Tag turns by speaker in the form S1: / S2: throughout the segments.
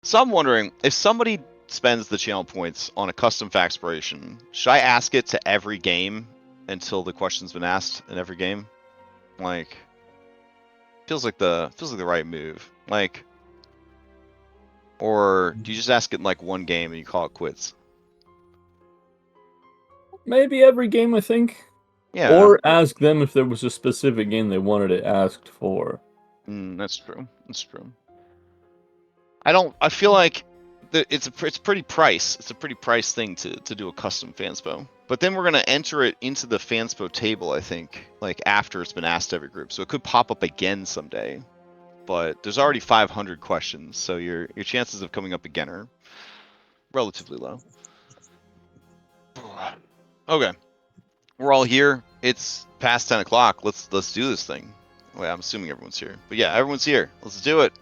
S1: So I'm wondering, if somebody spends the channel points on a custom factspiration, should I ask it to every game until the question's been asked in every game? Like, feels like the right move. Like, or do you just ask it in like one game and you call it quits?
S2: Maybe every game, I think.
S1: Yeah.
S2: Or ask them if there was a specific game they wanted it asked for.
S1: That's true. That's true. I feel like it's a pretty price. It's a pretty price thing to do a custom fanspo. But then we're gonna enter it into the fanspo table, I think, like after it's been asked to every group. So it could pop up again someday. But there's already 500 questions, so your chances of coming up again are relatively low. Okay, we're all here. It's past 10 o'clock. Let's do this thing. Well, I'm assuming everyone's here, but yeah, everyone's here. Let's do it.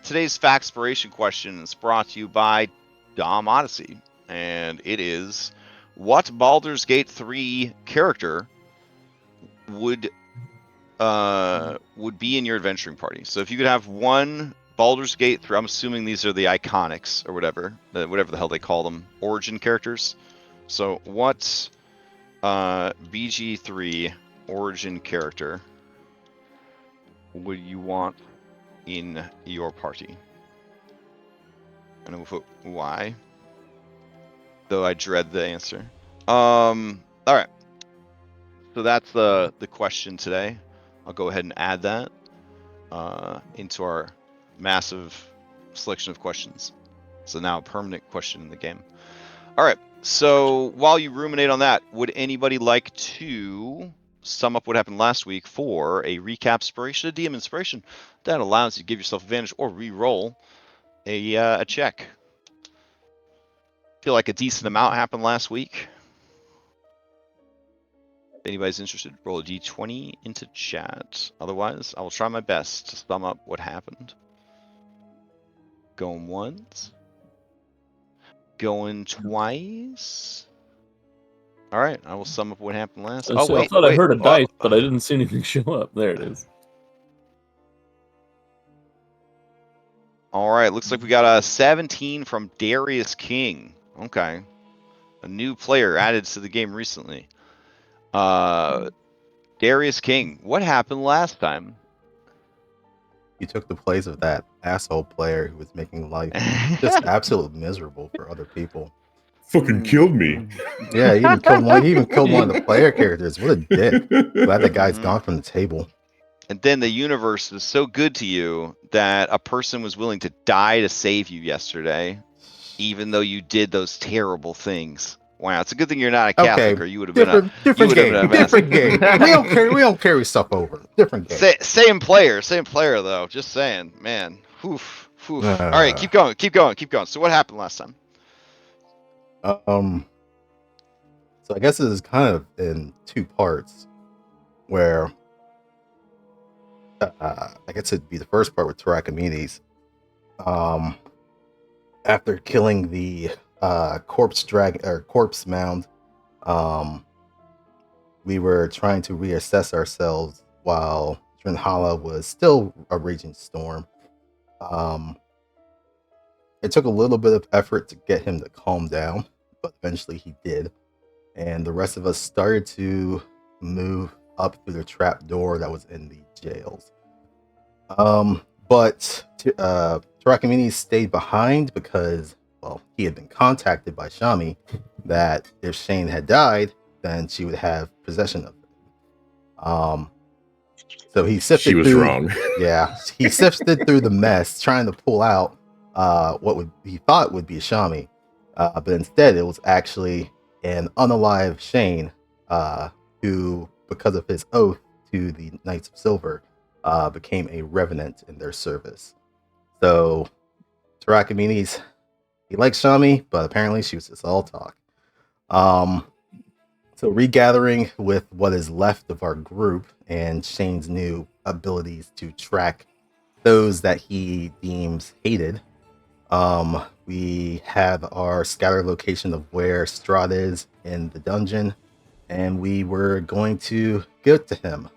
S1: Today's factspiration question is brought to you by Dom Odyssey, and it is: what Baldur's Gate 3 character would be in your adventuring party? So if you could have one Baldur's Gate 3, I'm assuming these are the iconics or whatever the hell they call them, origin characters. So what BG3 origin character would you want in your party? And we'll put why, though I dread the answer. All right, so that's the question today. I'll go ahead and add that into our massive selection of questions. So now a permanent question in the game. All right, so while you ruminate on that, would anybody like to sum up what happened last week for a recap inspiration, a DM inspiration that allows you to give yourself advantage or re-roll a check? Feel like a decent amount happened last week. If anybody's interested, roll a d20 into chat. Otherwise, I will try my best to sum up what happened. Going once. Going twice. All right, I will sum up what happened last.
S2: I thought I heard a dice, but I didn't see anything show up. There it is.
S1: All right, looks like we got a 17 from Darius King. Okay, a new player added to the game recently. Darius King, what happened last time?
S3: You took the place of that asshole player who was making life just absolutely miserable for other people.
S4: Fucking killed me.
S3: Yeah, he even killed one of the player characters. What a dick. Glad that guy's gone from the table.
S1: And then the universe was so good to you that a person was willing to die to save you yesterday, even though you did those terrible things. Wow, it's a good thing you're not a Catholic, or you would have been a
S3: different game. We don't carry stuff over. Different game.
S1: Same player though. Just saying, man. Oof. All right, keep going. So what happened last time?
S3: So I guess this is kind of in two parts, where I guess it'd be the first part with Tarakamines. After killing the corpse mound, we were trying to reassess ourselves while Trinhala was still a raging storm. It took a little bit of effort to get him to calm down, but eventually he did, and the rest of us started to move up through the trap door that was in the jails. But Tarakamines stayed behind because, well, he had been contacted by Shami that if Shane had died, then she would have possession of him. So he sifted
S4: She was
S3: through,
S4: wrong.
S3: Yeah, he sifted through the mess trying to pull out what he thought would be Shami, but instead it was actually an unalive Shane, who, because of his oath to the Knights of Silver, became a revenant in their service. So Tarakamines, he likes Shami, but apparently she was just all talk. So regathering with what is left of our group and Shane's new abilities to track those that he deems hated, we have our scatter location of where Strahd is in the dungeon, and we were going to get to him.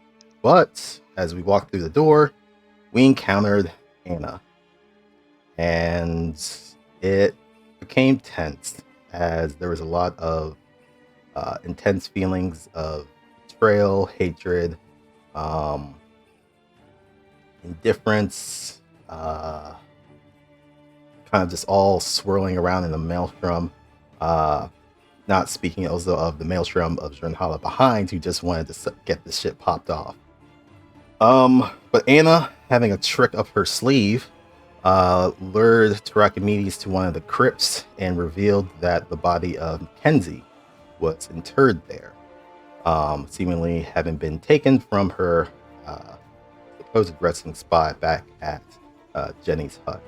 S3: But as we walked through the door, we encountered Anna. and it became tense as there was a lot of intense feelings of betrayal, hatred, indifference, kind of just all swirling around in the maelstrom. Not speaking also of the maelstrom of Jernhala behind, who just wanted to get this shit popped off. But Anna, having a trick up her sleeve, lured Tarakimedes to one of the crypts and revealed that the body of Mackenzie was interred there, seemingly having been taken from her supposed resting spot back at Jenny's hut.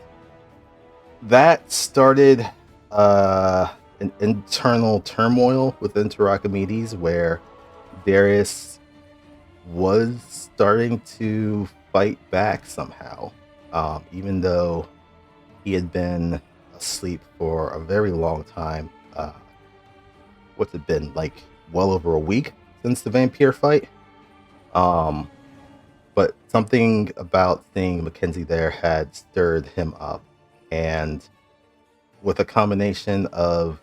S3: That started an internal turmoil within Tarakimedes, where Darius was starting to fight back somehow, even though he had been asleep for a very long time. What's it been, like well over a week since the vampire fight? But something about seeing Mackenzie there had stirred him up, and with a combination of,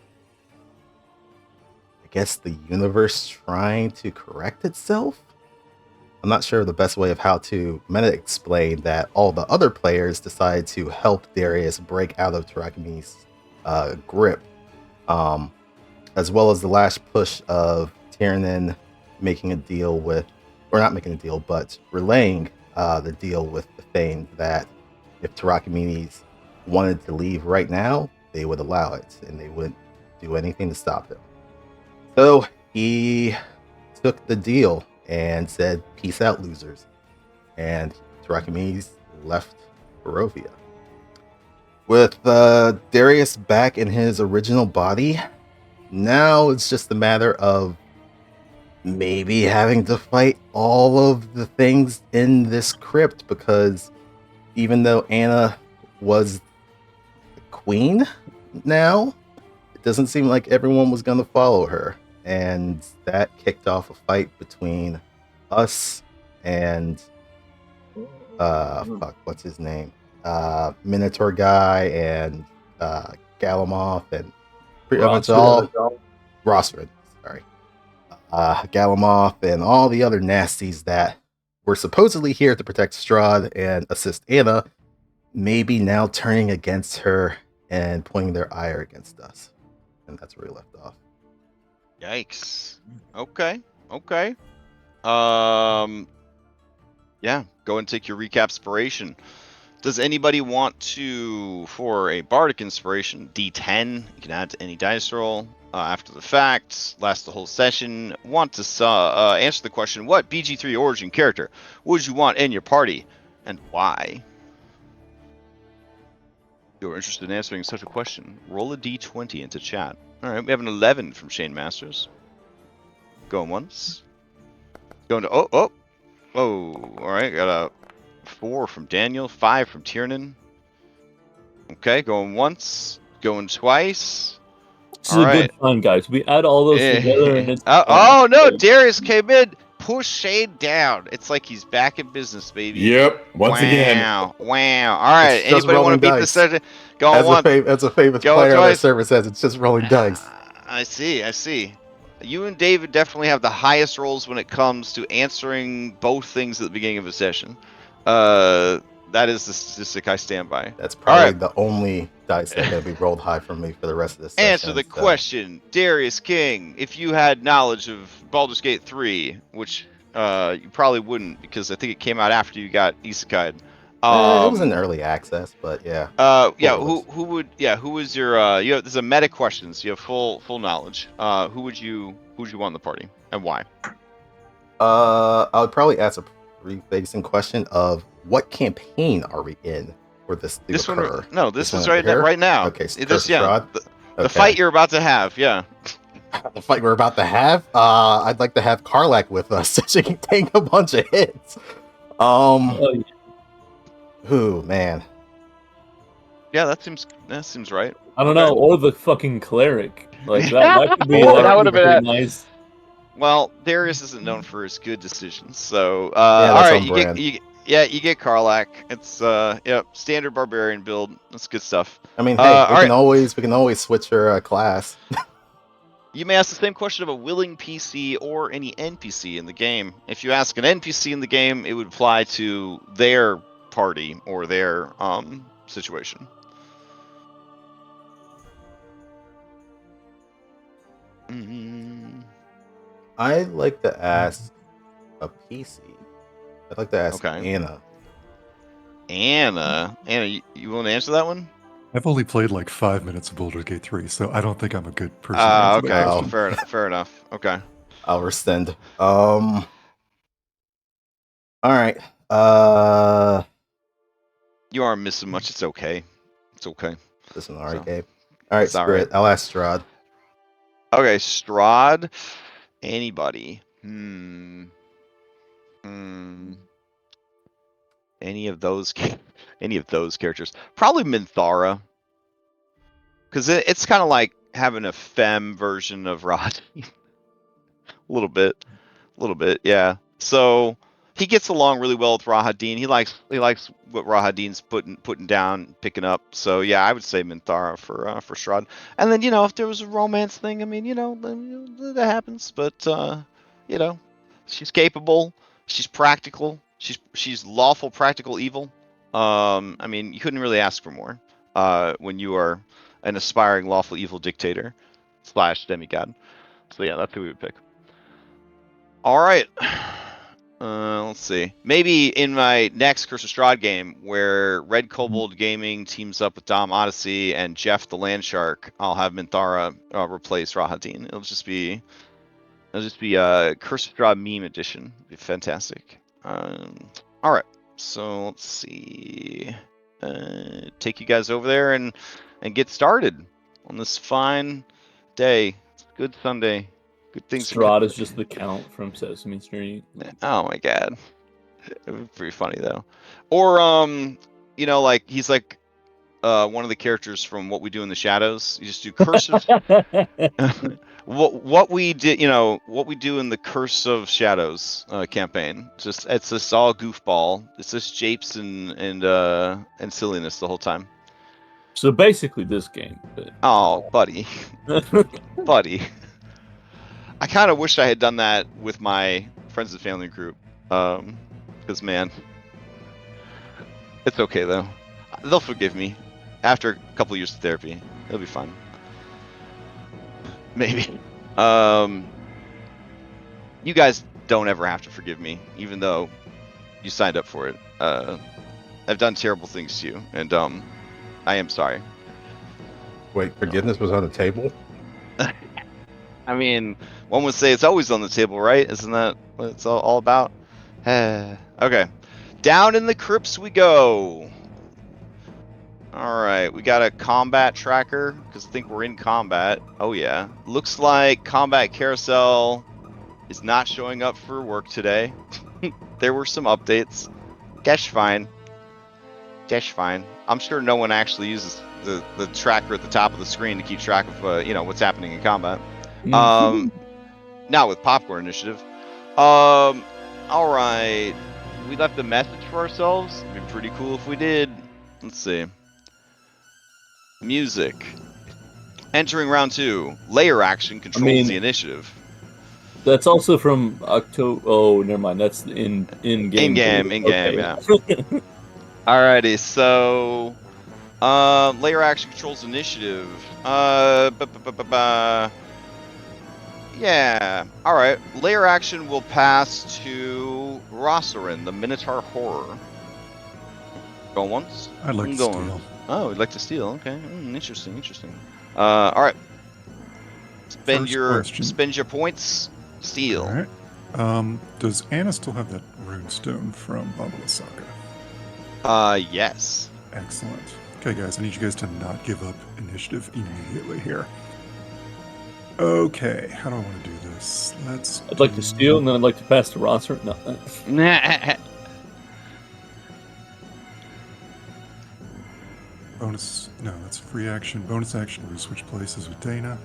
S3: I guess, the universe trying to correct itself. I'm not sure the best way of how to meta explain that all the other players decided to help Darius break out of Tarakimedes' grip, as well as the last push of Tiernan making a deal with, or not making a deal, but relaying the deal with the Thane that if Tarakimedes wanted to leave right now, they would allow it, and they wouldn't do anything to stop him. So he took the deal and said, "Peace out, losers." And Tarakimedes left Barovia. With Darius back in his original body, now it's just a matter of maybe having to fight all of the things in this crypt, because even though Anna was the queen now, it doesn't seem like everyone was going to follow her. And that kicked off a fight between us and what's his name? Minotaur guy and Galamoth, and pretty much all Rosford, sorry. Galamoth and all the other nasties that were supposedly here to protect Strahd and assist Anna, maybe now turning against her and pointing their ire against us. And that's where we left off.
S1: Yikes. Okay. Yeah, go and take your recap inspiration. Does anybody want to, for a bardic inspiration, D10, you can add to any dice roll after the fact, last the whole session, want to answer the question, what BG3 origin character would you want in your party, and why? If you're interested in answering such a question, roll a D20 into chat. Alright, we have an 11 from Shane Masters. Going once. Going to, oh, alright, got a 4 from Daniel, 5 from Tiernan. Okay, going once, going twice.
S2: This is a good fun, guys. We add all those together and it's
S1: oh no, Darius came in, push Shane down. It's like he's back in business, baby.
S4: Yep, once again.
S1: Wow. Alright, anybody want to beat this session? Going once.
S3: As a famous player on our server says, it's just rolling dice.
S1: I see. You and David definitely have the highest rolls when it comes to answering both things at the beginning of a session. That is the statistic I stand by.
S3: That's probably the only dice that can be rolled high for me for the rest of this session.
S1: Answer the question, Darius King. If you had knowledge of Baldur's Gate 3, which you probably wouldn't, because I think it came out after you got Isekai.
S3: It was in early access, but yeah.
S1: Who was your there's a meta question, so you have full knowledge. Who would you want in the party and why?
S3: I would probably ask a pre-facing question of what campaign are we in for this to occur?
S1: This is right now.
S3: Okay, so
S1: the fight you're about to have, yeah.
S3: The fight we're about to have? I'd like to have Karlak with us so she can take a bunch of hits. Ooh, man.
S1: Yeah, that seems right.
S2: I don't know, or the fucking cleric. Like that could be
S1: that would have been
S2: nice.
S1: Well, Darius isn't known for his good decisions, so all right, Yeah, you get Karlach. It's standard barbarian build. That's good stuff.
S3: I mean, hey,
S1: all right.
S3: we can always switch your class.
S1: You may ask the same question of a willing PC or any NPC in the game. If you ask an NPC in the game, it would apply to their party or their situation.
S3: I'd like to ask a PC. I'd like to ask
S1: Okay.
S3: Anna.
S1: Anna, you want to answer that one?
S5: I've only played like 5 minutes of Baldur's Gate 3, so I don't think I'm a good person to answer that
S1: Okay.
S5: question.
S1: Fair enough. Okay.
S3: I'll rescind. All right.
S1: You aren't missing much. It's okay. It's okay.
S3: This is an alright game. All right,
S1: It's all
S3: screw
S1: right.
S3: it. I'll ask Strahd.
S1: Okay, Strahd. Anybody? Any of those characters? Probably Minthara. Because it's kind of like having a femme version of Rod. A little bit, yeah. So he gets along really well with Rahadin. He likes what Rahadin's putting down, picking up. So yeah, I would say Minthara for Strahd. And then if there was a romance thing, I mean that happens. But she's capable. She's practical. She's lawful, practical evil. I mean, you couldn't really ask for more. When you are an aspiring lawful evil dictator / demigod. So yeah, that's who we would pick. All right. Let's see. Maybe in my next Curse of Strahd game, where Red Kobold Gaming teams up with Dom Odyssey and Jeff the Landshark, I'll have Minthara replace Rahadin. It'll just be a Curse of Strahd meme edition. It'd be fantastic. All right. So let's see. Take you guys over there and get started on this fine day. It's a good Sunday. Good things.
S2: Strahd is just the Count from Sesame Street.
S1: Oh my god, it was pretty funny though. Or like he's like one of the characters from What We Do in the Shadows. You just do curses. what we did, what we do in the Curse of Shadows campaign. It's just all goofball. It's just japes and silliness the whole time.
S2: So basically, this game. But...
S1: Oh, buddy, buddy. I kind of wish I had done that with my friends and family group, because man, it's okay though. They'll forgive me after a couple years of therapy. It'll be fun. Maybe. You guys don't ever have to forgive me, even though you signed up for it. I've done terrible things to you, and I am sorry.
S3: Wait, forgiveness was on the table?
S1: I mean, one would say it's always on the table, right? Isn't that what it's all about? Okay. Down in the crypts we go. All right, we got a combat tracker because I think we're in combat. Oh yeah. Looks like combat carousel is not showing up for work today. There were some updates. That's fine. That's fine. I'm sure no one actually uses the tracker at the top of the screen to keep track of what's happening in combat. Not with Popcorn Initiative. All right. We left a message for ourselves. It'd be pretty cool if we did. Let's see. Music. Entering round 2. Layer action controls the initiative.
S2: That's also from October. Oh, never mind. That's in game.
S1: In game, yeah. Alrighty, so layer action controls initiative. Yeah. All right. Layer action will pass to Rossarin, the Minotaur Horror. Going once.
S5: I'd like to steal.
S1: Oh, you'd like to steal. Okay. Interesting. All right. Spend your points. Steal.
S5: All right. Does Anna still have that runestone from Babala Saga?
S1: Yes.
S5: Excellent. Okay, guys, I need you guys to not give up initiative immediately here. Okay, how do I want to do this?
S2: I'd like to steal, and then I'd like to pass to Rosser. No.
S5: Bonus. No, that's free action. Bonus action. We'll switch places with Dana.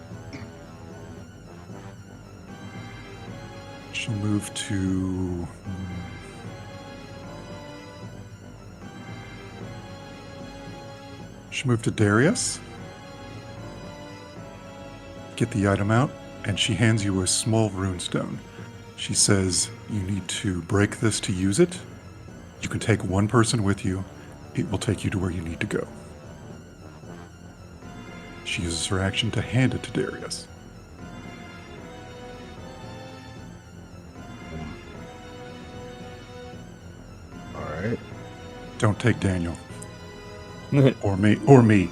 S5: She'll move to. She moved to Darius. Get the item out, and she hands you a small runestone. She says you need to break this to use it. You can take one person with you. It will take you to where you need to go. She uses her action to hand it to Darius.
S3: All right.
S5: Don't take Daniel. Or me. Or me.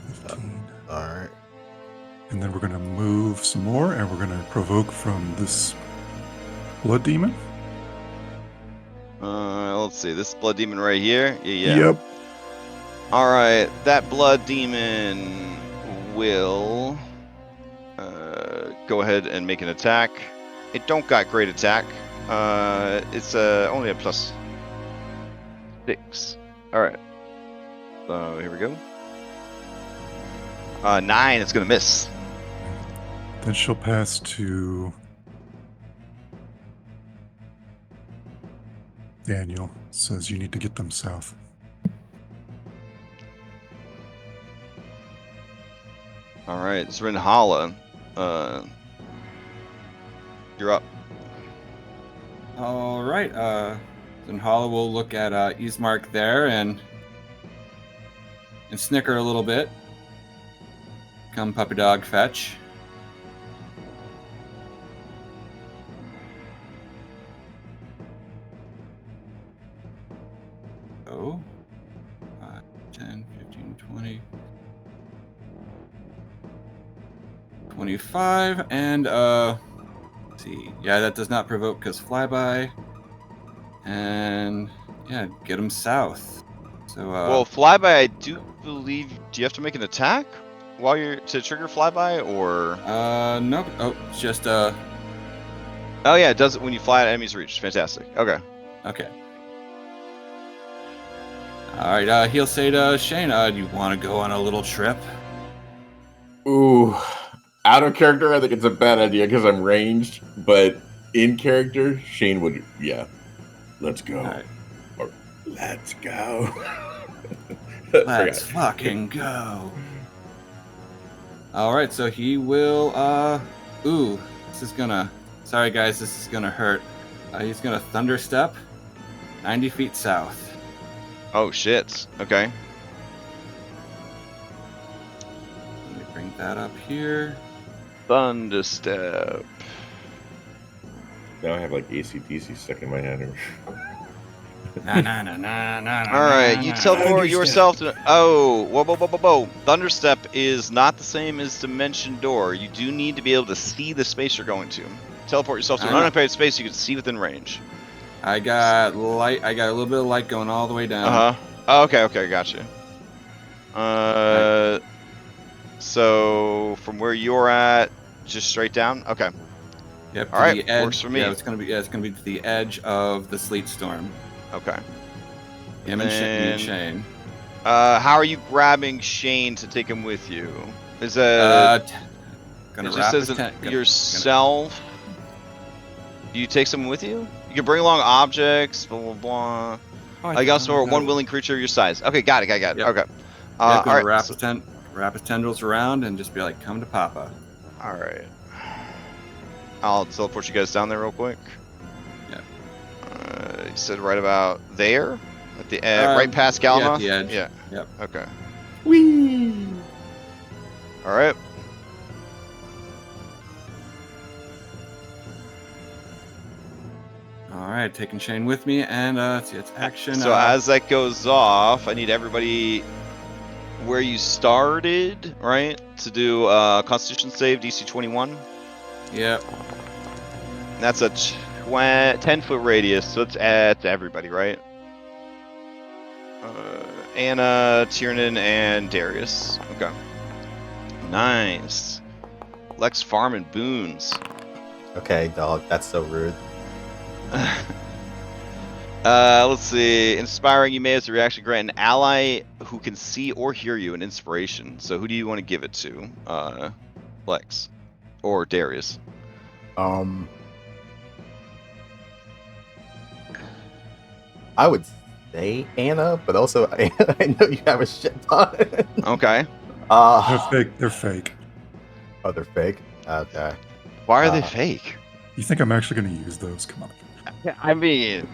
S5: 15.
S3: All right.
S5: And then we're going to move some more, and we're going to provoke from this blood demon.
S1: Let's see. This blood demon right here. Yeah.
S5: Yep.
S1: All right. That blood demon will go ahead and make an attack. It don't got great attack. It's only a +6. All right. So here we go. 9. It's gonna miss.
S5: Then she'll pass to Daniel. Says you need to get them south.
S1: All right. Zrinhala. You're up.
S6: All right. Then Hala will look at Ismark there and snicker a little bit. Come puppy dog fetch. Oh. 5, 10, 15, 20. 25 and let's see. Yeah, that does not provoke because flyby. And yeah, get him south. So
S1: Well, flyby, I do believe. Do you have to make an attack while you're to trigger flyby, or?
S6: nope. Oh, it's just
S1: Oh yeah, it does it when you fly at enemy's reach. Fantastic. Okay.
S6: okay. All right. He'll say to Shane, "Do you want to go on a little trip?"
S7: Ooh, out of character, I think it's a bad idea because I'm ranged. But in character, Shane would, yeah. Let's go.
S6: All right.
S7: Or let's go.
S6: Let's fucking go. All right, so he will. Ooh, this is gonna. Sorry guys, this is gonna hurt. He's gonna thunder step, 90 feet south.
S1: Oh shit. Okay.
S6: Let me bring that up here.
S1: Thunderstep.
S7: Now I have like ACDC stuck in my head.
S6: Nah, nah, nah, nah, nah.
S1: All right, you teleport yourself to. Oh, whoa! Thunderstep is not the same as Dimension Door. You do need to be able to see the space you're going to. Teleport yourself to an unoccupied space you can see within range.
S6: I got light. I got a little bit of light going all the way down.
S1: Oh, okay, gotcha. So from where you're at, just straight down. Okay.
S6: Yep.
S1: All right,
S6: the edge.
S1: works for me.
S6: Yeah, it's gonna be. Yeah, it's gonna be to the edge of the sleet storm.
S1: Okay.
S6: Him and Shane.
S1: How are you grabbing Shane to take him with you? Is
S6: Gonna
S1: it
S6: wrap
S1: just says
S6: his tent.
S1: yourself? Do you take someone with you? You can bring along objects, blah blah blah. I got store one willing creature your size. Okay, got it.
S6: Yep.
S1: Okay.
S6: Gonna
S1: All right.
S6: wrap his tendrils around and just be like, "Come to Papa."
S1: All right. I'll teleport you guys down there real quick.
S6: Yeah.
S1: You said right about there, at the right past Galma.
S6: Yeah, at the edge.
S1: Yeah.
S6: Yep.
S1: Okay.
S7: Whee!
S1: All right.
S6: All right, taking Shane with me, and let's see, it's action.
S1: So as that goes off, I need everybody where you started, right, to do Constitution save DC 21.
S6: Yep.
S1: And that's a 10-foot radius, so it's at everybody, right? Anna, Tiernan, and Darius. Okay. Nice. Lex Farm and Boons.
S3: Okay, dog. That's so rude.
S1: Let's see. Inspiring, you may as a reaction grant an ally who can see or hear you an inspiration. So who do you want to give it to? Lex or Darius?
S3: I would say Anna, but also I know you have a shit ton.
S1: Okay.
S5: They're fake. They're fake.
S3: Oh, they're fake. Okay.
S1: Why are they fake?
S5: You think I'm actually going to use those? Come on.
S1: Yeah, I mean,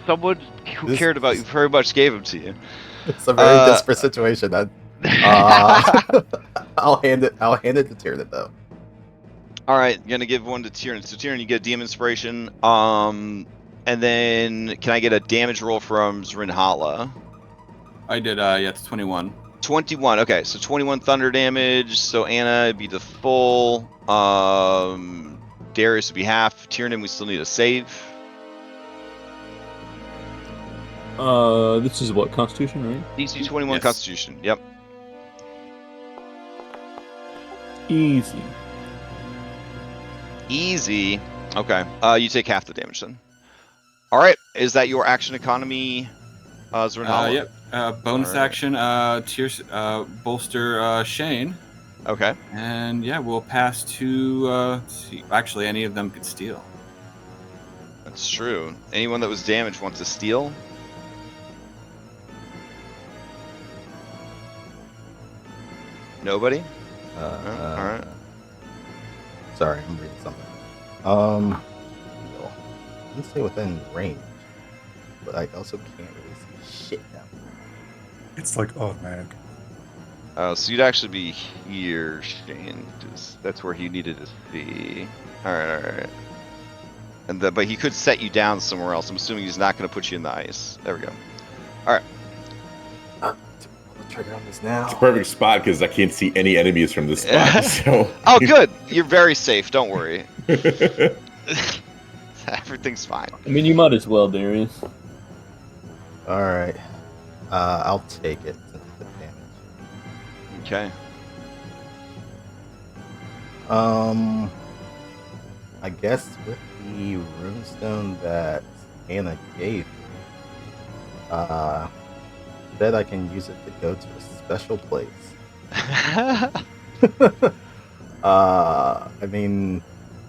S1: someone who
S3: This-
S1: cared about you very much gave them to you.
S3: It's a very desperate situation. I'll hand it to Tiernan though.
S1: All right, gonna give one to Tiernan. So Tiernan, you get a DM inspiration. And then can I get a damage roll from Zrinhala?
S6: I did. Yeah, it's 21.
S1: 21. Okay, so 21 thunder damage. So Anna would be the full. Darius would be half. Tiernan, we still need a save.
S2: This is what, Constitution, right?
S1: DC 21
S6: Yes.
S1: Constitution. Yep.
S2: Easy.
S1: Easy. Okay. You take half the damage then. All right. Is that your action economy, Zrinhala?
S6: Yep. Bonus
S1: Alright.
S6: action. Bolster Shane.
S1: Okay.
S6: And yeah, we'll pass to. Let's see. Actually, any of them could steal.
S1: That's true. Anyone that was damaged wants to steal? Nobody? Alright.
S3: Sorry, I'm reading something. Well, I can stay within range, but I also can't really see shit down there.
S5: It's like automatic.
S1: So you'd actually be here, Shane. 'Cause that's where he needed to see. Alright. And but he could set you down somewhere else. I'm assuming he's not going to put you in the ice. There we go.
S3: Pull the trigger on this now.
S7: It's a perfect spot because I can't see any enemies from this spot. So.
S1: Oh, good. You're very safe. Don't worry. Everything's fine.
S2: I mean, you might as well, Darius.
S3: All right. I'll take it since it's the damage.
S1: Okay.
S3: I guess with the runestone that Anna gave me, that I can use it to go to a special place. I mean,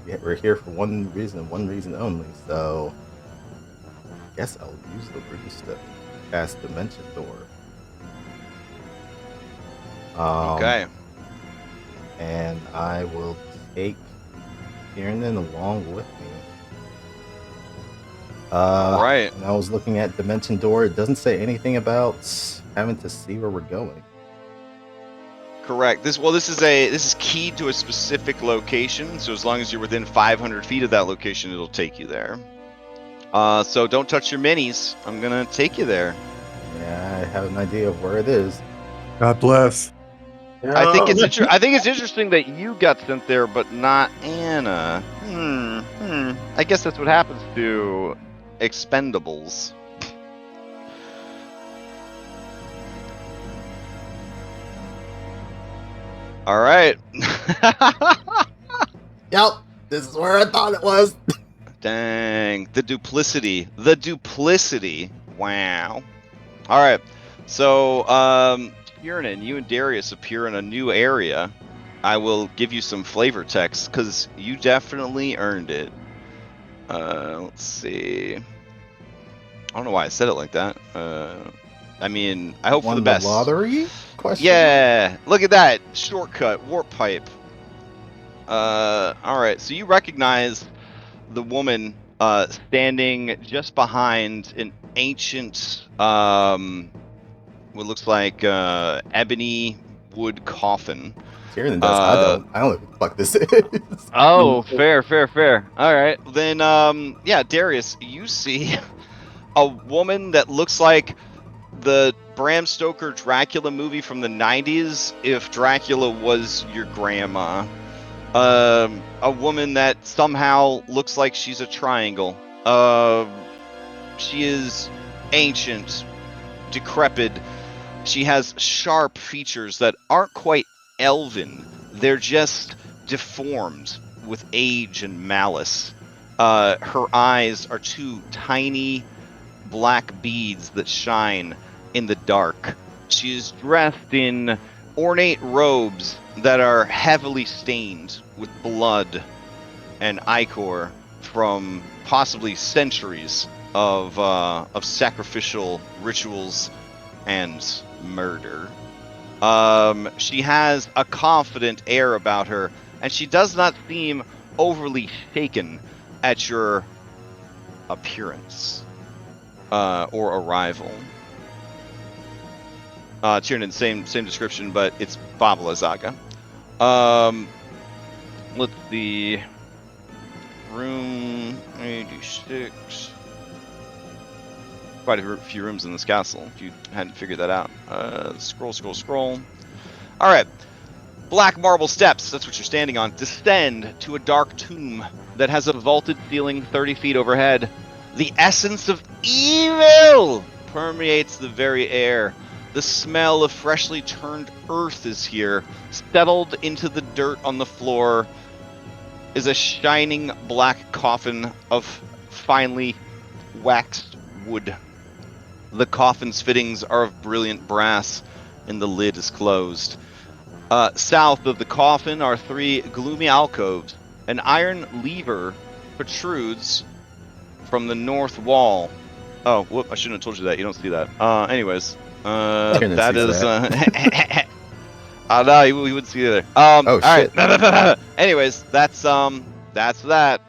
S3: yeah, we're here for one reason and one reason only, so I guess I'll use the runestone to cast Dimension Door.
S1: Okay.
S3: And I will take Tiernan along with me.
S1: Right.
S3: And I was looking at Dimension Door. It doesn't say anything about having to see where we're going.
S1: Correct. This is keyed to a specific location. So as long as you're within 500 feet of that location, it'll take you there. So don't touch your minis. I'm gonna take you there.
S3: Yeah, I have an idea of where it is.
S5: God bless.
S1: I think it's interesting that you got sent there, but not Anna. I guess that's what happens to expendables. All right.
S3: Yep, this is where I thought it was.
S1: Dang, the duplicity. Wow. All right. So, Tiernan, you and Darius appear in a new area. I will give you some flavor text because you definitely earned it. Let's see. I don't know why I said it like that. I mean, I hope for
S3: Won
S1: the best.
S3: Lottery? Question.
S1: Yeah, look at that shortcut, warp pipe. All right, so you recognize the woman standing just behind an ancient, what looks like ebony wood coffin.
S3: Tiernan does. I don't know what the fuck this is.
S1: Oh, fair. All right, then, yeah, Darius, you see a woman that looks like the Bram Stoker Dracula movie from the 90s if Dracula was your grandma. A woman that somehow looks like she's a triangle. She is ancient, decrepit. She has sharp features that aren't quite elven. They're just deformed with age and malice. Her eyes are two tiny black beads that shine in the dark. She is dressed in ornate robes that are heavily stained with blood and ichor from possibly centuries of sacrificial rituals and murder. She has a confident air about her, and she does not seem overly shaken at your appearance or arrival. Tiernan, same description, but it's Babala Zaga. Let's see. Room 86. Quite a few rooms in this castle, if you hadn't figured that out. Scroll. Alright. Black marble steps, that's what you're standing on, descend to a dark tomb that has a vaulted ceiling 30 feet overhead. The essence of evil permeates the very air. The smell of freshly turned earth is here. Settled into the dirt on the floor is a shining black coffin of finely waxed wood. The coffin's fittings are of brilliant brass, and the lid is closed. South of the coffin are 3 gloomy alcoves. An iron lever protrudes from the north wall. Oh, whoop, I shouldn't have told you that. You don't see that. Anyways. That is. No, he wouldn't see it either.
S3: Oh, shit.
S1: All right. Anyways, that's that.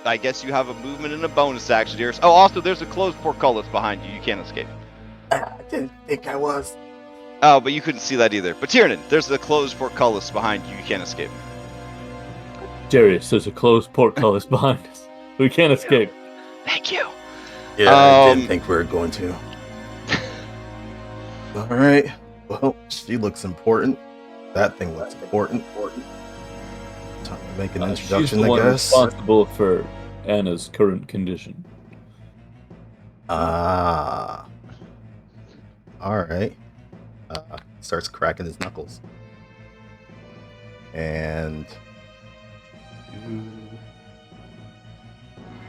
S1: I guess you have a movement and a bonus action here. Oh, also, there's a closed portcullis behind you. You can't escape.
S3: I didn't think I was.
S1: Oh, but you couldn't see that either. But Tiernan, there's a closed portcullis behind you. You can't escape.
S2: Darius, there's a closed portcullis behind us. We can't escape.
S1: Thank you.
S3: Yeah, I didn't think we were going to. All right. Well, she looks important. That thing looks important. Time to make an
S2: She's
S3: introduction,
S2: the
S3: I
S2: one
S3: guess.
S2: responsible for Anna's current condition.
S3: Ah. All right. Starts cracking his knuckles. And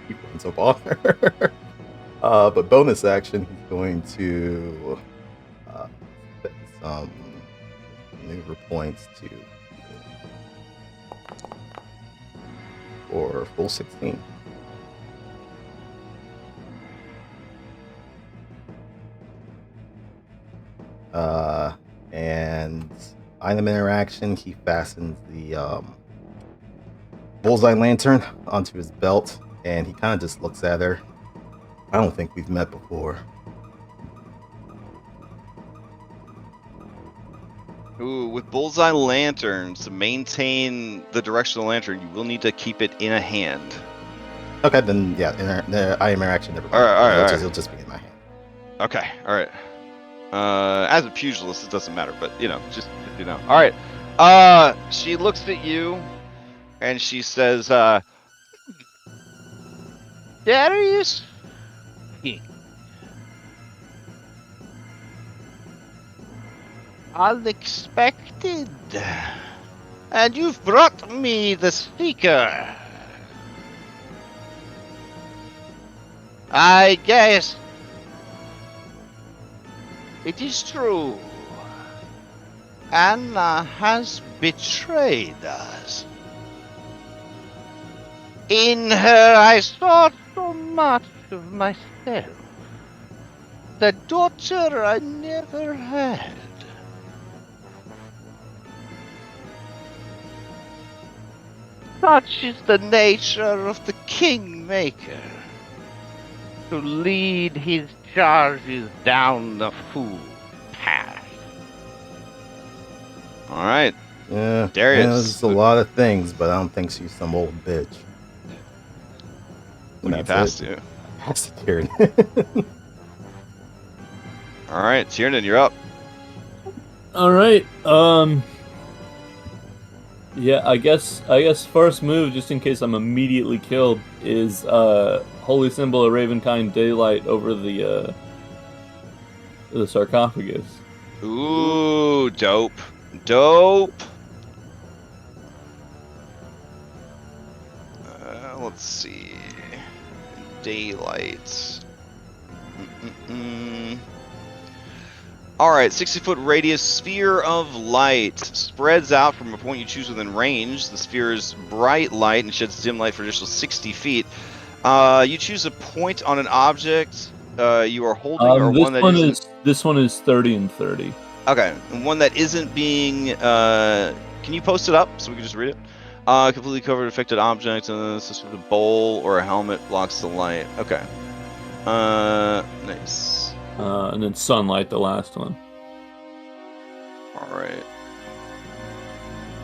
S3: he runs up on her. But bonus action, he's going to spend some maneuver points to for full 16. And item interaction, he fastens the bullseye lantern onto his belt, and he kind of just looks at her. I don't think we've met before.
S1: Ooh, with bullseye lanterns, to maintain the direction of the lantern, you will need to keep it in a hand.
S3: Okay, then yeah, the item interaction never mind.
S1: All right.
S3: It'll just be in my hand.
S1: Okay, all right. As a pugilist, it doesn't matter, but just all right. She looks at you, and she says, "Darius, unexpected, and you've brought me the Seeker. I guess it is true. Anna has betrayed us. In her I saw so much of myself. The daughter I never had. Such is the nature of the Kingmaker, to lead his charges down the fool path." All right.
S3: Yeah,
S1: Darius.
S3: Yeah, there's a lot of things, but I don't think she's some old bitch.
S1: What do you
S3: That's
S1: pass
S3: it.
S1: to?
S3: Pass to Tiernan.
S1: All right, Tiernan, you're up.
S2: All right. Yeah, I guess first move, just in case I'm immediately killed, is Holy Symbol of Ravenkind Daylight over the sarcophagus.
S1: Ooh, dope. Let's see. Daylight. All right, 60-foot radius sphere of light spreads out from a point you choose within range. The sphere is bright light and sheds dim light for an additional 60 feet. You choose a point on an object you are holding, or
S2: This
S1: one that
S2: one
S1: isn't.
S2: this one is 30 and 30.
S1: Okay, and one that isn't being. Can you post it up so we can just read it? Completely covered affected object, and this is with a bowl or a helmet blocks the light. Okay. Nice.
S2: And then sunlight, the last one.
S1: All right.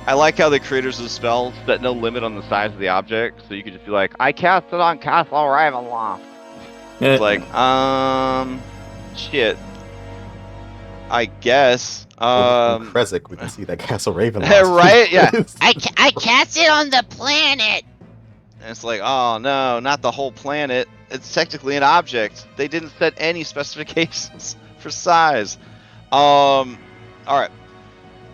S1: I like how the creators of the spell set no limit on the size of the object, so you could just be like, I cast it on Castle Ravenloft. It's like, shit. I guess.
S3: From Kresik, we can see that Castle Ravenloft.
S1: Right? Yeah.
S8: I cast it on the planet.
S1: And it's like, oh no, not the whole planet. It's technically an object. They didn't set any specifications for size. All right.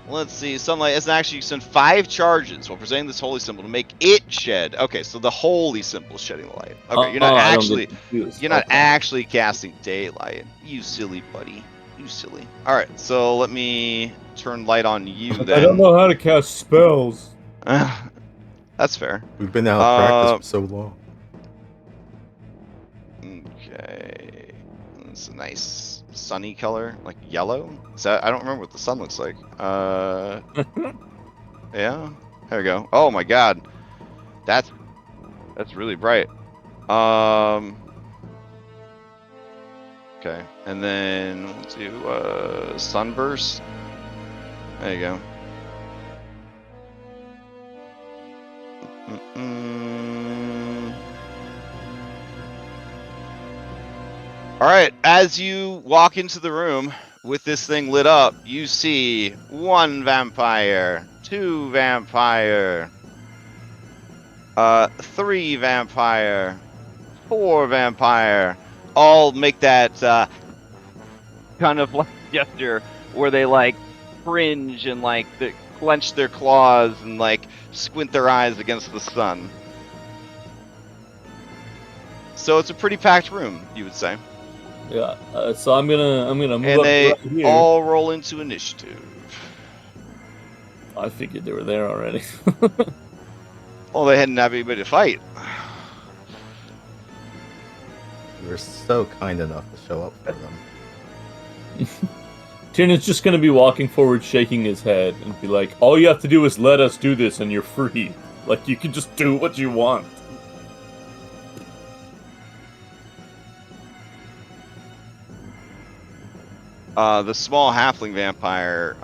S1: Let's see. Sunlight is actually you send 5 charges while presenting this holy symbol to make it shed. Okay, so the holy symbol is shedding the light. Okay, you're not actually casting daylight. You silly buddy. You silly. All right, so let me turn light on you then.
S2: I don't know how to cast spells.
S1: That's fair.
S3: We've been out of practice for so long.
S1: Okay. It's a nice sunny color, like yellow. Is that? I don't remember what the sun looks like. Yeah. There we go. Oh my god. That's really bright. Okay. And then we'll do sunburst. There you go. All right, as you walk into the room with this thing lit up, you see 1 vampire, 2 vampire, 3 vampire, 4 vampire, all make that kind of like gesture where they like cringe and like they clench their claws and like squint their eyes against the sun. So it's a pretty packed room, you would say.
S2: Yeah. So I'm gonna move
S1: And
S2: up
S1: they
S2: right here.
S1: all roll into initiative.
S2: I figured they were there already.
S1: Well, they hadn't have anybody to fight.
S3: You were so kind enough to show up for them.
S2: Tiernan's just gonna be walking forward, shaking his head, and be like, "All you have to do is let us do this, and you're free. Like you can just do what you want."
S1: The small halfling vampire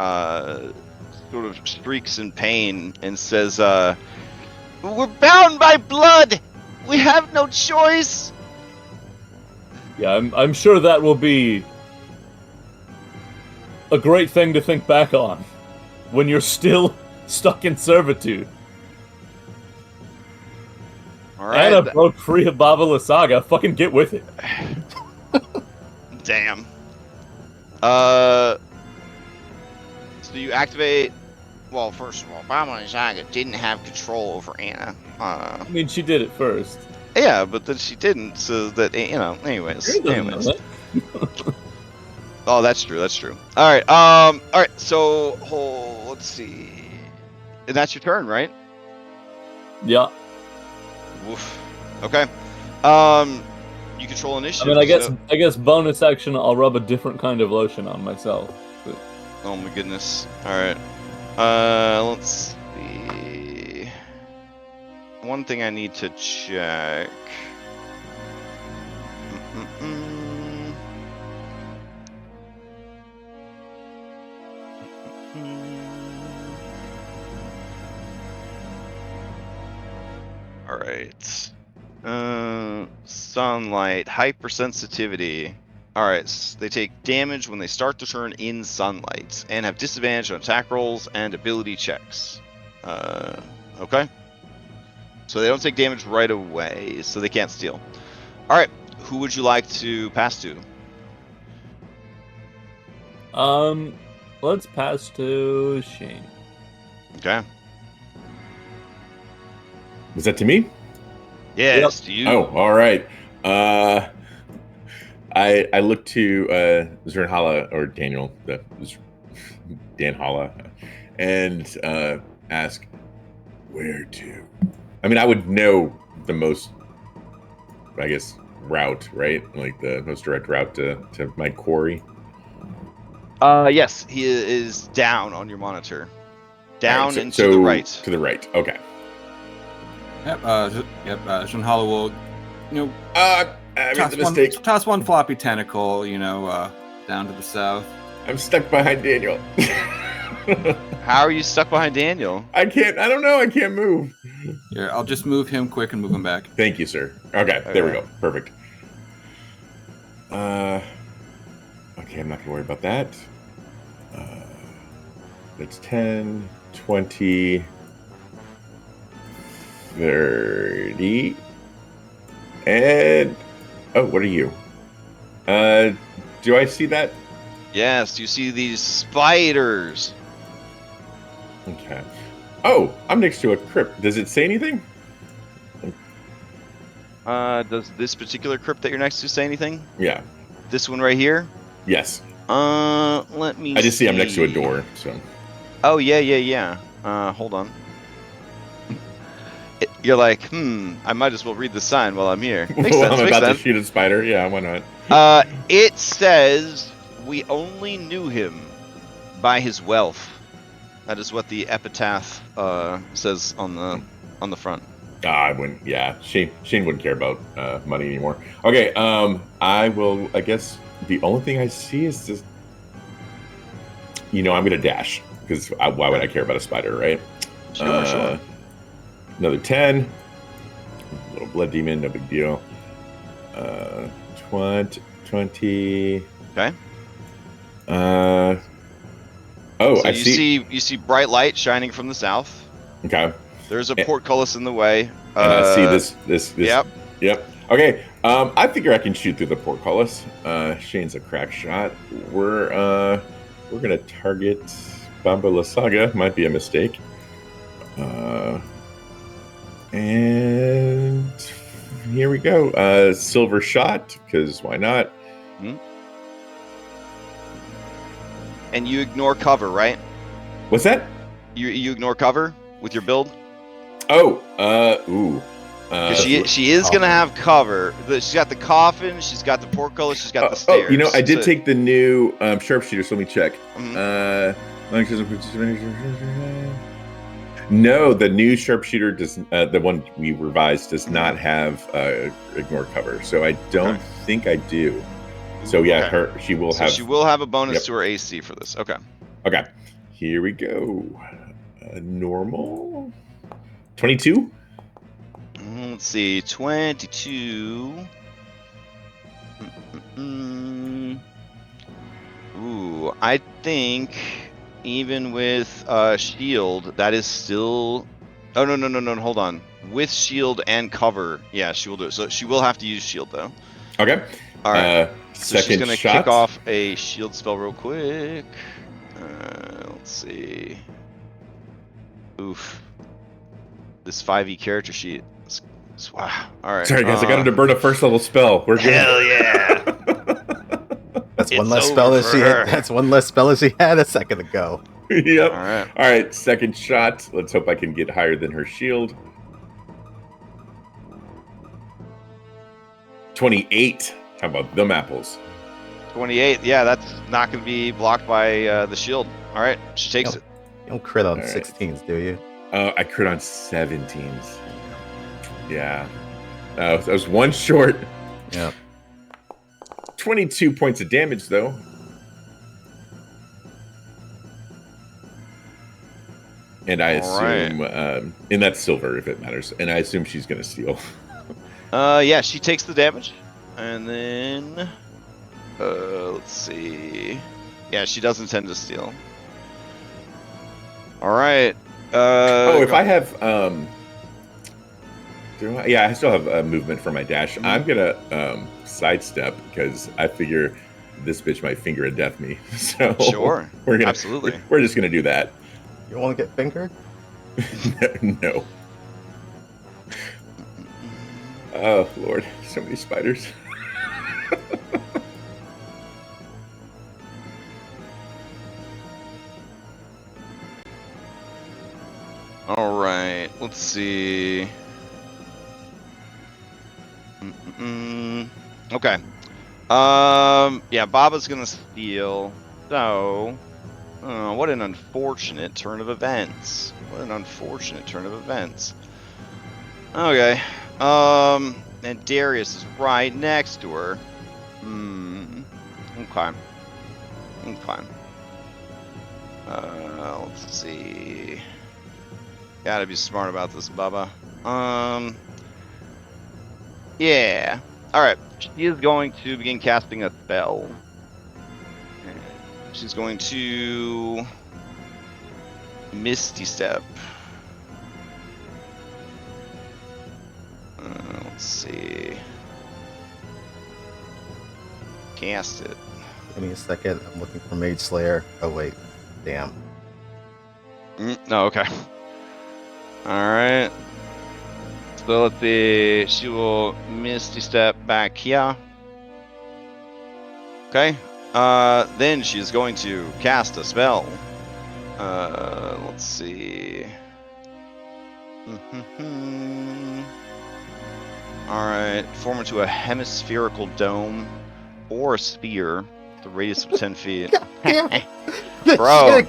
S1: sort of shrieks in pain and says, "We're bound by blood! We have no choice!"
S2: Yeah, I'm sure that will be a great thing to think back on when you're still stuck in servitude.
S1: All right.
S2: Anna broke free of Baba Lysaga. Fucking get with it.
S1: Damn. So you activate. Well, first of all, Baba Lysaga didn't have control over Anna.
S2: I mean, she did it first.
S1: Yeah, but then she didn't. So that anyways. Oh, that's true. That's true. All right. All right. So let's see. And that's your turn, right?
S2: Yeah.
S1: Woof. Okay. You control initiative.
S2: I mean, I guess bonus action. I'll rub a different kind of lotion on myself. But...
S1: Oh my goodness. All right. Let's see. One thing I need to check. All right. Sunlight, hypersensitivity. All right, they take damage when they start to turn in sunlight and have disadvantage on attack rolls and ability checks. Okay. So they don't take damage right away, so they can't steal. All right, who would you like to pass to?
S2: Let's pass to Shane.
S1: Okay.
S7: Was that to me?
S1: Yes, to you.
S7: Oh, all right. I look to Zernhala or Daniel, Dan Hala, and ask, where to? I mean, I would know the most I guess, route, right? Like the most direct route to my quarry.
S1: Yes, he is down on your monitor. Down
S7: All right,
S1: and to the right.
S7: To the right. Okay.
S6: Yep. Shinhala will,
S7: I made the mistake.
S6: toss one floppy tentacle, down to the south.
S7: I'm stuck behind Daniel.
S1: How are you stuck behind Daniel?
S7: I don't know. I can't move.
S6: Here, I'll just move him quick and move him back.
S7: Thank you, sir. Okay, there we go. Perfect. Okay, I'm not gonna worry about that. That's 10, 20, 30, and what are you? Do I see that?
S1: Yes, you see these spiders.
S7: Okay. Oh, I'm next to a crypt. Does it say anything?
S1: Does this particular crypt that you're next to say anything?
S7: Yeah.
S1: This one right here?
S7: Yes.
S1: Let me
S7: I just see I'm next to a door, so.
S1: Oh, yeah. Hold on. You're like, I might as well read the sign while I'm here. Makes sense,
S7: I'm
S1: makes
S7: about
S1: sense.
S7: to shoot a spider. Yeah, why not?
S1: It says, we only knew him by his wealth. That is what the epitaph says on the front.
S7: I wouldn't. Yeah, Shane wouldn't care about money anymore. Okay. I will. I guess the only thing I see is just, I'm gonna dash because why would I care about a spider, right?
S1: Sure.
S7: Another 10. Little blood demon, no big deal. 20.
S1: Okay.
S7: Oh,
S1: so
S7: I
S1: you see bright light shining from the south.
S7: Okay.
S1: There's a portcullis in the way.
S7: And I see this.
S1: Yep.
S7: Okay. I figure I can shoot through the portcullis. Shane's a crack shot. We're gonna target Bamba La Saga. Might be a mistake. And here we go. Silver shot, because why not?
S1: And you ignore cover, right?
S7: What's that?
S1: You ignore cover with your build?
S7: Oh,
S1: she is gonna have cover. She's got the coffin, she's got the portcullis, she's got the stairs.
S7: I did take the new sharpshooter, so let me check. No, the new sharpshooter does. The one we revised does not have ignore cover, so I don't think I do. So yeah, she will have.
S1: She will have a bonus to her AC for this. Okay.
S7: Okay. Here we go. Normal. 22.
S1: Let's see. 22. Ooh, I think even with shield, that is still. Oh no! Hold on. With shield and cover, yeah, she will do it. So she will have to use shield though.
S7: Okay.
S1: All right. So she's
S7: Second
S1: gonna
S7: shot.
S1: kick off a shield spell real quick. Let's see. Oof. This 5e character sheet. Wow. All right.
S7: Sorry guys, I got her to burn a first level spell. We're good.
S1: Hell yeah.
S3: That's one less spell as she had. That's one less spell as she had a second ago.
S7: Yep.
S1: All
S7: right. Second shot. Let's hope I can get higher than her shield. 28. How about them apples?
S1: 28. Yeah, that's not going to be blocked by the shield. All right. She takes it.
S3: You don't crit on 16s, do you?
S7: I crit on 17s. Yeah. I was one short.
S3: Yeah.
S7: 22 points of damage, though. And I assume, and that's silver if it matters. And I assume she's going to steal.
S1: Yeah, she takes the damage. And then, let's see. Yeah, she does intend to steal. All right.
S7: If I have, I still have movement for my dash. I'm gonna sidestep because I figure this bitch might finger and death me. So
S1: sure, absolutely.
S7: We're just gonna do that.
S3: You want to get fingered?
S7: No. Oh Lord, so many spiders.
S1: All right, let's see. Okay. Yeah, Baba's gonna steal. So, what an unfortunate turn of events. What an unfortunate turn of events. Okay. And Darius is right next to her. Okay. Okay. Let's see. Gotta be smart about this, Baba. Yeah. Alright. She is going to begin casting a spell. She's going to Misty Step. Let's see. Cast it.
S3: Give me a second. I'm looking for Mage Slayer. Oh wait, damn.
S1: No, okay. Alright. So let's see. She will Misty Step back here. Okay. Then she's going to cast a spell. Let's see. Alright. Form into a hemispherical dome or a sphere. The radius of 10 feet. Bro.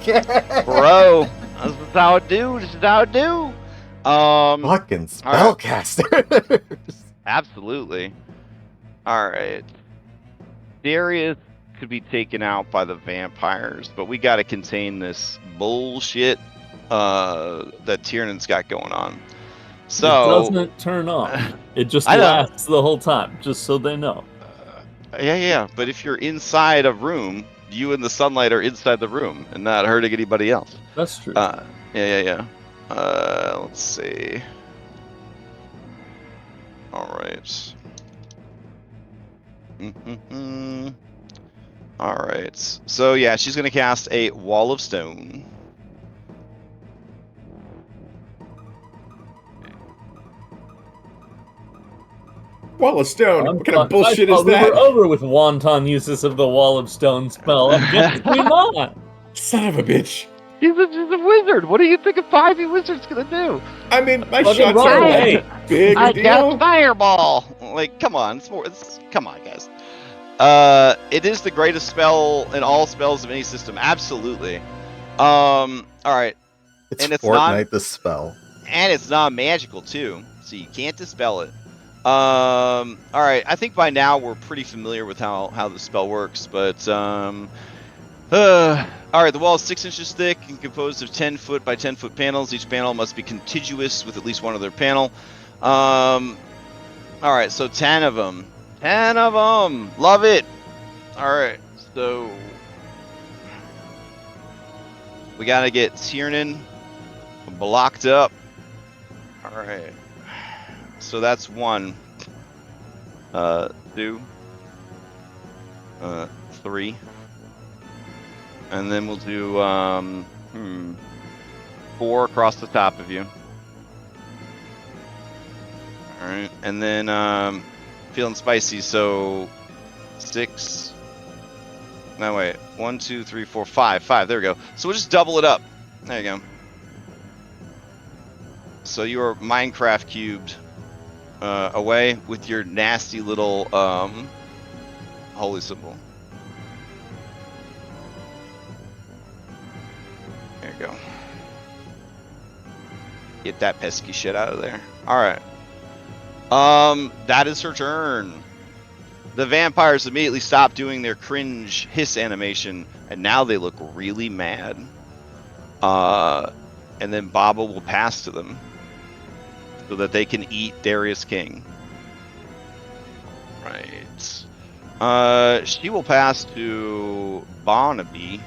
S1: Bro. This is how it do. This is how it do.
S3: Fucking spellcaster.
S1: Absolutely. Alright. Darius could be taken out by the vampires, but we gotta contain this bullshit that Tiernan's got going on. So
S2: it doesn't turn on. It just lasts the whole time, just so they know.
S1: Yeah. But if you're inside a room, you and the sunlight are inside the room and not hurting anybody else.
S2: That's true.
S1: Yeah. Let's see. Alright. Alright. So yeah, she's gonna cast a Wall of Stone.
S7: Wall of Stone? What kind of bullshit is that?
S2: We were over with wanton uses of the Wall of Stone spell. I guess we're not.
S7: Son of a bitch.
S1: She's a wizard. What do you think a 5e wizard's gonna do?
S7: I mean, my
S2: Fucking
S7: shots are
S2: right.
S7: big
S1: I
S7: deal.
S1: cast Fireball. Like, come on, come on, guys. It is the greatest spell in all spells of any system. Absolutely. All right.
S3: It's
S1: and it's
S3: Fortnite the spell.
S1: And it's non-magical too, so you can't dispel it. All right. I think by now we're pretty familiar with how the spell works, but all right. The wall is 6 inches thick and composed of 10 foot by 10 foot panels. Each panel must be contiguous with at least one other panel. All right. So 10 of them. 10 of them. Love it. All right. So we gotta get Tiernan blocked up. All right. So that's 1, 2, 3, and then we'll do 4 across the top of you. All right, and then feeling spicy. So 6. No wait, 1, 2, 3, 4, 5. 5. There we go. So we'll just double it up. There you go. So you are Minecraft cubed. Away with your nasty little holy symbol. There you go. Get that pesky shit out of there. Alright. That is her turn. The vampires immediately stop doing their cringe hiss animation, and now they look really mad. And then Baba will pass to them, so that they can eat Darius King. Right. She will pass to Barnaby.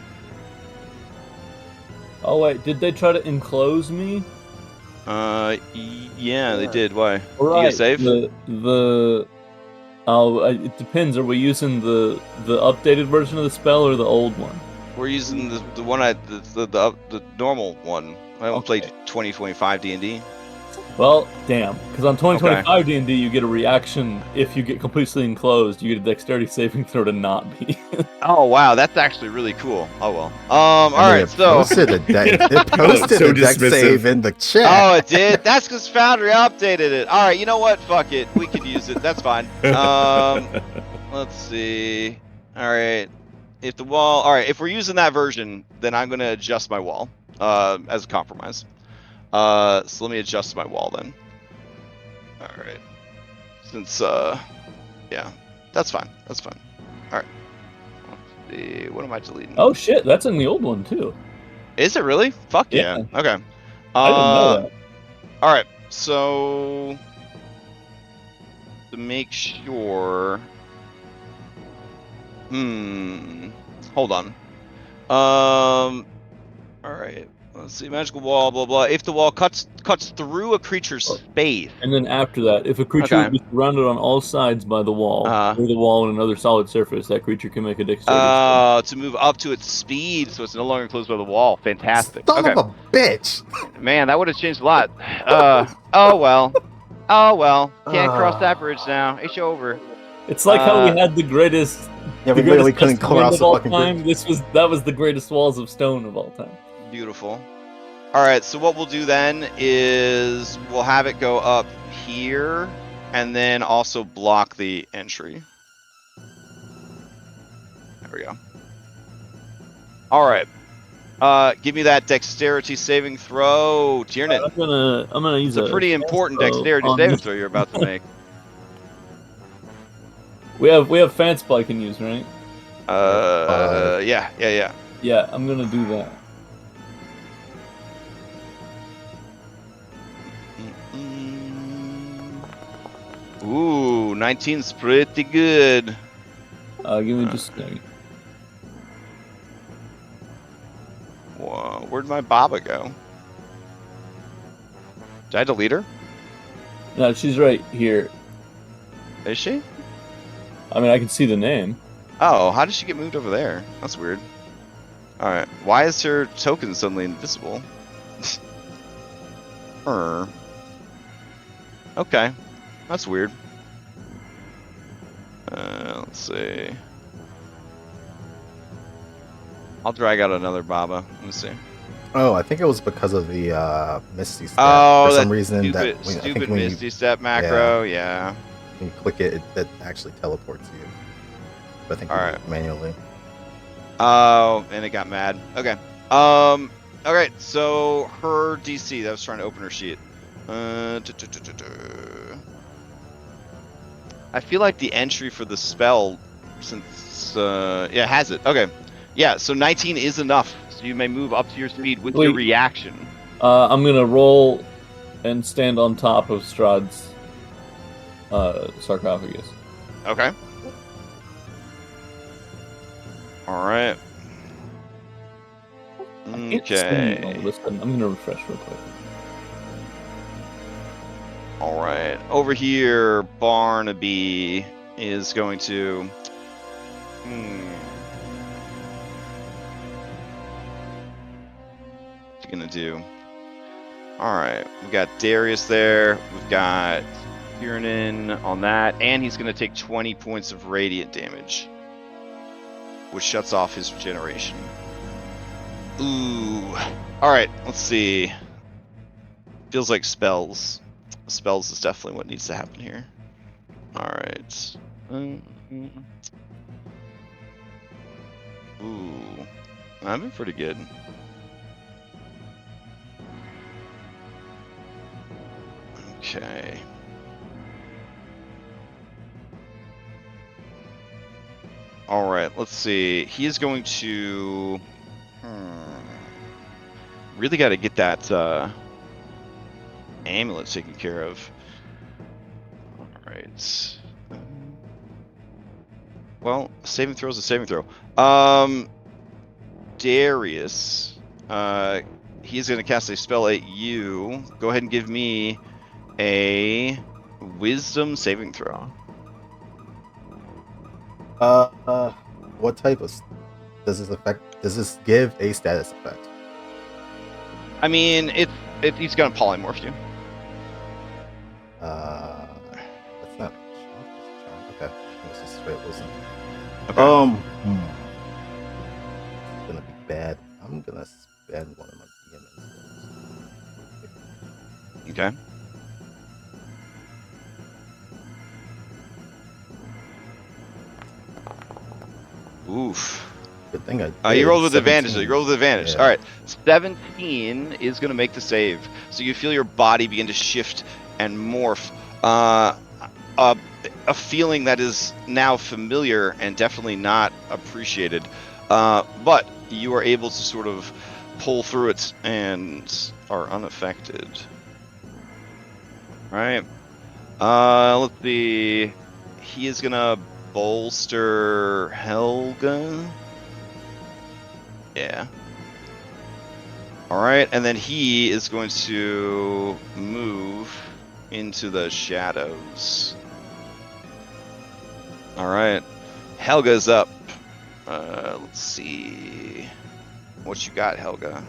S2: Oh wait, did they try to enclose me?
S1: Yeah, they did. Why?
S2: Right.
S1: You get save?
S2: It depends. Are we using the updated version of the spell or the old one?
S1: We're using the one the normal one. I haven't played 2025 D&D.
S2: Well, damn. Because on 2025 D&D, you get a reaction if you get completely enclosed. You get a dexterity saving throw to not be.
S1: Oh wow, that's actually really cool. Oh well. All right, so
S3: Posted a it posted
S7: So
S3: a deck
S7: dismissive.
S3: save in the chat.
S1: oh, it did. That's because Foundry updated it. All right, you know what? Fuck it. We could use it. That's fine. Let's see. All right. If the wall. All right. If we're using that version, then I'm gonna adjust my wall. As a compromise. So let me adjust my wall then. All right. Since yeah, that's fine. That's fine. All right. Let's see. What am I deleting?
S2: Oh shit, that's in the old one too.
S1: Is it really? Fuck yeah.
S2: Yeah.
S1: Okay.
S2: I didn't know that.
S1: All right. So to make sure. Hold on. All right. Let's see. Magical wall. Blah blah. If the wall cuts through a creature's space.
S2: And then after that, if a creature
S1: Okay.
S2: is surrounded on all sides by the wall, or the wall and another solid surface, that creature can make a dexterity.
S1: To move up to its speed, so it's no longer enclosed by the wall. Fantastic.
S3: Son
S1: Okay.
S3: of a bitch.
S1: Man, that would have changed a lot. Oh well. Oh well. Can't cross that bridge now. It's over.
S2: It's like how we had the greatest.
S3: Yeah, we
S2: the
S3: literally
S2: greatest
S3: couldn't
S2: west wind
S3: cross
S2: of
S3: the
S2: all
S3: fucking
S2: time.
S3: bridge.
S2: That was the greatest walls of stone of all time.
S1: Beautiful. All right, so what we'll do then is we'll have it go up here and then also block the entry. There we go. All right. Give me that dexterity saving throw, Tiernan.
S2: I'm gonna use
S1: It's a pretty important dexterity saving throw you're about to make.
S2: We have fan spell I can use, right?
S1: Yeah.
S2: Yeah, I'm gonna do that.
S1: Ooh, 19's pretty good.
S2: Give me just a second.
S1: Whoa, where'd my Baba go? Did I delete her?
S2: No, she's right here.
S1: Is she?
S2: I mean, I can see the name.
S1: Oh, how did she get moved over there? That's weird. Alright, why is her token suddenly invisible? Okay, that's weird. Let's see. I'll drag out another Baba. Let me see.
S3: Oh, I think it was because of the Misty Step.
S1: Oh,
S3: for some
S1: that
S3: reason,
S1: stupid,
S3: I think
S1: stupid
S3: when
S1: Misty Step macro, yeah.
S3: when you click it, it actually teleports you. But I think you do it manually.
S1: Oh, and it got mad. Okay. Alright, so her DC, that was trying to open her sheet. I feel like the entry for the spell, since, yeah, has it. Okay. Yeah, so 19 is enough. So you may move up to your speed with your reaction.
S2: I'm gonna roll and stand on top of Strahd's sarcophagus.
S1: Okay. Alright. Okay.
S2: I'm gonna refresh real quick.
S1: Alright. Over here, Barnaby is going to... What's he gonna do? Alright. We've got Darius there. We've got Kiernan on that. And he's gonna take 20 points of radiant damage, which shuts off his regeneration. Ooh. Alright, let's see. Feels like spells. Spells is definitely what needs to happen here. Alright. Ooh. I've been pretty good. Okay. Alright, let's see. He is going to... Really got to get that amulet taken care of. Alright. Well, saving throw is a saving throw. Darius. He's going to cast a spell at you. Go ahead and give me a wisdom saving throw.
S3: What type of does this affect? Does this give a status effect?
S1: I mean, he's gonna polymorph you.
S3: It's
S1: Okay.
S3: It's gonna be bad. I'm gonna spend one of my DMs.
S1: Okay. Oof.
S3: Good thing I did.
S1: You rolled with advantage. You rolled with advantage.
S3: Yeah.
S1: All right. 17 is going to make the save. So you feel your body begin to shift and morph. A feeling that is now familiar and definitely not appreciated. But you are able to sort of pull through it and are unaffected. All right. Let's see. He is going to bolster Helga. Yeah. Alright, and then he is going to move into the shadows. Alright. Helga's up. Let's see. What you got, Helga?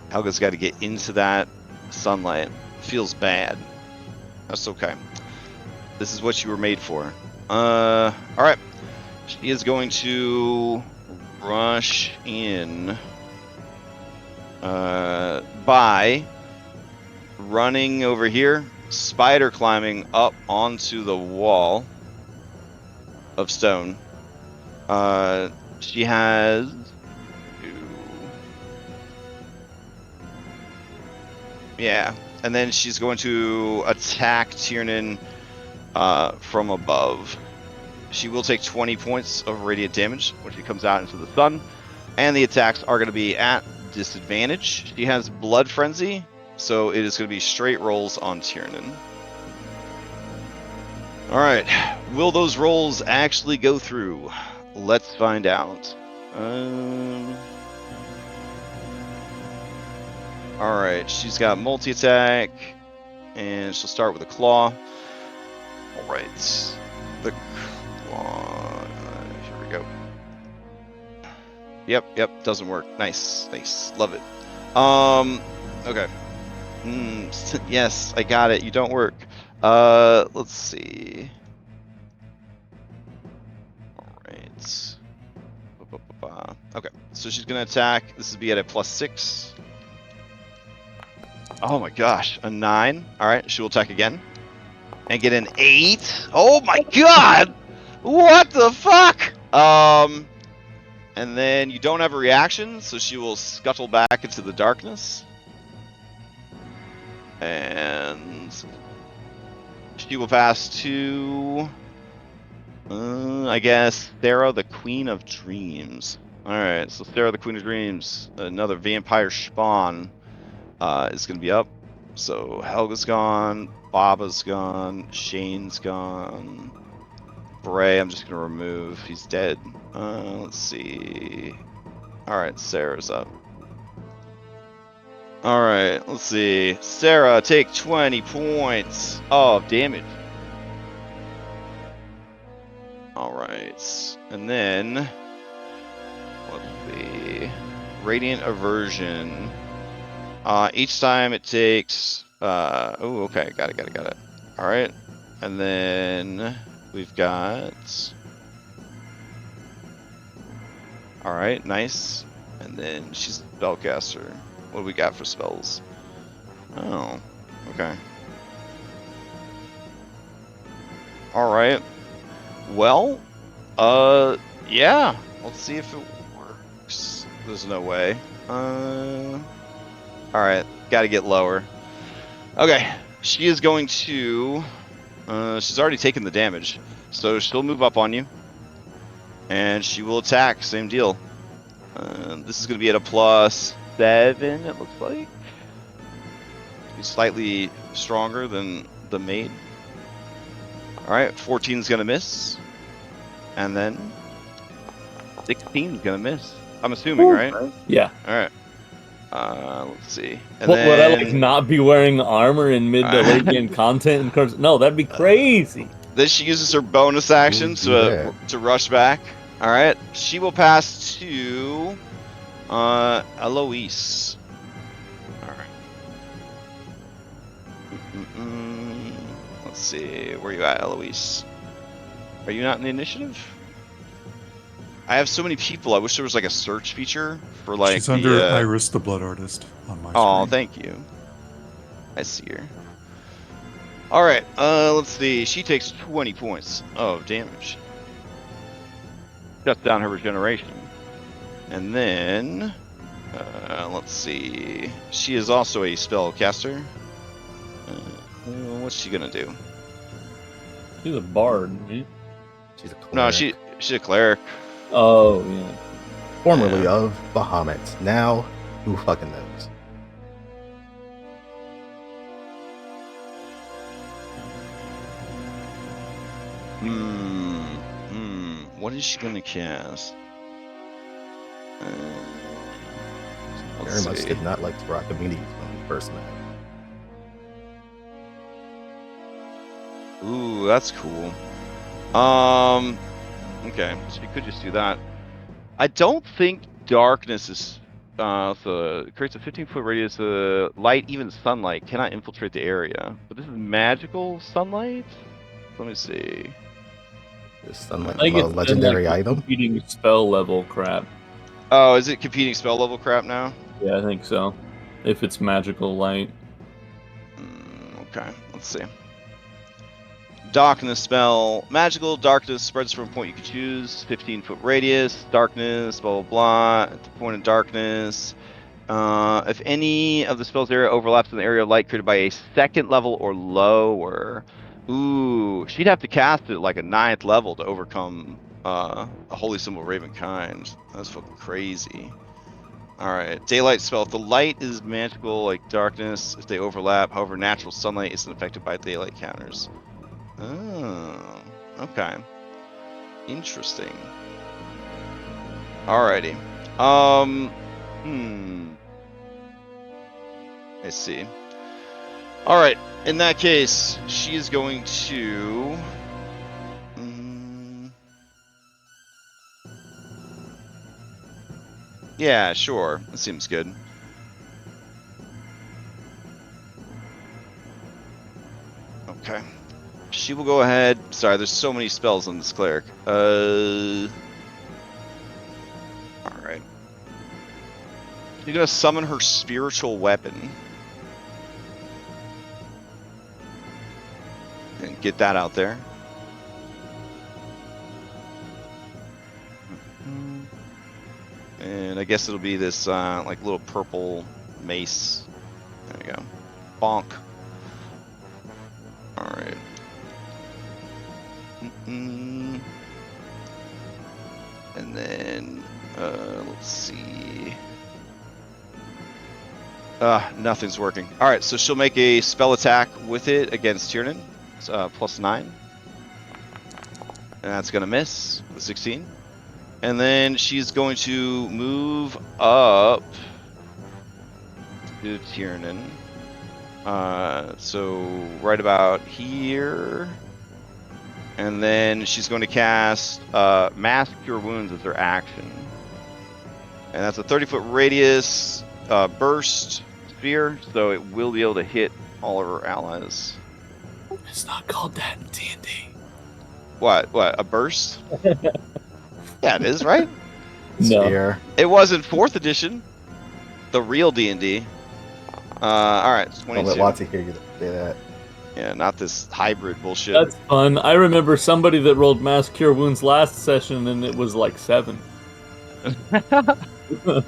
S1: Helga's got to get into that sunlight. Feels bad. That's okay. This is what you were made for. Alright. She is going to rush in by running over here, spider climbing up onto the wall of stone. She has yeah, and then she's going to attack Tiernan from above. She will take 20 points of radiant damage when she comes out into the sun, and the attacks are going to be at disadvantage. She has Blood Frenzy, so it is going to be straight rolls on Tiernan. Alright, will those rolls actually go through? Let's find out. Alright, she's got multi-attack, and she'll start with a claw. Alright, the claw, here we go. Yep, doesn't work. Nice, love it. Okay. Yes, I got it, you don't work. Let's see. Alright. Okay, so she's gonna attack. This is be at a +6. Oh my gosh, a 9. Alright, she will attack again. And get an 8. Oh my god! What the fuck? And then you don't have a reaction, so she will scuttle back into the darkness. And she will pass to, I guess, Sarah, the Queen of Dreams. Alright, so Sarah, the Queen of Dreams, another vampire spawn, is going to be up. So Helga's gone, Baba's gone, Shane's gone. Bray, I'm just going to remove. He's dead. Let's see. Alright, Sarah's up. Alright, let's see. Sarah, take 20 points of damage. Alright. And then, let's see. Radiant Aversion. Each time it takes... oh, okay. Got it. Alright. And then we've got... Alright, nice. And then she's a spellcaster. What do we got for spells? Oh, okay. Alright. Well, yeah. Let's see if it works. There's no way. Alright, gotta get lower. Okay, she is going to... she's already taken the damage. So she'll move up on you. And she will attack, same deal. This is going to be at a +7, it looks like. He's slightly stronger than the maid. Alright, 14 is going to miss. And then 16 is going to miss. I'm assuming, right?
S2: Yeah.
S1: Alright. Let's see. And
S2: Would I
S1: then...
S2: like not be wearing armor in mid to late game content? And Curse? No, that'd be crazy.
S1: Then she uses her bonus action to rush back. Alright, she will pass to Eloise. Alright. Let's see. Where you at, Eloise? Are you not in the initiative? I have so many people. I wish there was like a search feature for like
S5: She's under
S1: the.
S5: Iris the Blood Artist on my
S1: Oh,
S5: screen.
S1: thank you. I see her. All right. Let's see. She takes 20 points of damage. Shuts down her regeneration, and then let's see. She is also a spellcaster. What's she gonna do?
S2: She's a bard, right?
S3: She's a cleric.
S1: No, she's a cleric.
S2: Oh, yeah.
S3: Formerly
S1: Yeah.
S3: of Bahamut. Now, who fucking knows?
S1: What is she gonna cast? Let's
S3: Very much
S1: see.
S3: did not like Rockamini's when we first met.
S1: Ooh, that's cool. Okay, so you could just do that. I don't think darkness is so it creates a 15-foot radius. Light, even sunlight, cannot infiltrate the area. But this is magical sunlight. Let me see.
S3: This sunlight
S2: I think
S3: from a
S2: it's
S3: legendary
S2: like
S3: item.
S2: competing spell level crap.
S1: Oh, is it competing spell level crap now?
S2: Yeah, I think so. If it's magical light.
S1: Okay, let's see. Darkness spell. Magical darkness spreads from a point you can choose. 15-foot radius. Darkness, blah, blah, blah. At the point of darkness. If any of the spell's area overlaps in the area of light created by a second level or lower. Ooh, she'd have to cast it like a 9th level to overcome a holy symbol Ravenkind. That's fucking crazy. Alright, daylight spell. If the light is magical like darkness, if they overlap, however, natural sunlight isn't affected by daylight counters. Oh, okay. Interesting. Alrighty. I see. Alright, in that case, she is going to... yeah, sure. That seems good. Okay. She will go ahead. Sorry, there's so many spells on this cleric. Alright. She's gonna summon her spiritual weapon. And get that out there. And I guess it'll be this like little purple mace. There we go. Bonk. Alright. And then, let's see. Nothing's working. Alright, so she'll make a spell attack with it against Tiernan. It's +9. And that's going to miss with 16. And then she's going to move up to Tiernan. So right about here. And then she's going to cast Mass Cure Wounds as her action. And that's a 30-foot radius burst sphere, so it will be able to hit all of her allies.
S2: It's not called that in D&D.
S1: What? A burst? Yeah, it is, right?
S2: No.
S3: Sphere.
S1: It was in 4th edition. The real D&D. Alright, it's
S3: I'll
S1: 22.
S3: let WotC hear you say that.
S1: Yeah, not this hybrid bullshit.
S2: That's fun. I remember somebody that rolled Mass Cure Wounds last session, and it was like 7.
S1: Alright, so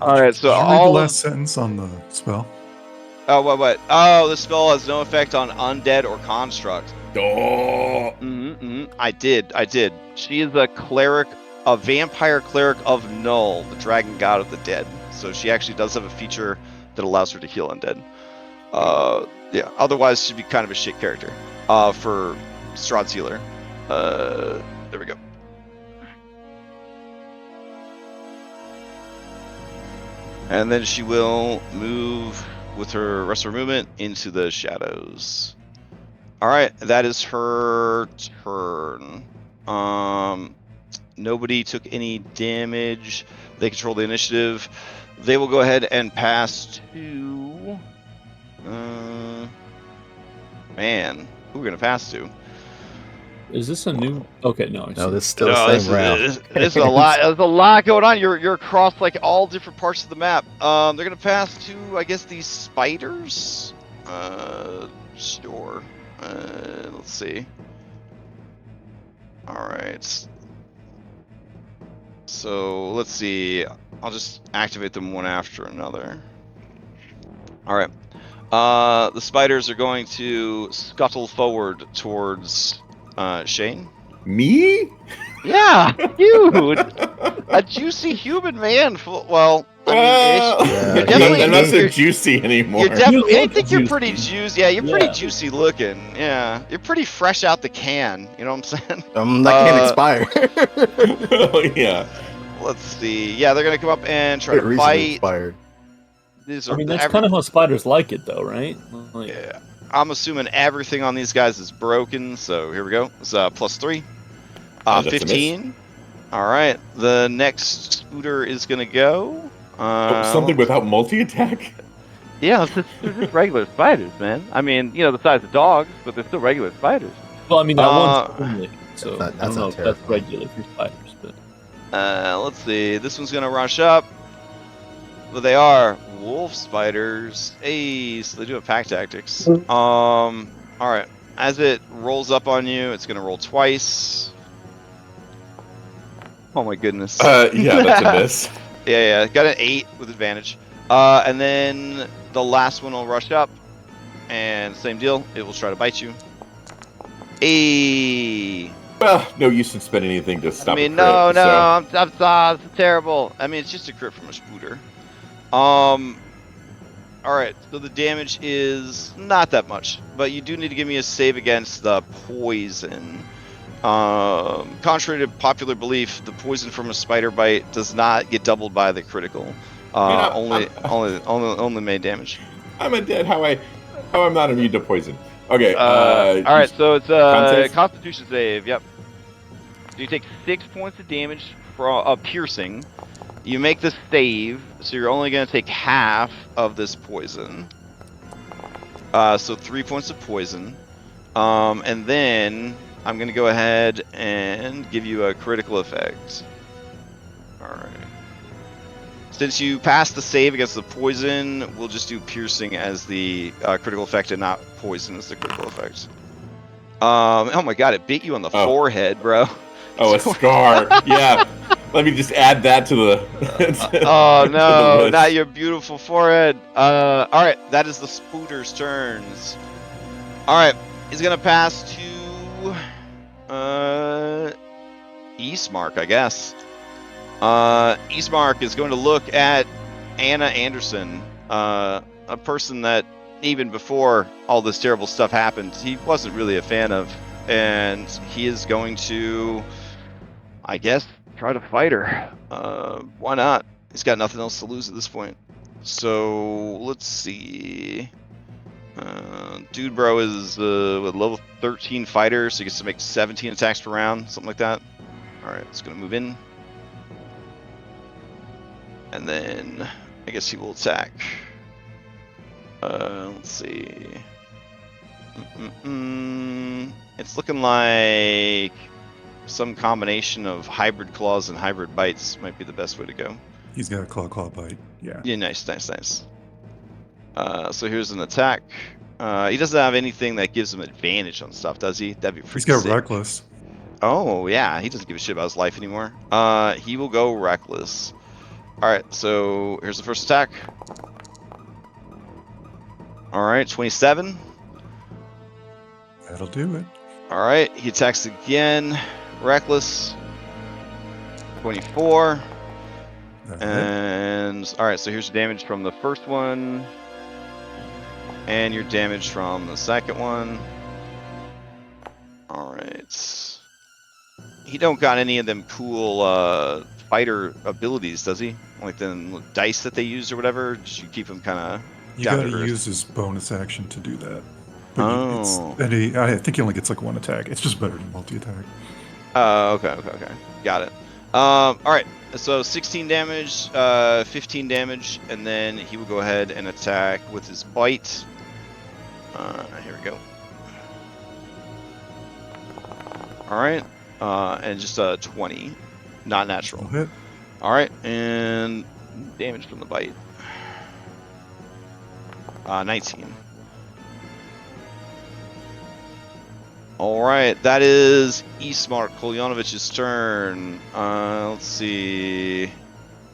S5: Did you read the
S1: all
S5: last sentence on the spell?
S1: Oh, what? Oh, the spell has no effect on undead or construct.
S7: Oh,
S1: I did. She is a cleric, a vampire cleric of Null, the dragon god of the dead. So she actually does have a feature that allows her to heal undead. Yeah, otherwise she'd be kind of a shit character. For Strahd's healer. There we go. And then she will move with her rest of her movement into the shadows. Alright, that is her turn. Nobody took any damage. They control the initiative. They will go ahead and pass to... man. we're gonna pass to.
S2: Is this a new? Okay, no. I
S3: No,
S2: see.
S3: this is still the same round.
S1: This is a lot. There's a lot going on. You're across like all different parts of the map. They're gonna pass to, I guess, these spiders. Sure. Let's see. All right. So let's see. I'll just activate them one after another. All right. The spiders are going to scuttle forward towards Shane.
S7: Me?
S1: Yeah, dude, a juicy human man. Well, I mean,
S3: Yeah,
S1: you're definitely.
S7: I'm not so
S1: you're,
S7: juicy anymore.
S1: you're definitely.
S2: You
S1: I
S2: look
S1: think you're
S2: juicy.
S1: pretty juicy. Yeah, you're pretty
S2: Yeah.
S1: juicy looking. Yeah, you're pretty fresh out the can. You know what I'm saying?
S3: That can't expire.
S7: Oh, yeah.
S1: Let's see. Yeah, they're gonna come up and try
S3: It
S1: to
S3: recently
S1: bite.
S3: expired.
S1: These
S2: I
S1: are
S2: mean, that's kind of how spiders like it, though, right? Like,
S1: Yeah. I'm assuming everything on these guys is broken. So here we go. It's +3.
S7: That's a
S1: 15. All right. The next scooter is gonna go.
S7: Something without multi-attack?
S9: Yeah, they're just regular spiders, man. I mean, you know, the size of dogs, but they're still regular spiders.
S2: well, I mean, that one's only, so
S3: That's
S2: I don't
S3: not
S2: know if that's
S3: terrifying.
S2: regular for spiders, but
S1: Let's see. This one's gonna rush up. But they are wolf spiders. Hey, so they do have pack tactics. All right. As it rolls up on you, it's gonna roll twice. Oh my goodness.
S7: Yeah, that's a miss.
S1: Yeah, got an 8 with advantage. And then the last one will rush up, and same deal. It will try to bite you. Hey.
S7: Well, no use in spending anything to stop
S1: I mean,
S7: a crit,
S1: no,
S7: so-
S1: I'm it's terrible. I mean, it's just a crit from a spooter. Alright, so the damage is not that much, but you do need to give me a save against the poison. Contrary to popular belief, the poison from a spider bite does not get doubled by the critical. Only main damage.
S7: I'm a dead. How I'm not immune to poison. Okay.
S1: Alright, so it's
S7: Con save?
S1: Constitution save, yep. So you take 6 points of damage from piercing. You make the save, so you're only going to take half of this poison. So 3 points of poison. And then I'm going to go ahead and give you a critical effect. Alright. Since you passed the save against the poison, we'll just do piercing as the critical effect and not poison as the critical effect. Oh my god, it bit you on the forehead, bro.
S7: Oh, a scar. Yeah. Let me just add that to the.
S1: Oh
S7: to the
S1: no,
S7: list.
S1: not your beautiful forehead. Alright, that is the spooter's turns. Alright, he's gonna pass to Eastmark, I guess. Eastmark is going to look at Anna Anderson, a person that even before all this terrible stuff happened, he wasn't really a fan of, and he is going to, I guess, try to fight her. Why not? He's got nothing else to lose at this point. So let's see. Dude bro is with level 13 fighter, so he gets to make 17 attacks per round, something like that. Alright, it's gonna move in. And then I guess he will attack. Let's see. It's looking like some combination of hybrid claws and hybrid bites might be the best way to go.
S5: He's got a claw bite. Yeah.
S1: Yeah, nice. So here's an attack. He doesn't have anything that gives him advantage on stuff, does he? That'd be pretty
S5: He's got
S1: sick.
S5: reckless.
S1: Oh, yeah. He doesn't give a shit about his life anymore. He will go reckless. Alright, so here's the first attack. Alright, 27.
S5: That'll do it.
S1: Alright, he attacks again. Reckless. 24.
S5: All right.
S1: And alright, so here's your damage from the first one. And your damage from the second one. Alright. He don't got any of them cool fighter abilities, does he? Like the dice that they use or whatever? Just you keep him kind of
S5: You
S1: down
S5: gotta
S1: to earth.
S5: use his bonus action to do that.
S1: Oh.
S5: I think he only gets like one attack. It's just better than multi-attack.
S1: Okay. Got it. Alright, so 16 damage, 15 damage, and then he will go ahead and attack with his bite. Here we go. All right. And just a 20, not natural.
S5: Hit.
S1: All right, and damage from the bite. 19. All right, that is Ismark Kolyanovich's turn. Let's see.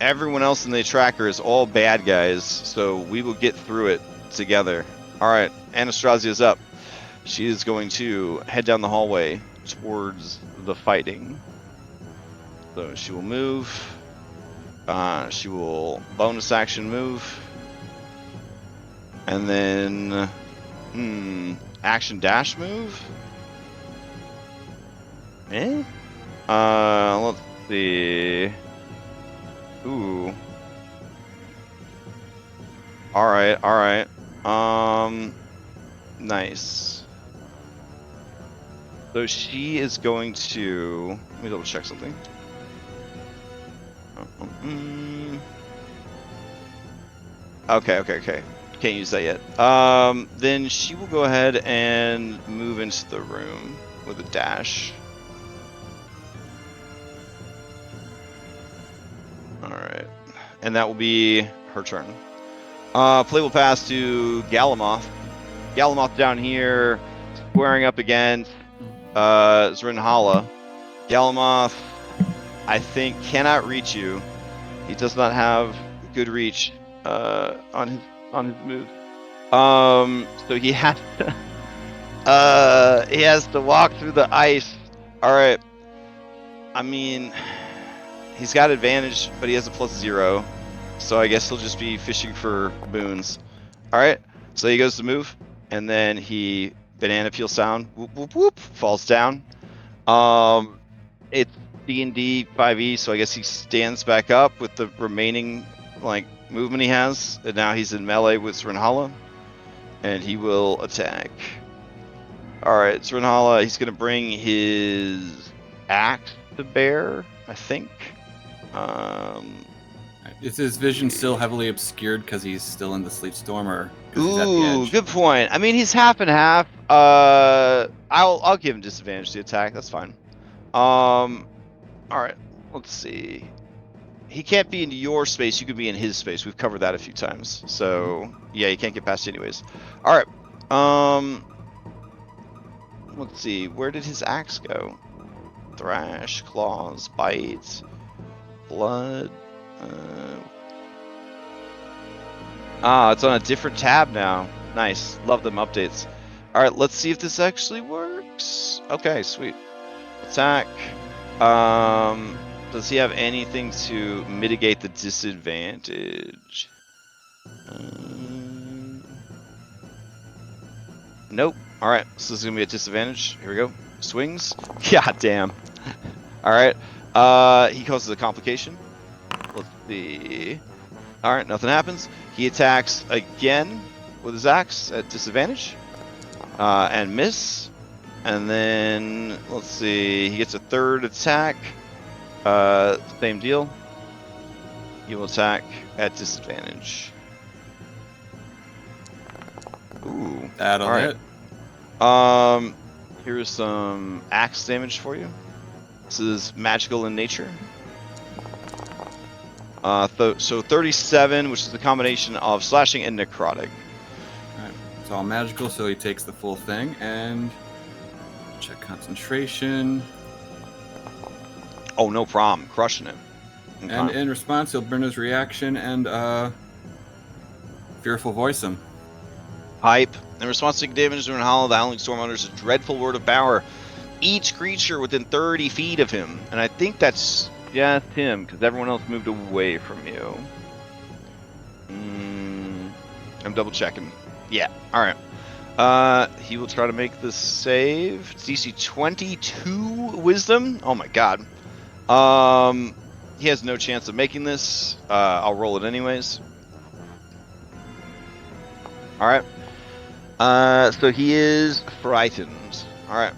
S1: Everyone else in the tracker is all bad guys, so we will get through it together. All right, Anastasia's up. She is going to head down the hallway towards the fighting. So she will move. She will bonus action move. And then, action dash move? Eh? Let's see. Ooh. Alright. Nice. So she is going to... Let me double check something. Okay. Can't use that yet. Then she will go ahead and move into the room with a dash. Alright. And that will be her turn. Play will pass to Galamoth. Galamoth down here, squaring up against Zrinhala. Galamoth, I think, cannot reach you. He does not have good reach on his moves. So he has to walk through the ice. All right. I mean, he's got advantage, but he has a +0, so I guess he'll just be fishing for boons. All right. So he goes to move, and then he banana peel sound, whoop whoop whoop, falls down. It's D&D 5e, so I guess he stands back up with the remaining movement he has, and now he's in melee with Zrinhala, and he will attack. Alright, Zrinhala, he's gonna bring his axe to bear, I think.
S6: Is his vision still heavily obscured because he's still in the sleep storm, or 'cause he's at the edge?
S1: Good point. I mean, he's half and half. I'll give him disadvantage to attack, that's fine. Alright, let's see. He can't be in your space, you can be in his space. We've covered that a few times. So, yeah, he can't get past you anyways. Alright, let's see. Where did his axe go? Thrash, claws, bite, blood. It's on a different tab now. Nice. Love them updates. Alright, let's see if this actually works. Okay, sweet. Attack. Does he have anything to mitigate the disadvantage? Nope. Alright, so this is going to be a disadvantage. Here we go. Swings. God damn. Alright. He causes a complication. Let's see. Alright, nothing happens. He attacks again with his axe at disadvantage. And miss. And then, let's see. He gets a third attack. Same deal. He will attack at disadvantage. Ooh.
S6: That'll hit.
S1: Here's some axe damage for you. This is magical in nature. So 37, which is the combination of slashing and necrotic.
S6: Alright, it's all magical, so he takes the full thing, and check concentration.
S1: Oh, no problem. Crushing it. Okay.
S6: And in response, he'll burn his reaction and fearful voice him.
S1: Hype. In response to damage to Hollow, the Howling Storm utters a dreadful word of power. Each creature within 30 feet of him. And I think that's just him, because everyone else moved away from you. I'm double checking. Yeah, alright. He will try to make the save. It's DC 22 Wisdom. Oh my god. He has no chance of making this. I'll roll it anyways. Alright. So he is frightened. Alright.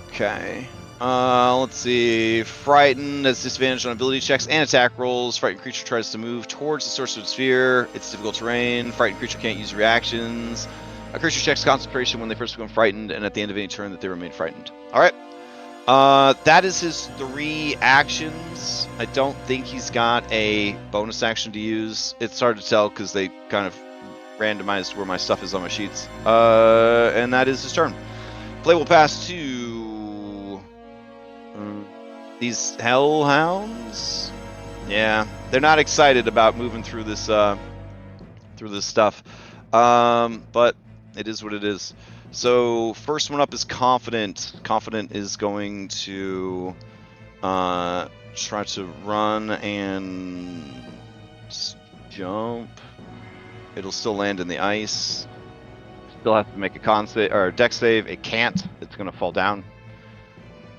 S1: Okay. Let's see. Frightened has disadvantage on ability checks and attack rolls. Frightened creature tries to move towards the source of the sphere. It's difficult terrain. Frightened creature can't use reactions. A creature checks concentration when they first become frightened, and at the end of any turn that they remain frightened. All right. That is his 3 actions. I don't think he's got a bonus action to use. It's hard to tell because they kind of randomized where my stuff is on my sheets. And that is his turn. Play will pass to these hellhounds. Yeah, they're not excited about moving through this stuff. But it is what it is. So first one up is Confident. Confident is going to try to run and jump. It'll still land in the ice. Still has to make a con save or a dex save. It can't. It's gonna fall down.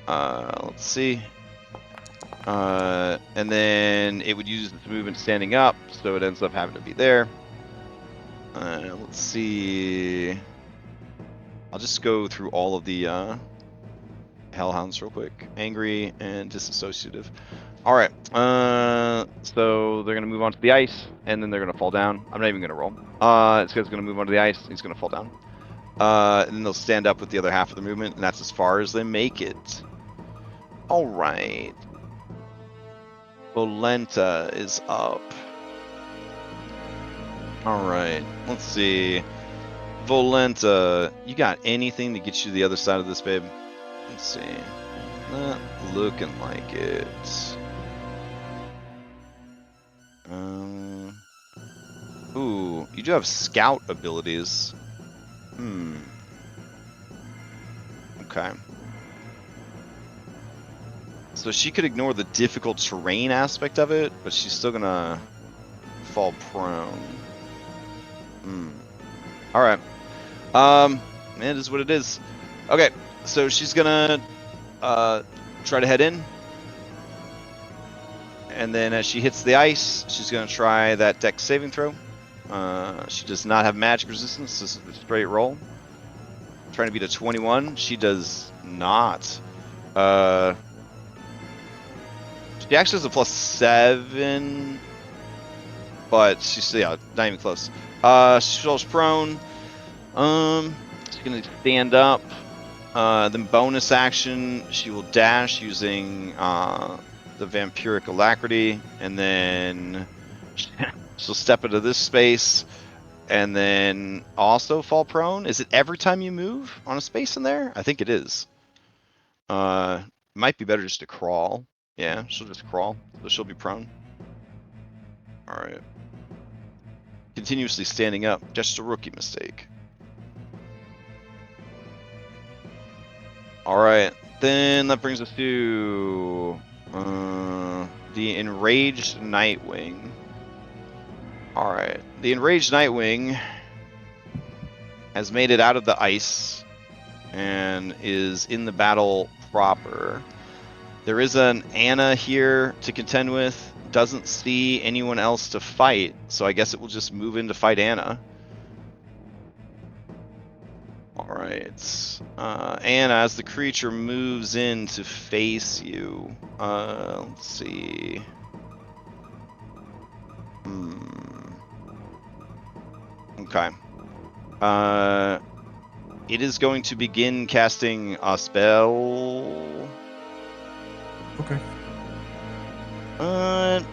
S1: Let's see. And then it would use its movement standing up, so it ends up having to be there. Let's see. I'll just go through all of the hellhounds real quick. Angry and disassociative. All right. So they're gonna move onto the ice, and then they're gonna fall down. I'm not even gonna roll. This guy's gonna move onto the ice. He's gonna fall down. And then they'll stand up with the other half of the movement, and that's as far as they make it. All right. Volenta is up. All right. Let's see. Volenta, you got anything to get you to the other side of this, babe? Let's see. Not looking like it. Ooh, you do have scout abilities. Okay. So she could ignore the difficult terrain aspect of it, but she's still gonna fall prone. All right. It is what it is. Okay, so she's gonna try to head in, and then as she hits the ice, she's gonna try that dex saving throw. She does not have magic resistance. This is a straight roll. Trying to beat a 21. She does not. She actually has a +7, but she's not even close. She falls prone. She's gonna stand up. Then bonus action, she will dash using the vampiric alacrity, and then she'll step into this space, and then also fall prone. Is it every time you move on a space in there? I think it is. Might be better just to crawl. Yeah, she'll just crawl, so she'll be prone. All right. Continuously standing up, just a rookie mistake. All right, then that brings us to the enraged Nightwing. All right, the enraged Nightwing has made it out of the ice and is in the battle proper. There is an Anna here to contend with. Doesn't see anyone else to fight, so I guess it will just move in to fight Anna. Alright. Anna, as the creature moves in to face you, let's see. Okay. It is going to begin casting a spell.
S5: Okay.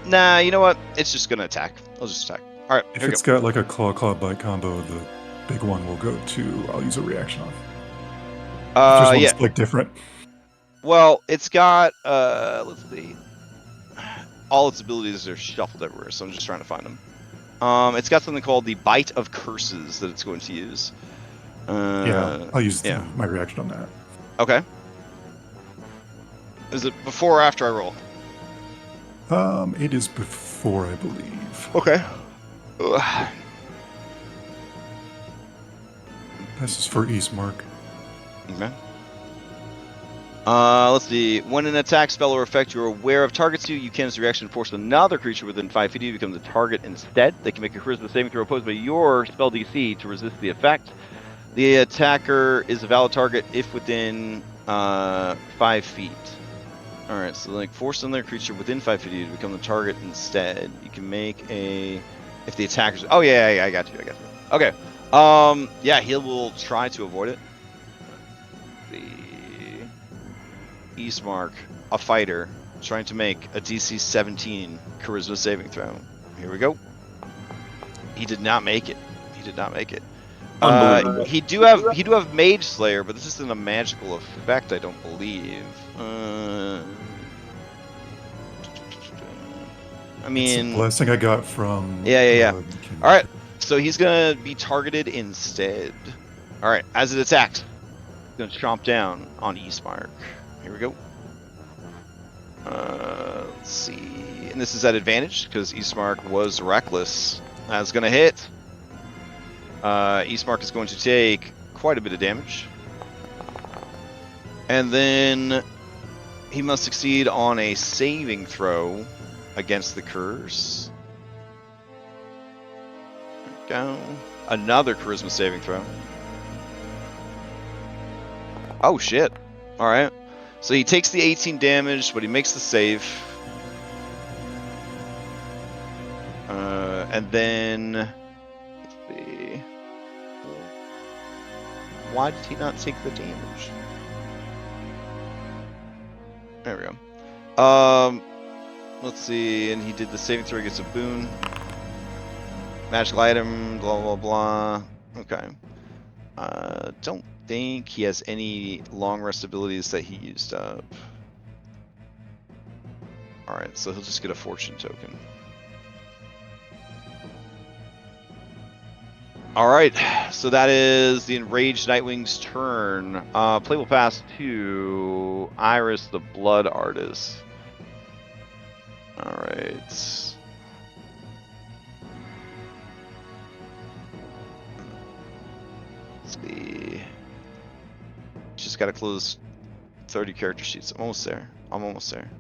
S1: Nah, you know what? It's just gonna attack. I'll just attack. All right.
S5: If
S1: here we
S5: it's
S1: go.
S5: got like a claw bite combo, the big one will go to. I'll use a reaction on. If there's one like different.
S1: Well, it's got let's see. All its abilities are shuffled everywhere, so I'm just trying to find them. It's got something called the Bite of Curses that it's going to use.
S5: Yeah, I'll use my reaction on that.
S1: Okay. Is it before or after I roll?
S5: It is before, I believe.
S1: Okay.
S5: This is for East Mark.
S1: Okay. Let's see. When an attack, spell, or effect you are aware of targets you, you can, as a reaction, force another creature within 5 feet of you to become the target instead. They can make a charisma saving throw opposed by your spell DC to resist the effect. The attacker is a valid target if within 5 feet. Alright, so like force another creature within 5 feet of you to become the target instead. You can make a... If the attacker's... Oh, yeah, I got you. Okay. Yeah, he will try to avoid it. The Eastmark, a fighter, trying to make a DC 17 charisma saving throw. Here we go. He did not make it.
S2: Unbelievable.
S1: He do have Mage Slayer, but this isn't a magical effect, I don't believe. I mean,
S5: it's a blessing I got from.
S1: Yeah.
S5: King.
S1: All right, so he's gonna be targeted instead. All right, as it attacks, he's gonna chomp down on Eastmark. Here we go. Let's see, and this is at advantage because Eastmark was reckless. That's gonna hit. Eastmark is going to take quite a bit of damage. And then he must succeed on a saving throw against the curse. There we go. Another charisma saving throw. Oh shit. Alright. So he takes the 18 damage, but he makes the save. And then... Let's see. Why did he not take the damage? There we go. Let's see, and he did the saving throw against a boon. Magical item, blah blah blah. Okay. Don't think he has any long rest abilities that he used up. Alright, so he'll just get a fortune token. Alright, so that is the Enraged Nightwing's turn. Play will pass to Iris the Blood Artist. Alright. Let's see. Just gotta close 30 character sheets. I'm almost there.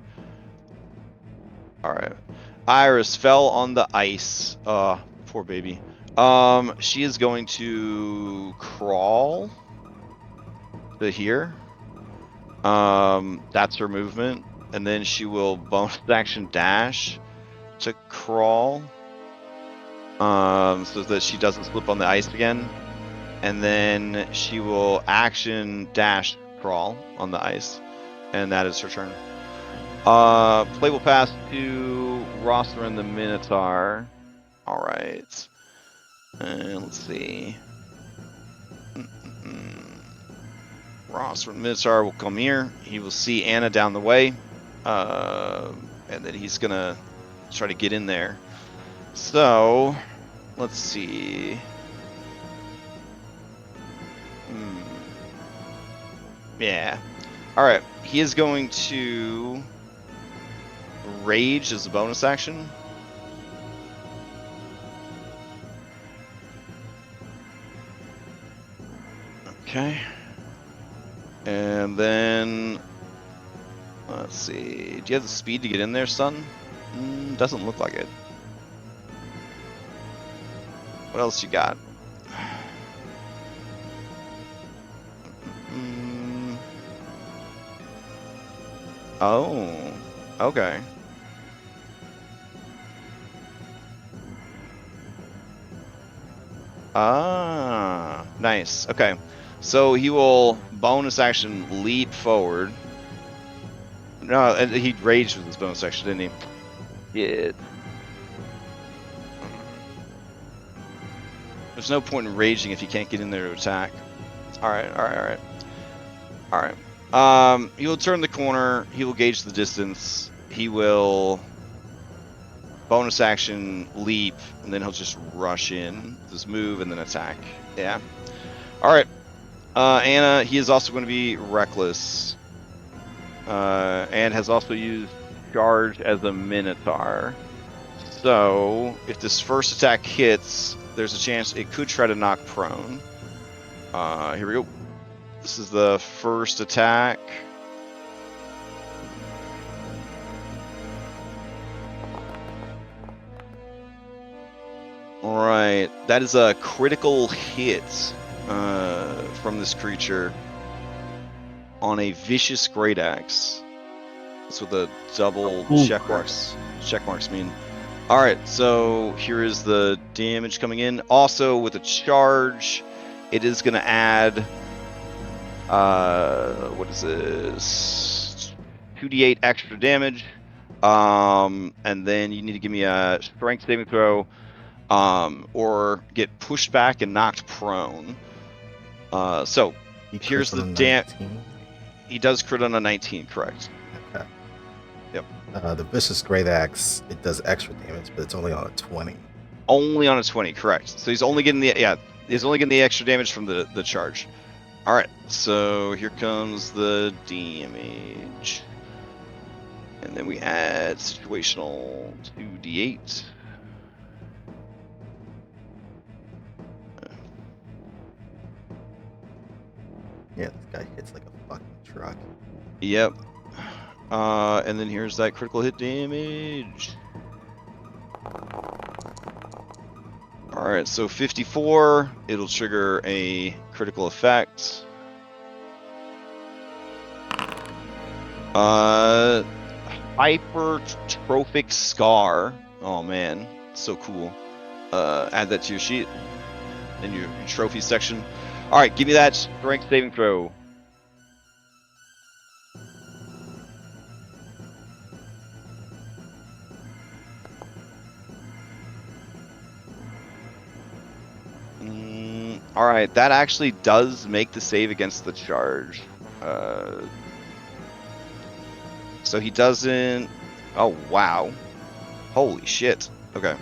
S1: Alright. Iris fell on the ice. Poor baby. She is going to crawl to here. That's her movement. And then she will bonus action dash to crawl. So that she doesn't slip on the ice again. And then she will action dash crawl on the ice. And that is her turn. Play will pass to Rosalind the Minotaur. Alright. And let's see. Rosalind the Minotaur will come here. He will see Anna down the way. And then he's gonna try to get in there. So, let's see. Yeah. Alright. He is going to rage as a bonus action. Okay. And then let's see. Do you have the speed to get in there, son? Doesn't look like it. What else you got? Oh, okay. Ah, nice. Okay. So he will bonus action leap forward. No, he raged with his bonus action, didn't he? Yeah. There's no point in raging if you can't get in there to attack. Alright. He will turn the corner. He will gauge the distance. He will bonus action leap, and then he'll just rush in with his move and then attack. Yeah. Alright. Anna, he is also going to be reckless. And has also used charge as a Minotaur. So, if this first attack hits, there's a chance it could try to knock prone. Here we go. This is the first attack. Alright, that is a critical hit from this creature. on a vicious great axe. That's what the double
S2: Ooh,
S1: check marks mean. All right, so here is the damage coming in. Also, with a charge, it is going to add. What is this? 2d8 extra damage. And then you need to give me a strength saving throw, or get pushed back and knocked prone. So
S3: He
S1: here's
S3: crits
S1: the
S3: on a
S1: damage.
S3: 19.
S1: He does crit on a 19, correct?
S3: Okay.
S1: Yep.
S3: The vicious great axe, it does extra damage, but it's only on a 20.
S1: Only on a 20, correct. So he's only getting the extra damage from the charge. All right, so here comes the damage. And then we add situational 2d8.
S3: Yeah, this guy hits like a fucking truck.
S1: Yep. And then here's that critical hit damage. Alright, so 54, it'll trigger a critical effect. Hypertrophic Scar. Oh man, so cool. Add that to your sheet in your trophy section. Alright, give me that strength saving throw. Alright, that actually does make the save against the charge. So he doesn't... Oh, wow. Holy shit. Okay.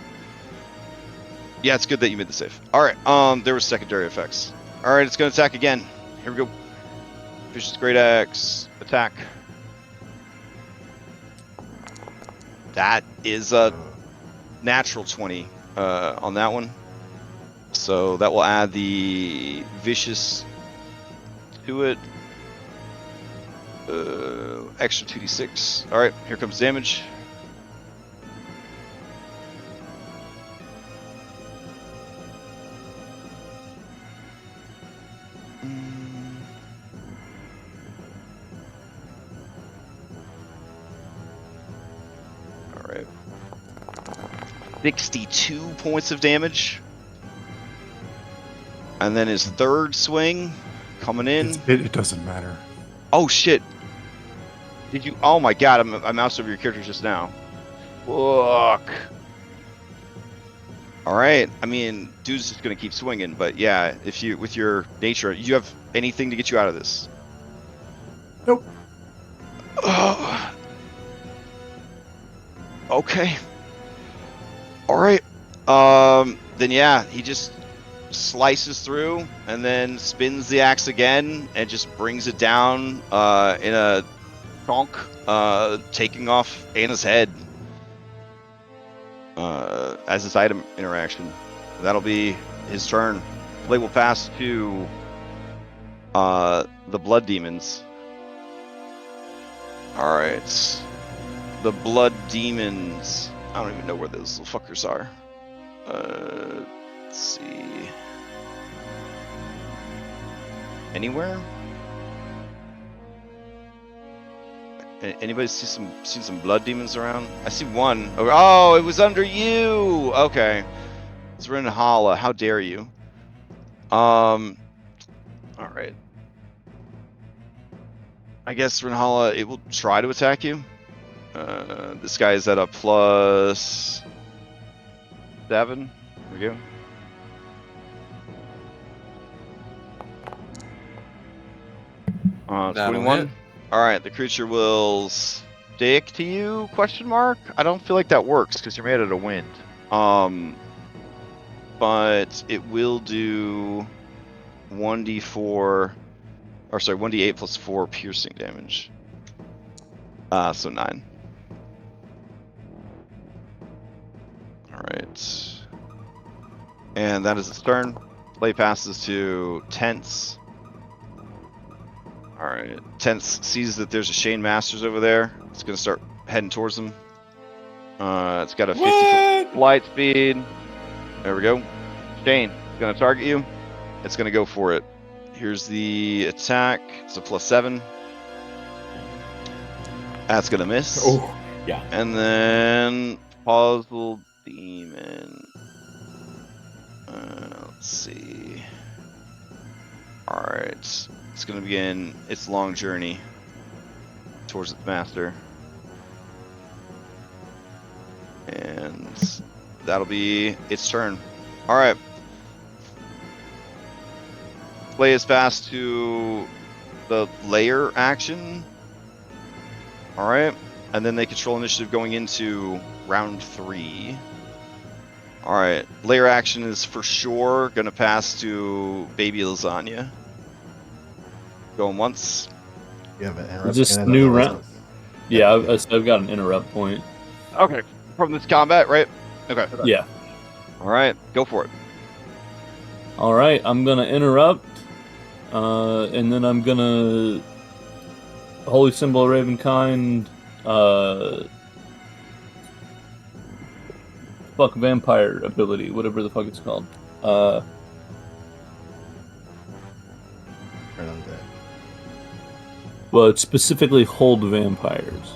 S1: Yeah, it's good that you made the save. Alright, there were secondary effects. Alright, it's gonna attack again. Here we go. Vicious Great Axe. Attack. That is a natural 20 on that one. So that will add the vicious to it. Extra 2d6. Alright, here comes damage. Alright. 62 points of damage. And then his third swing coming in.
S5: It doesn't matter.
S1: Oh shit! Did you? Oh my god! I moused over your character just now. Fuck. All right. I mean, dude's just gonna keep swinging, but yeah, if you with your nature, you have anything to get you out of this?
S5: Nope.
S1: Okay. All right. Then yeah, he just slices through and then spins the axe again and just brings it down in a chunk, taking off Anna's head as his item interaction. That'll be his turn. Play will pass to the blood demons. All right, the blood demons. I don't even know where those little fuckers are. Let's see. Anywhere? Anybody seen some blood demons around? I see one. Oh, it was under you. Okay, it's Renhala. How dare you? All right. I guess Renhala, it will try to attack you. This guy is at a +7. There we go.
S6: That'll
S1: 21.
S6: hit.
S1: All right, the creature will stick to you? Question mark. I don't feel like that works because you're made out of wind. But it will do 1d4, or sorry, 1d8 plus 4 piercing damage. So 9. All right. And that is its turn. Play passes to Tense. All right. Tense sees that there's a Shane Masters over there. It's gonna start heading towards them. It's got a 50-foot flight speed. There we go. Shane, it's gonna target you. It's gonna go for it. Here's the attack. It's a +7. That's gonna miss.
S7: Oh, yeah.
S1: And then Puzzle Demon. Let's see. Alright. It's gonna begin its long journey towards its master. And that'll be its turn. Alright. Play as fast to the layer action. Alright. And then they control initiative going into round 3. Alright. Layer action is for sure gonna pass to Baby Lasagna. Going once.
S3: You have an
S2: Is
S3: interrupt.
S2: this new round? Yeah, I've got an interrupt point.
S1: Okay. From this combat, right? Okay.
S2: Yeah.
S1: Alright. Go for it.
S2: All right, I'm gonna interrupt, and then I'm gonna Holy Symbol of Ravenkind. Fuck vampire ability, whatever the fuck it's called.
S3: Turn undead.
S2: Well, it's specifically hold vampires.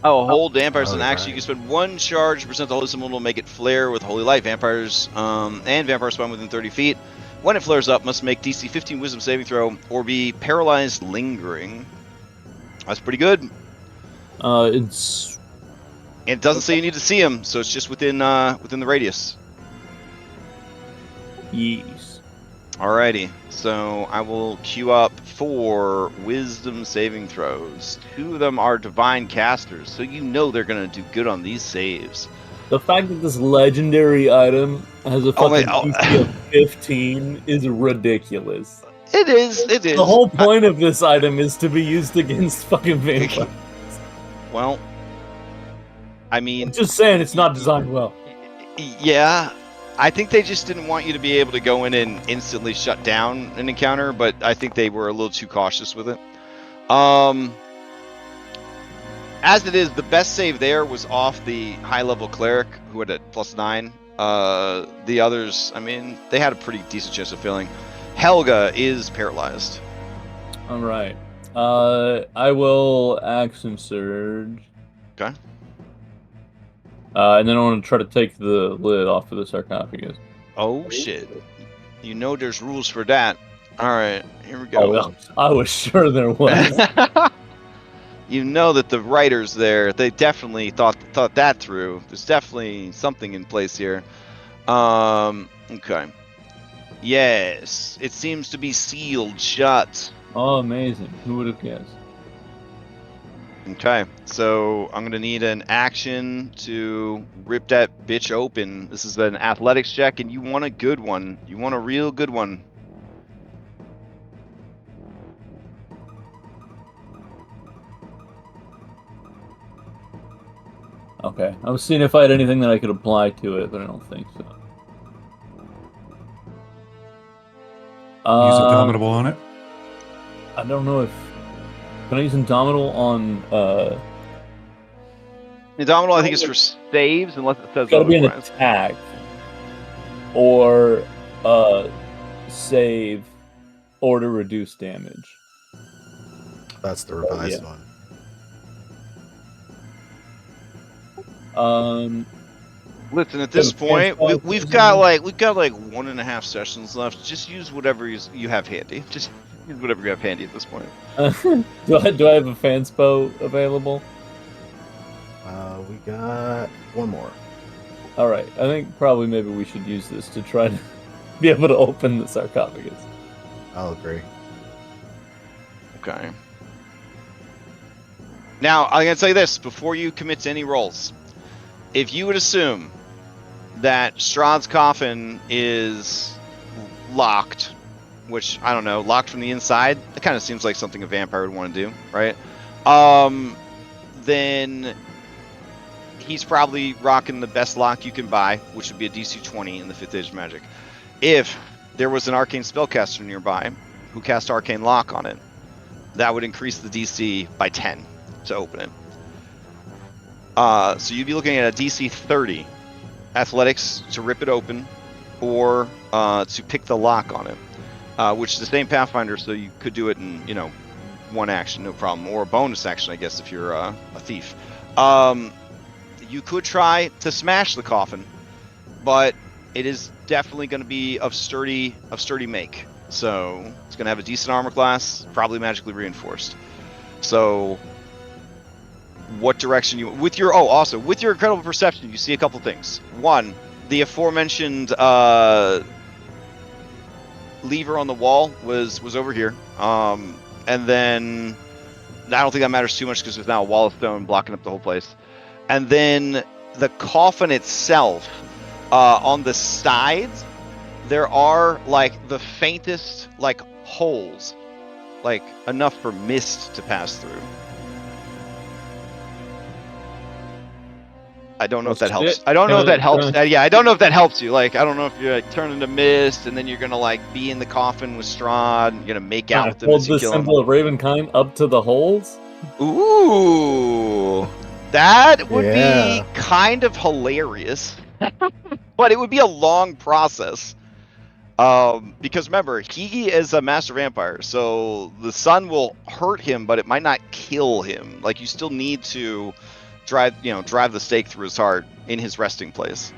S1: Oh, hold vampires in
S3: oh,
S1: action. You
S3: right.
S1: can spend 1 charge to present the holy symbol to make it flare with holy light. Vampires and vampires spawn within 30 feet. When it flares up, must make DC 15 Wisdom saving throw or be paralyzed lingering. That's pretty good. And
S2: It's
S1: it doesn't say you need to see him, so it's just within the radius.
S2: yes.
S1: Alrighty, so I will queue up 4 Wisdom saving throws. 2 of them are Divine Casters, so you know they're gonna do good on these saves.
S2: The fact that this legendary item has a fucking DC of 15 is ridiculous.
S1: It is. It is.
S2: The whole point of this item is to be used against fucking vampires.
S1: Well, I mean,
S2: I'm just saying it's not designed well.
S1: yeah, I think they just didn't want you to be able to go in and instantly shut down an encounter, but I think they were a little too cautious with it. As it is, the best save there was off the high-level cleric who had a +9. The others, I mean, they had a pretty decent chance of failing. Helga is paralyzed.
S2: All right. I will action surge.
S1: Okay.
S2: And then I want to try to take the lid off of the sarcophagus.
S1: Oh shit! You know there's rules for that. All right, here we
S2: Oh,
S1: go.
S2: well, I was sure there was.
S1: You know that the writers there, they definitely thought that through. There's definitely something in place here. Okay. Yes, it seems to be sealed shut.
S2: Oh, amazing. Who would have guessed?
S1: Okay, so I'm gonna need an action to rip that bitch open. This is an athletics check, and you want a good one. You want a real good one.
S2: Okay. I was seeing if I had anything that I could apply to it, but I don't think so.
S5: Use Indomitable on it.
S2: I don't know if... Can I use Indomitable on...
S1: Indomitable, I think, is for saves, unless it says
S2: It's gotta be an
S1: otherwise.
S2: attack. Or... save. Or to reduce damage.
S3: That's the revised
S2: yeah.
S3: one.
S1: Listen, at this point, we've got like 1.5 sessions left. Just use whatever you have handy. Just use whatever you have handy at this point.
S2: do I have a fanspo available?
S3: We got 1 more.
S2: All right. I think probably maybe we should use this to try to be able to open the sarcophagus.
S3: I'll agree.
S1: Okay. Now, I'm gonna tell you this before you commit to any rolls. If you would assume that Strahd's coffin is locked, which I don't know, locked from the inside, that kind of seems like something a vampire would want to do, right? Then he's probably rocking the best lock you can buy, which would be a DC 20 in the 5th Age of Magic. If there was an arcane spellcaster nearby who cast Arcane Lock on it, that would increase the DC by 10 to open it. So you'd be looking at a DC 30 athletics to rip it open, or to pick the lock on it, which is the same Pathfinder, so you could do it in, one action, no problem, or a bonus action, I guess, if you're a thief. You could try to smash the coffin, but it is definitely going to be of sturdy make. So it's going to have a decent armor class, probably magically reinforced. So what direction you with your with your incredible perception, you see a couple things. One, the aforementioned lever on the wall was over here, and then I don't think that matters too much because there's now a wall of stone blocking up the whole place. And then the coffin itself, on the sides, there are like the faintest like holes, like enough for mist to pass through. I don't know if that helps. I don't know if that helps. Yeah, I don't know if that helps you. Like, I don't know if you're like turn into mist and then you're gonna like be in the coffin with Strahd and you're gonna make out with him as you kill him.
S2: Hold the symbol of Ravenkind up to the holes.
S1: Ooh, that would be kind of hilarious, but it would be a long process. Because remember, he is a master vampire, so the sun will hurt him, but it might not kill him. Like, you still need to drive the stake through his heart in his resting place.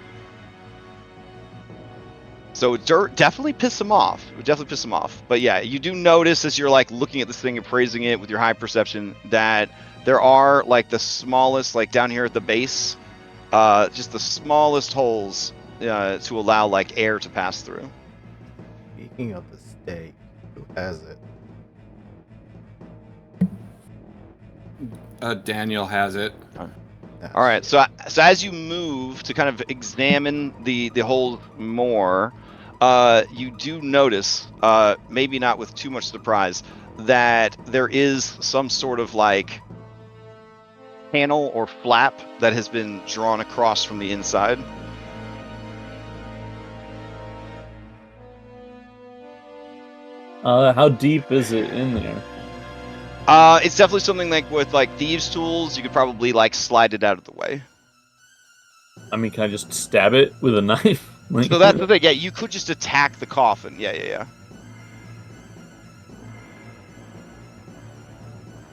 S1: So it definitely piss him off. It would definitely piss him off. But yeah, you do notice as you're like looking at this thing, appraising it with your high perception, that there are like the smallest, like down here at the base, just the smallest holes to allow like air to pass through.
S3: Speaking of the stake, who has it?
S6: Daniel has it.
S1: All right, so as you move to kind of examine the hole more, you do notice, maybe not with too much surprise, that there is some sort of like panel or flap that has been drawn across from the inside.
S2: How deep is it in there?
S1: It's definitely something like with like thieves' tools, you could probably like slide it out of the way.
S2: I mean, can I just stab it with a knife? Like,
S1: so that's the thing. Yeah, you could just attack the coffin. Yeah.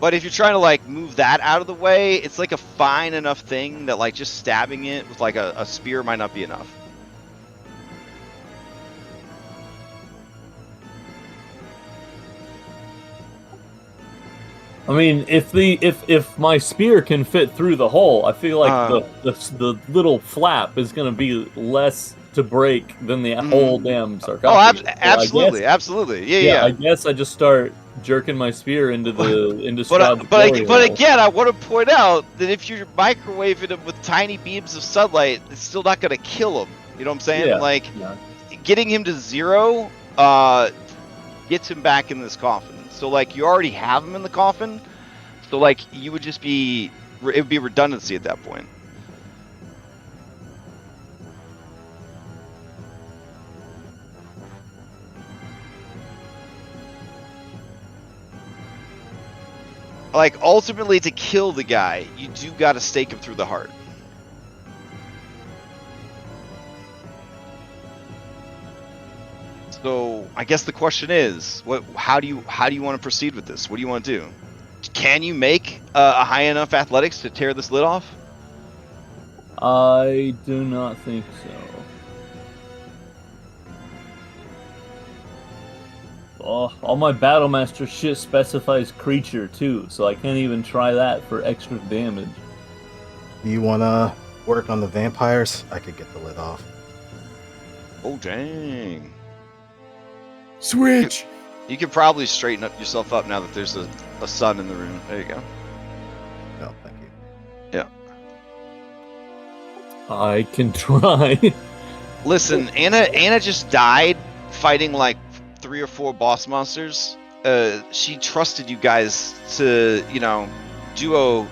S1: But if you're trying to like move that out of the way, it's like a fine enough thing that like just stabbing it with like a spear might not be enough.
S2: I mean, if my spear can fit through the hole, I feel like the little flap is going to be less to break than the whole damn sarcophagus.
S1: Oh, absolutely. Yeah.
S2: I guess I just start jerking my spear into Strahd's
S1: but again, I want to point out that if you're microwaving him with tiny beams of sunlight, it's still not going to kill him. You know what I'm saying?
S2: Yeah.
S1: Getting him to 0 gets him back in this coffin. So like you already have him in the coffin, so like you would just be, it would be redundancy at that point. Like ultimately to kill the guy, you do got to stake him through the heart. So I guess the question is, how do you want to proceed with this? What do you want to do? Can you make a high enough athletics to tear this lid off?
S2: I do not think so. Oh, all my Battlemaster shit specifies creature too, so I can't even try that for extra damage.
S3: Do you want to work on the vampires? I could get the lid off.
S1: Oh dang.
S4: Switch!
S1: You could probably straighten up yourself up now that there's a sun in the room. There you go.
S3: No, thank you.
S1: Yeah.
S2: I can try.
S1: Listen, Anna just died fighting like 3 or 4 boss monsters. She trusted you guys to, duo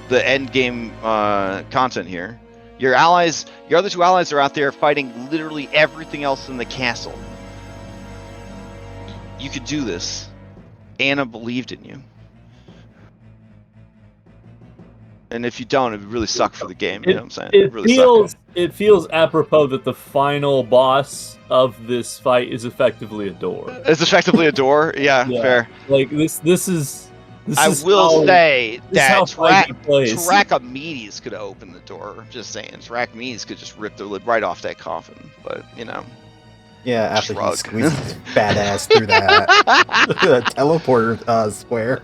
S1: the end game content here. Your allies, your other 2 allies are out there fighting literally everything else in the castle. You could do this. Anna believed in you. And if you don't, it would really suck for the game. You know what I'm saying?
S2: It feels apropos that the final boss of this fight is effectively a door.
S1: It's effectively a door? Yeah, fair.
S2: Like this is
S1: I will say that
S2: plays.
S1: Trachomedes could open the door. Just saying, Trachomedes could just rip the lid right off that coffin. But you know,
S3: Yeah, after
S1: Shrug.
S3: he squeezes his fat ass through that teleporter square.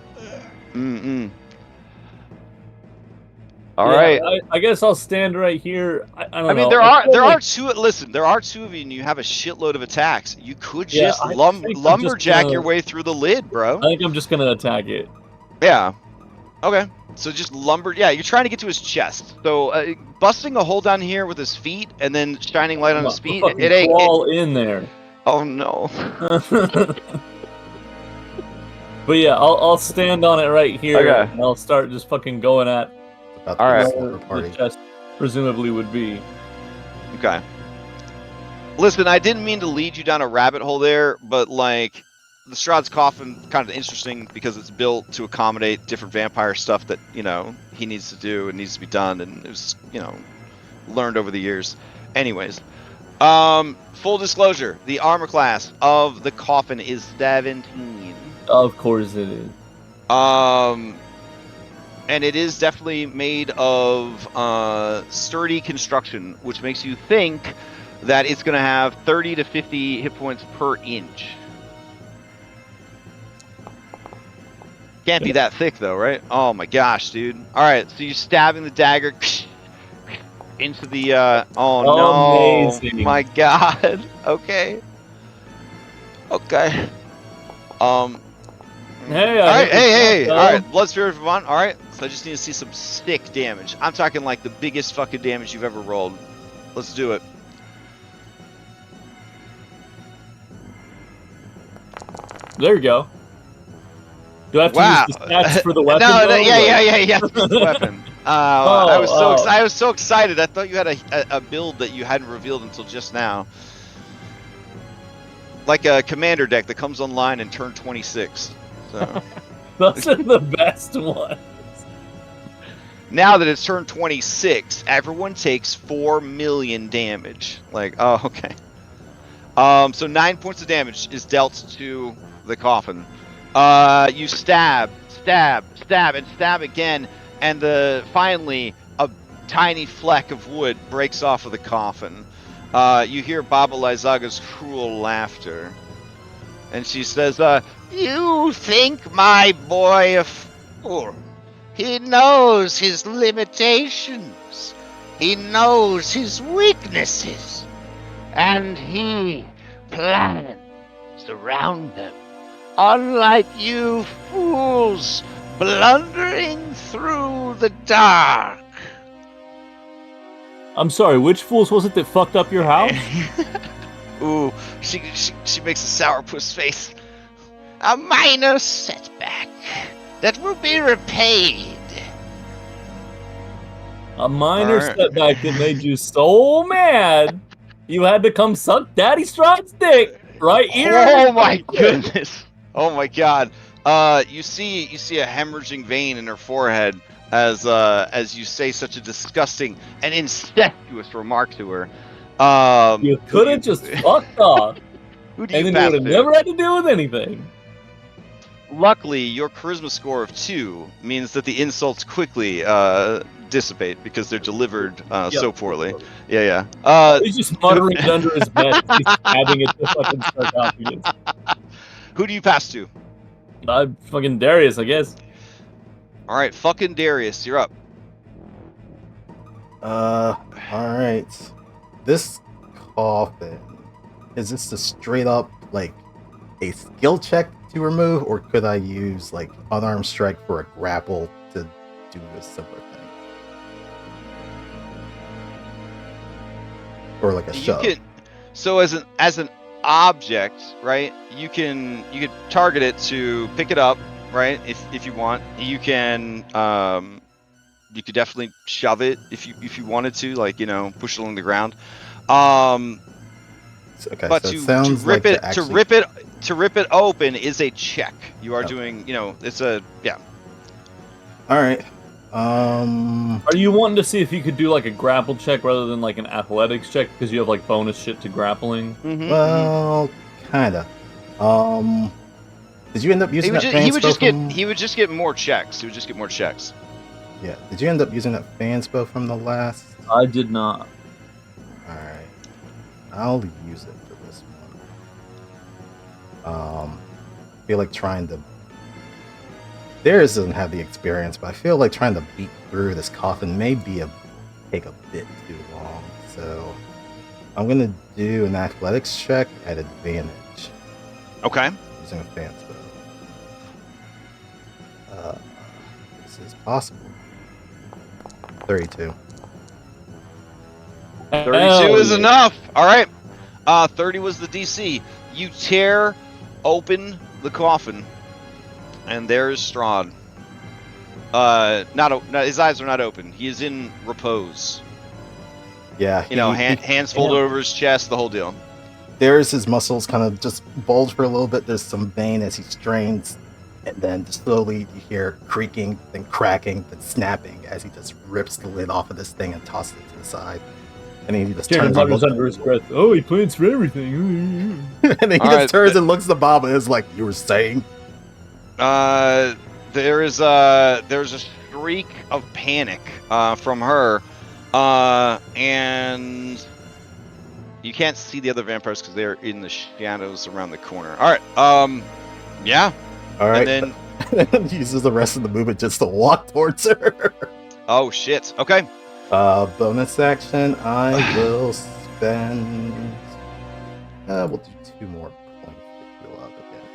S1: Mm-mm.
S9: All right.
S2: I guess I'll stand right here. I don't know.
S1: I mean, there are two. Listen, there are two of you, and you have a shitload of attacks. You could just lumberjack your way through the lid, bro.
S2: I think I'm just gonna attack it.
S1: Yeah. Okay. So just Yeah, you're trying to get to his chest. So busting a hole down here with his feet, and then shining light on his feet. It ain't.
S2: Crawl in there.
S1: Oh no.
S2: But yeah, I'll stand on it right here.
S9: Okay.
S2: And I'll start just fucking going at.
S3: All
S9: right.
S2: Where the chest presumably would be.
S1: Okay. Listen, I didn't mean to lead you down a rabbit hole there, but like the Strahd's coffin kind of interesting because it's built to accommodate different vampire stuff that, you know, he needs to do and needs to be done, and it was, you know, learned over the years. Anyways, full disclosure, the armor class of the coffin is 17.
S2: Of course it is.
S1: And it is definitely made of sturdy construction, which makes you think that it's going to have 30 to 50 hit points per inch. Can't be that thick, though, right? Oh, my gosh, dude. All right, so you're stabbing the dagger into the... oh, no.
S2: Amazing.
S1: My God. Okay. Okay.
S2: Hey,
S1: all right, hey, all right, Blood Spirit of Vaughn. All right, so I just need to see some sick damage. I'm talking like the biggest fucking damage you've ever rolled. Let's do it.
S2: There you go. Do I have to use the stats for the weapon?
S1: No, yeah. For the weapon. I was so excited. I thought you had a build that you hadn't revealed until just now. Like a commander deck that comes online in turn 26. So.
S2: Those are the best ones.
S1: Now that it's turn 26, everyone takes 4 million damage. Like, oh, okay. So 9 points of damage is dealt to the coffin. You stab, and stab again, and finally a tiny fleck of wood breaks off of the coffin. You hear Baba Lyzaga's cruel laughter. And she says, you think my boy a fool. He knows his limitations. He knows his weaknesses. And he plans around them. Unlike you fools blundering through the dark.
S2: I'm sorry, which fools was it that fucked up your house?
S1: Ooh, she makes a sourpuss face. A minor setback that will be repaid.
S2: A minor setback that made you so mad you had to come suck Daddy Strahd's dick right here.
S1: Oh my goodness! Oh my God! You see a hemorrhaging vein in her forehead as you say such a disgusting and incestuous remark to her.
S2: You could have just fucked off,
S1: who do you
S2: and then you would have never had to deal with anything.
S1: Luckily, your charisma score of 2 means that the insults quickly dissipate because they're delivered so poorly. Yeah.
S2: He's just muttering it under his breath. He's adding it to fucking sarcophagus.
S1: Who do you pass to?
S2: Fucking Darius, I guess.
S1: All right, fucking Darius, you're up.
S3: All right. This coffin, is this a straight up like a skill check to remove, or could I use like unarmed strike for a grapple to do a similar thing, or like a shove?
S1: So as an object, right? You could target it to pick it up, right? If you want, you can you could definitely shove it if you wanted to, like, you know, push it along the ground.
S3: Okay,
S1: but
S3: so
S1: to rip it open is a check. You are doing, you know, it's a
S3: All right.
S2: Are you wanting to see if you could do like a grapple check rather than like an athletics check because you have like bonus shit to grappling?
S3: Well, kinda. Did you end up using that fan
S1: he would
S3: spell
S1: just get
S3: from...
S1: he would just get more checks. He would just get more checks.
S3: Yeah. Did you end up using that fan spell from the last?
S2: I did not.
S3: All right. I'll use it for this one. I feel like trying to. Darius doesn't have the experience, but I feel like trying to beat through this coffin may take a bit too long. So I'm gonna do an athletics check at advantage.
S1: Okay.
S3: Using a fan spell. This is possible. 32.
S1: 32 is enough. All right. 30 was the DC. You tear open the coffin, and there's Strahd. His eyes are not open. He is in repose.
S3: Yeah.
S1: Hands folded over his chest, the whole deal.
S3: There's his muscles kind of just bulge for a little bit. There's some vein as he strains, and then slowly you hear creaking, then cracking, then snapping as he just rips the lid off of this thing and tosses it to the side. And then he just turns and looks
S2: under his breath. Oh, he plans for everything.
S3: and then he just turns and looks at Bob and is like, "You were saying?"
S1: There's a shriek of panic from her, and you can't see the other vampires because they're in the shadows around the corner. All right, yeah.
S3: All right.
S1: And then
S3: he uses the rest of the movement just to walk towards her.
S1: Oh shit. Okay.
S3: Bonus action. I will spend. We'll do 2 more points to heal up again.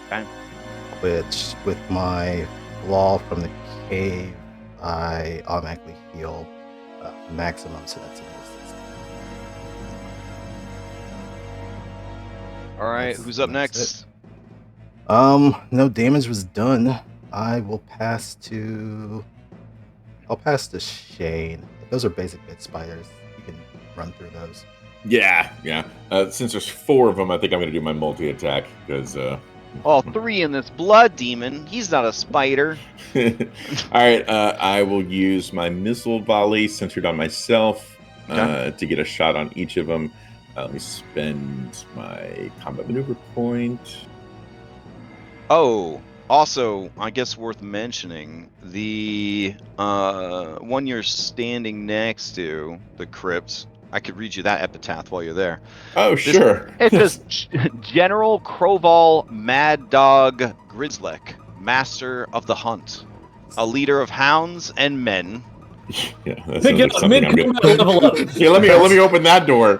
S1: Okay.
S3: Which, with my flaw from the cave, I automatically heal maximum, so that's another 60.
S1: All right. Who's up next?
S3: No damage was done. I will pass to. I'll pass to Shane. Those are basic bit spiders. You can run through those.
S7: Yeah. Since there's 4 of them, I think I'm going to do my multi-attack because.
S1: All 3 in this blood demon. He's not a spider.
S7: All right. I will use my missile volley centered on myself to get a shot on each of them. Let me spend my combat maneuver point.
S1: Oh. Also, I guess worth mentioning, the one you're standing next to, the crypt, I could read you that epitaph while you're there.
S7: Oh, sure.
S1: It says, General Kroval Mad Dog Grizzlek, Master of the Hunt, a leader of hounds and men.
S7: Yeah, that
S2: Pick it up mid-combat level up.
S7: Yeah, let me open that door.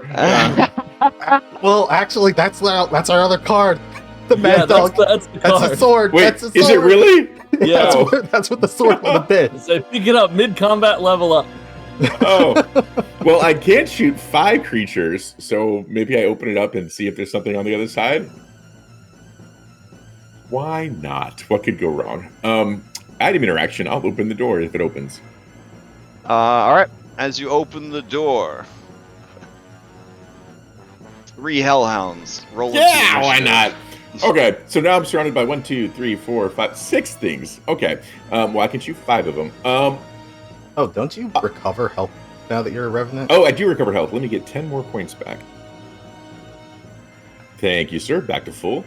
S3: Well, actually, that's our other card. The Mad Dog.
S2: That's
S3: a sword.
S7: Wait,
S3: that's a sword.
S7: Is it really?
S2: Yeah.
S3: That's what the sword on the bit.
S2: So pick it up mid-combat level up.
S7: Oh. Well, I can't shoot 5 creatures, so maybe I open it up and see if there's something on the other side. Why not? What could go wrong? Item interaction. I'll open the door if it opens.
S1: All right. As you open the door, 3 hellhounds roll.
S7: Yeah, why not? Okay, so now I'm surrounded by 1, 2, 3, 4, 5, 6 things. Okay, well, I can shoot 5 of them.
S3: Oh, don't you recover health now that you're a revenant?
S7: Oh, I do recover health. Let me get 10 more points back. Thank you, sir. Back to full.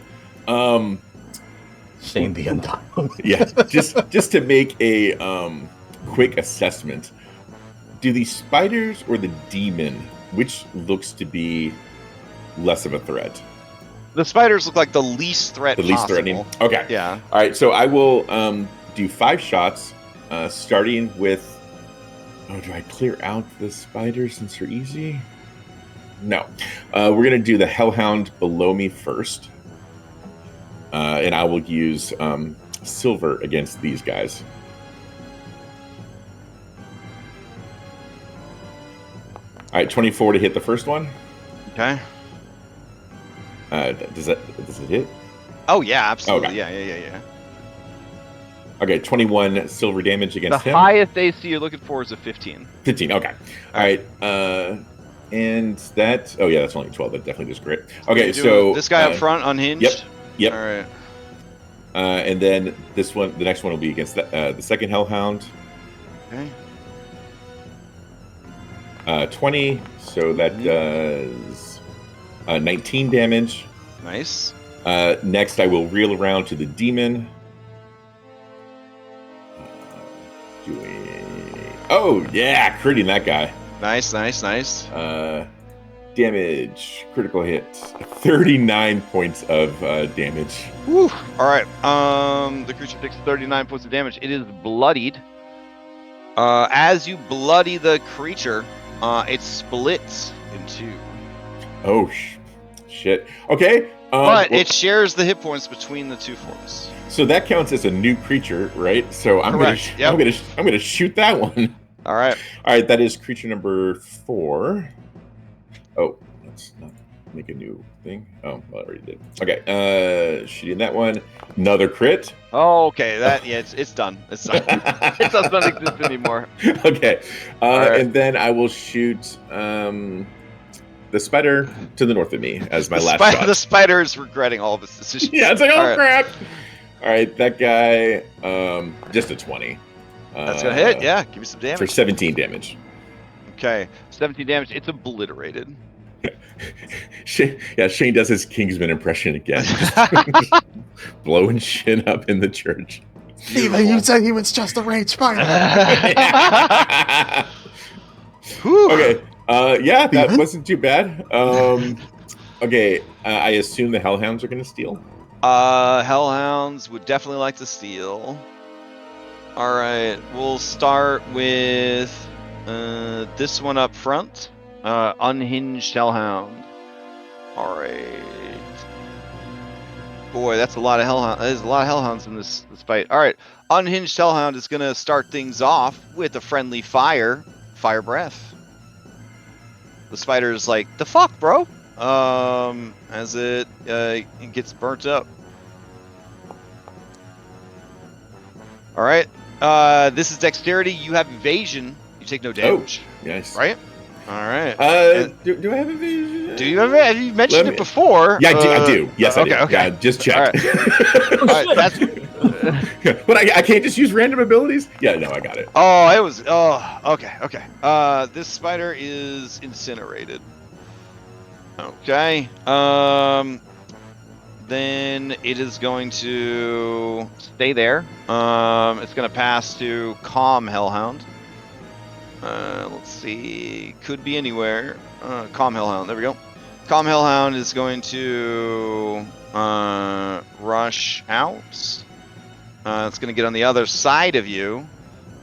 S3: Shame the Undone.
S7: Yeah, just to make a quick assessment. Do the spiders or the demon, which looks to be less of a threat?
S1: The spiders look like the least threat
S7: The least
S1: possible.
S7: threatening? Okay.
S1: Yeah.
S7: All right, so I will do 5 shots, starting with... Oh, do I clear out the spiders since they're easy? No. We're going to do the Hellhound below me first. And I will use silver against these guys. All right, 24 to hit the first one.
S1: Okay.
S7: Does it hit?
S1: Oh yeah, absolutely.
S7: Okay.
S1: Yeah.
S7: Okay, 21 silver damage against him.
S1: The highest AC you're looking for is a 15.
S7: 15. Okay. All right. And that. Oh yeah, that's only 12. That definitely just crit. Okay, so
S1: this guy up front, unhinged.
S7: Yep.
S1: All right.
S7: And then this one, the next one will be against the second Hellhound.
S1: Okay.
S7: 20. So that does 19 damage.
S1: Nice.
S7: Next, I will reel around to the demon. Oh, yeah, critting that guy.
S1: Nice, nice, nice.
S7: Damage, critical hit, 39 points of damage.
S1: Woo.
S9: All right. The creature takes 39 points of damage. It is bloodied.
S1: As you bloody the creature, it splits in two.
S7: Oh, shit. Okay.
S1: But it shares the hit points between the two forms.
S7: So that counts as a new creature, right? So I'm gonna shoot that one.
S1: All right.
S7: All right. That is creature number 4. Oh, let's not make a new thing. Oh, well, I already did. Okay. Shooting that one. Another crit.
S1: Oh, okay. It's done. It's done.
S9: It doesn't exist anymore.
S7: Okay.
S1: right.
S7: And then I will shoot the spider to the north of me as my last shot.
S1: The spider is regretting all of his decisions.
S7: Yeah, it's like,
S1: All right.
S7: crap. All right, that guy, just a 20.
S1: That's gonna hit. Yeah, give me some damage.
S7: For 17 damage.
S1: Okay.
S9: 17 damage. It's obliterated.
S7: Shane does his Kingsman impression again. Just blowing shit up in the church.
S3: Even you said he was just a rage spider.
S7: Okay. Yeah, that wasn't too bad. Okay, I assume the Hellhounds are going to steal.
S1: Hellhounds would definitely like to steal. All right, we'll start with this one up front. Unhinged Hellhound. All right. Boy, that's a lot of Hellhounds. There's a lot of Hellhounds in this fight. All right, Unhinged Hellhound is gonna start things off with a friendly fire breath. The spider's like, the fuck, bro? As it gets burnt up. All right. This is dexterity. You have evasion. You take no damage.
S7: Oh, nice.
S1: Right? All right.
S7: Do I have evasion?
S1: Do you have you mentioned it before?
S7: Yeah, I do. Yes, I do.
S1: Okay.
S7: Yeah, just check.
S1: All right. That's.
S7: But I can't just use random abilities? Yeah, no, I got it.
S1: Oh, it was. Oh, okay. This spider is incinerated. Okay. Then it is going to stay there. It's going to pass to Calm Hellhound. Let's see. Could be anywhere. Calm Hellhound. There we go. Calm Hellhound is going to rush out. It's going to get on the other side of you.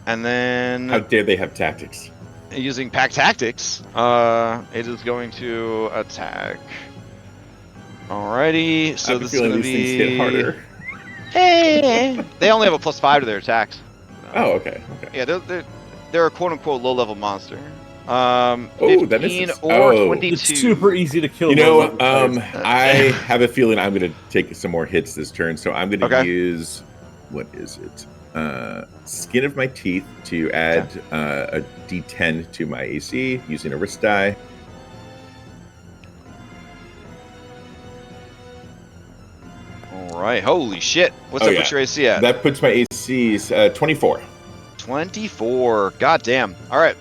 S1: And then...
S7: How dare they have tactics?
S1: Using pack tactics, it is going to attack. Alrighty, so this is going to be...
S7: these things hit harder.
S1: Hey, they only have a +5 to their attacks.
S7: Oh, okay.
S1: Yeah, they're a quote-unquote low-level monster.
S7: That
S1: 15
S7: misses.
S1: or 22.
S2: It's super easy to kill.
S7: You know, I have a feeling I'm going to take some more hits this turn, so I'm going to use... What is it? Skin of my teeth to add a D10 to my AC using a wrist die.
S1: All right, holy shit! What's up with your AC at?
S7: That puts my AC 24.
S1: 24. God damn. All right.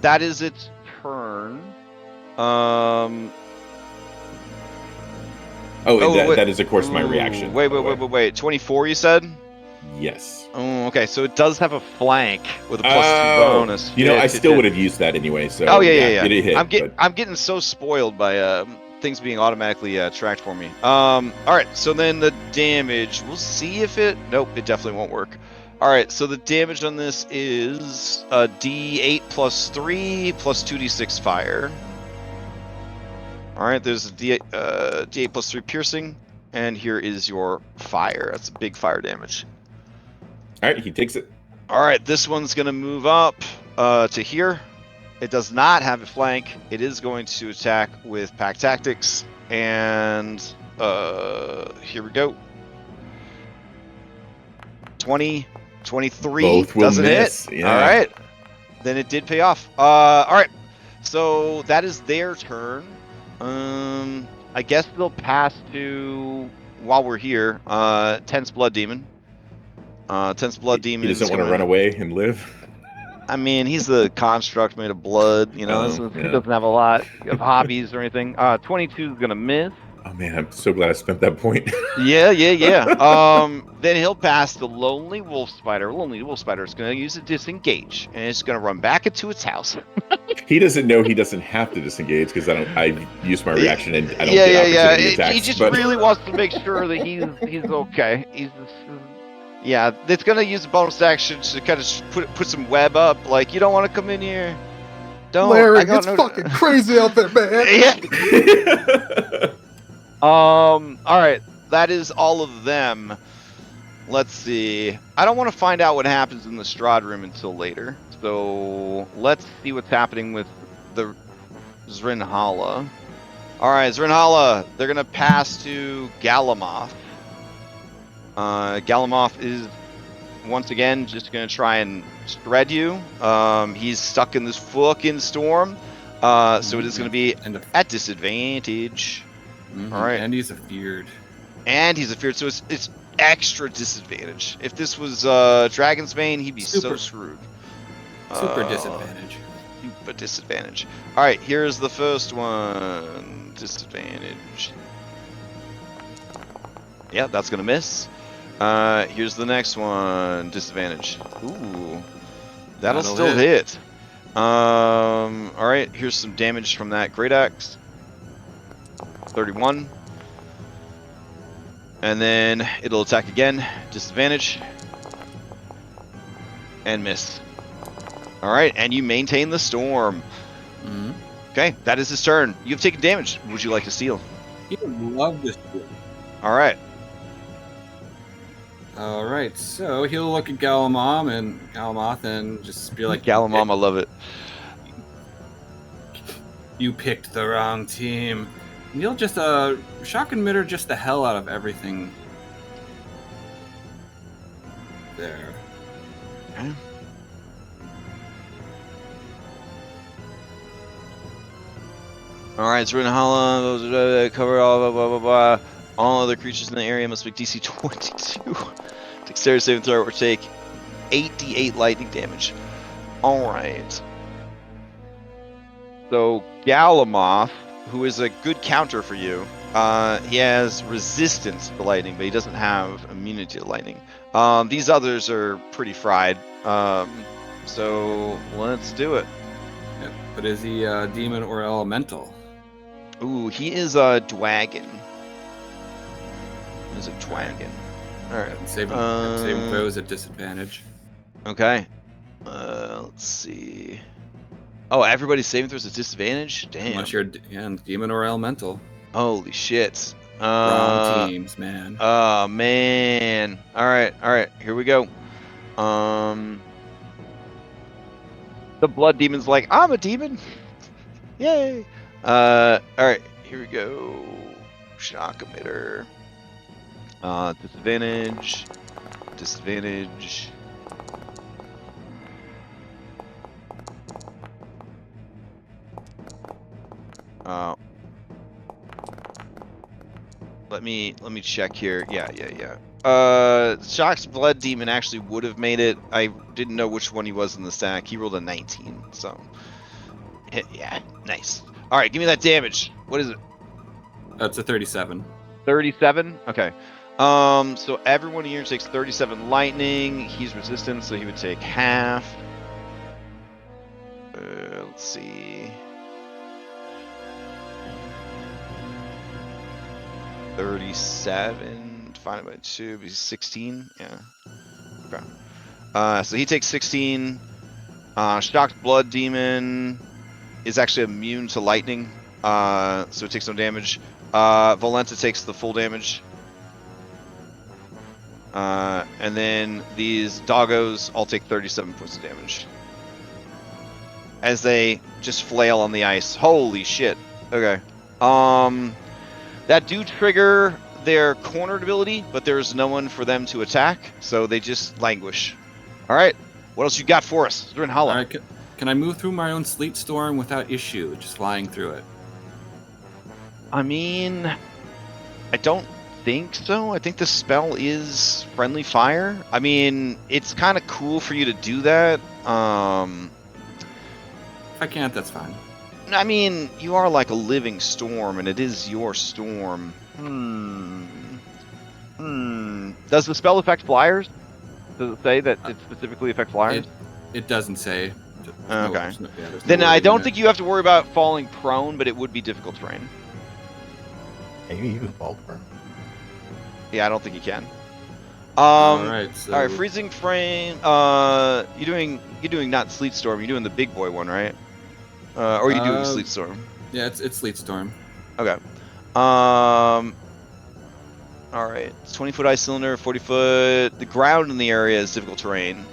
S1: That is its turn.
S7: That is of course my reaction.
S1: Wait. 24, you said?
S7: Yes.
S1: Oh, okay. So it does have a flank with a +2 bonus.
S7: You know, I still would have used that anyway. So
S1: yeah.
S7: It hit,
S1: I'm getting so spoiled by things being automatically tracked for me. All right. So then the damage. We'll see if it. Nope. It definitely won't work. All right. So the damage on this is a D8 +3 +2d6 fire. All right, there's a D8 +3 piercing, and here is your fire. That's a big fire damage.
S7: All right, he takes it.
S1: All right, this one's going to move up to here. It does not have a flank. It is going to attack with pack tactics, and here we go. 20, 23
S7: Both will
S1: doesn't
S7: miss.
S1: hit.
S7: Yeah.
S1: All right, then it did pay off. All right, so that is their turn. I guess they'll pass to, while we're here, Tense Blood Demon. Tense Blood Demon.
S7: He doesn't want to run away and live.
S1: I mean, he's the construct made of blood, you know.
S9: He doesn't have a lot of hobbies or anything. 22 is going to miss.
S7: Oh man, I'm so glad I spent that point.
S1: Yeah. Then he'll pass the lonely wolf spider. Lonely wolf spider is going to use a disengage, and it's going to run back into its house.
S7: He doesn't know he doesn't have to disengage because I used my reaction and I don't get opportunity attacks.
S1: He just
S7: but...
S1: really wants to make sure that he's okay. Yeah, it's going to use a bonus action to kind of put some web up. Like, you don't want to come in here. Don't.
S3: Larry, it's fucking crazy out there, man.
S1: Yeah. All right. That is all of them. Let's see. I don't want to find out what happens in the Strahd room until later. So let's see what's happening with the Zrinhala. All right, Zrinhala. They're gonna pass to Galamoth. Galamoth is once again just gonna try and shred you. He's stuck in this fucking storm. So it is gonna be at disadvantage. All right,
S6: and he's afeared.
S1: So it's extra disadvantage. If this was Dragon's Bane, he'd be so screwed.
S6: Super disadvantage.
S1: Super disadvantage. All right, here's the first one. Disadvantage. Yeah, that's gonna miss. Here's the next one. Disadvantage. Ooh, that'll still hit. All right, here's some damage from that great axe. 31. And then it'll attack again. Disadvantage. And miss. All right, and you maintain the storm. Okay, that is his turn. You've taken damage. Would you like to steal?
S6: He would love to steal.
S1: All right.
S6: All right, so he'll look at Galamoth and just be like,
S1: Galamoth, I love it.
S6: You picked the wrong team. And he'll just shock and emitter just the hell out of everything. There.
S1: Okay. Alright, Zrinhala, cover all blah blah blah blah. All other creatures in the area must make DC 22. Dexterity saving throw or take 8d8 lightning damage. Alright. So Galamoth, who is a good counter for you, he has resistance to lightning, but he doesn't have immunity to lightning. These others are pretty fried. So let's do it.
S6: Yep. But is he a demon or elemental?
S1: Ooh, he is a dwagon. He's a dwagon. Alright.
S6: Saving throws at disadvantage.
S1: Okay. Let's see. Oh, everybody's saving throws at disadvantage? Damn.
S6: Unless you're demon or elemental.
S1: Holy shit.
S6: Wrong teams, man.
S1: Oh, man. Alright. Here we go. The blood demon's like, I'm a demon. Yay. Alright. Here we go. Shock emitter. Disadvantage. Disadvantage. Let me check here. Yeah. Shock's blood demon actually would have made it. I didn't know which one he was in the stack. He rolled a 19, so yeah, nice. All right, give me that damage. What is it?
S6: That's a 37.
S1: 37. Okay. So everyone here takes 37 lightning. He's resistant, so he would take half. Let's see. 37 divided by 2 be 16. Yeah. Okay. So he takes 16. Shocked blood demon is actually immune to lightning, so it takes no damage. Volenta takes the full damage. And then these doggos all take 37 points of damage as they just flail on the ice. Holy shit. Okay. That do trigger their cornered ability, but there's no one for them to attack, so they just languish. All right, what else you got for us? Zrinhala.
S6: All right, can I move through my own sleet storm without issue, just flying through it?
S1: I mean, I don't think so. I think the spell is friendly fire. I mean, it's kind of cool for you to do that.
S6: If I can't, that's fine.
S1: I mean, you are like a living storm, and it is your storm.
S9: Does the spell affect flyers? Does it say that it specifically affects flyers?
S6: It doesn't say.
S1: Okay.
S6: There's no
S1: Then I
S6: wording in
S1: don't
S6: it.
S1: think you have to worry about falling prone, but it would be difficult terrain.
S3: Maybe you can fall prone.
S1: Yeah, I don't think you can.
S6: All right. So
S1: All right, freezing frame. You're doing not sleet storm. You're doing the big boy one, right? Or are you doing sleet storm?
S6: Yeah, it's Sleet Storm.
S1: Okay. All right. It's 20-foot ice cylinder, 40-foot. The ground in the area is difficult terrain,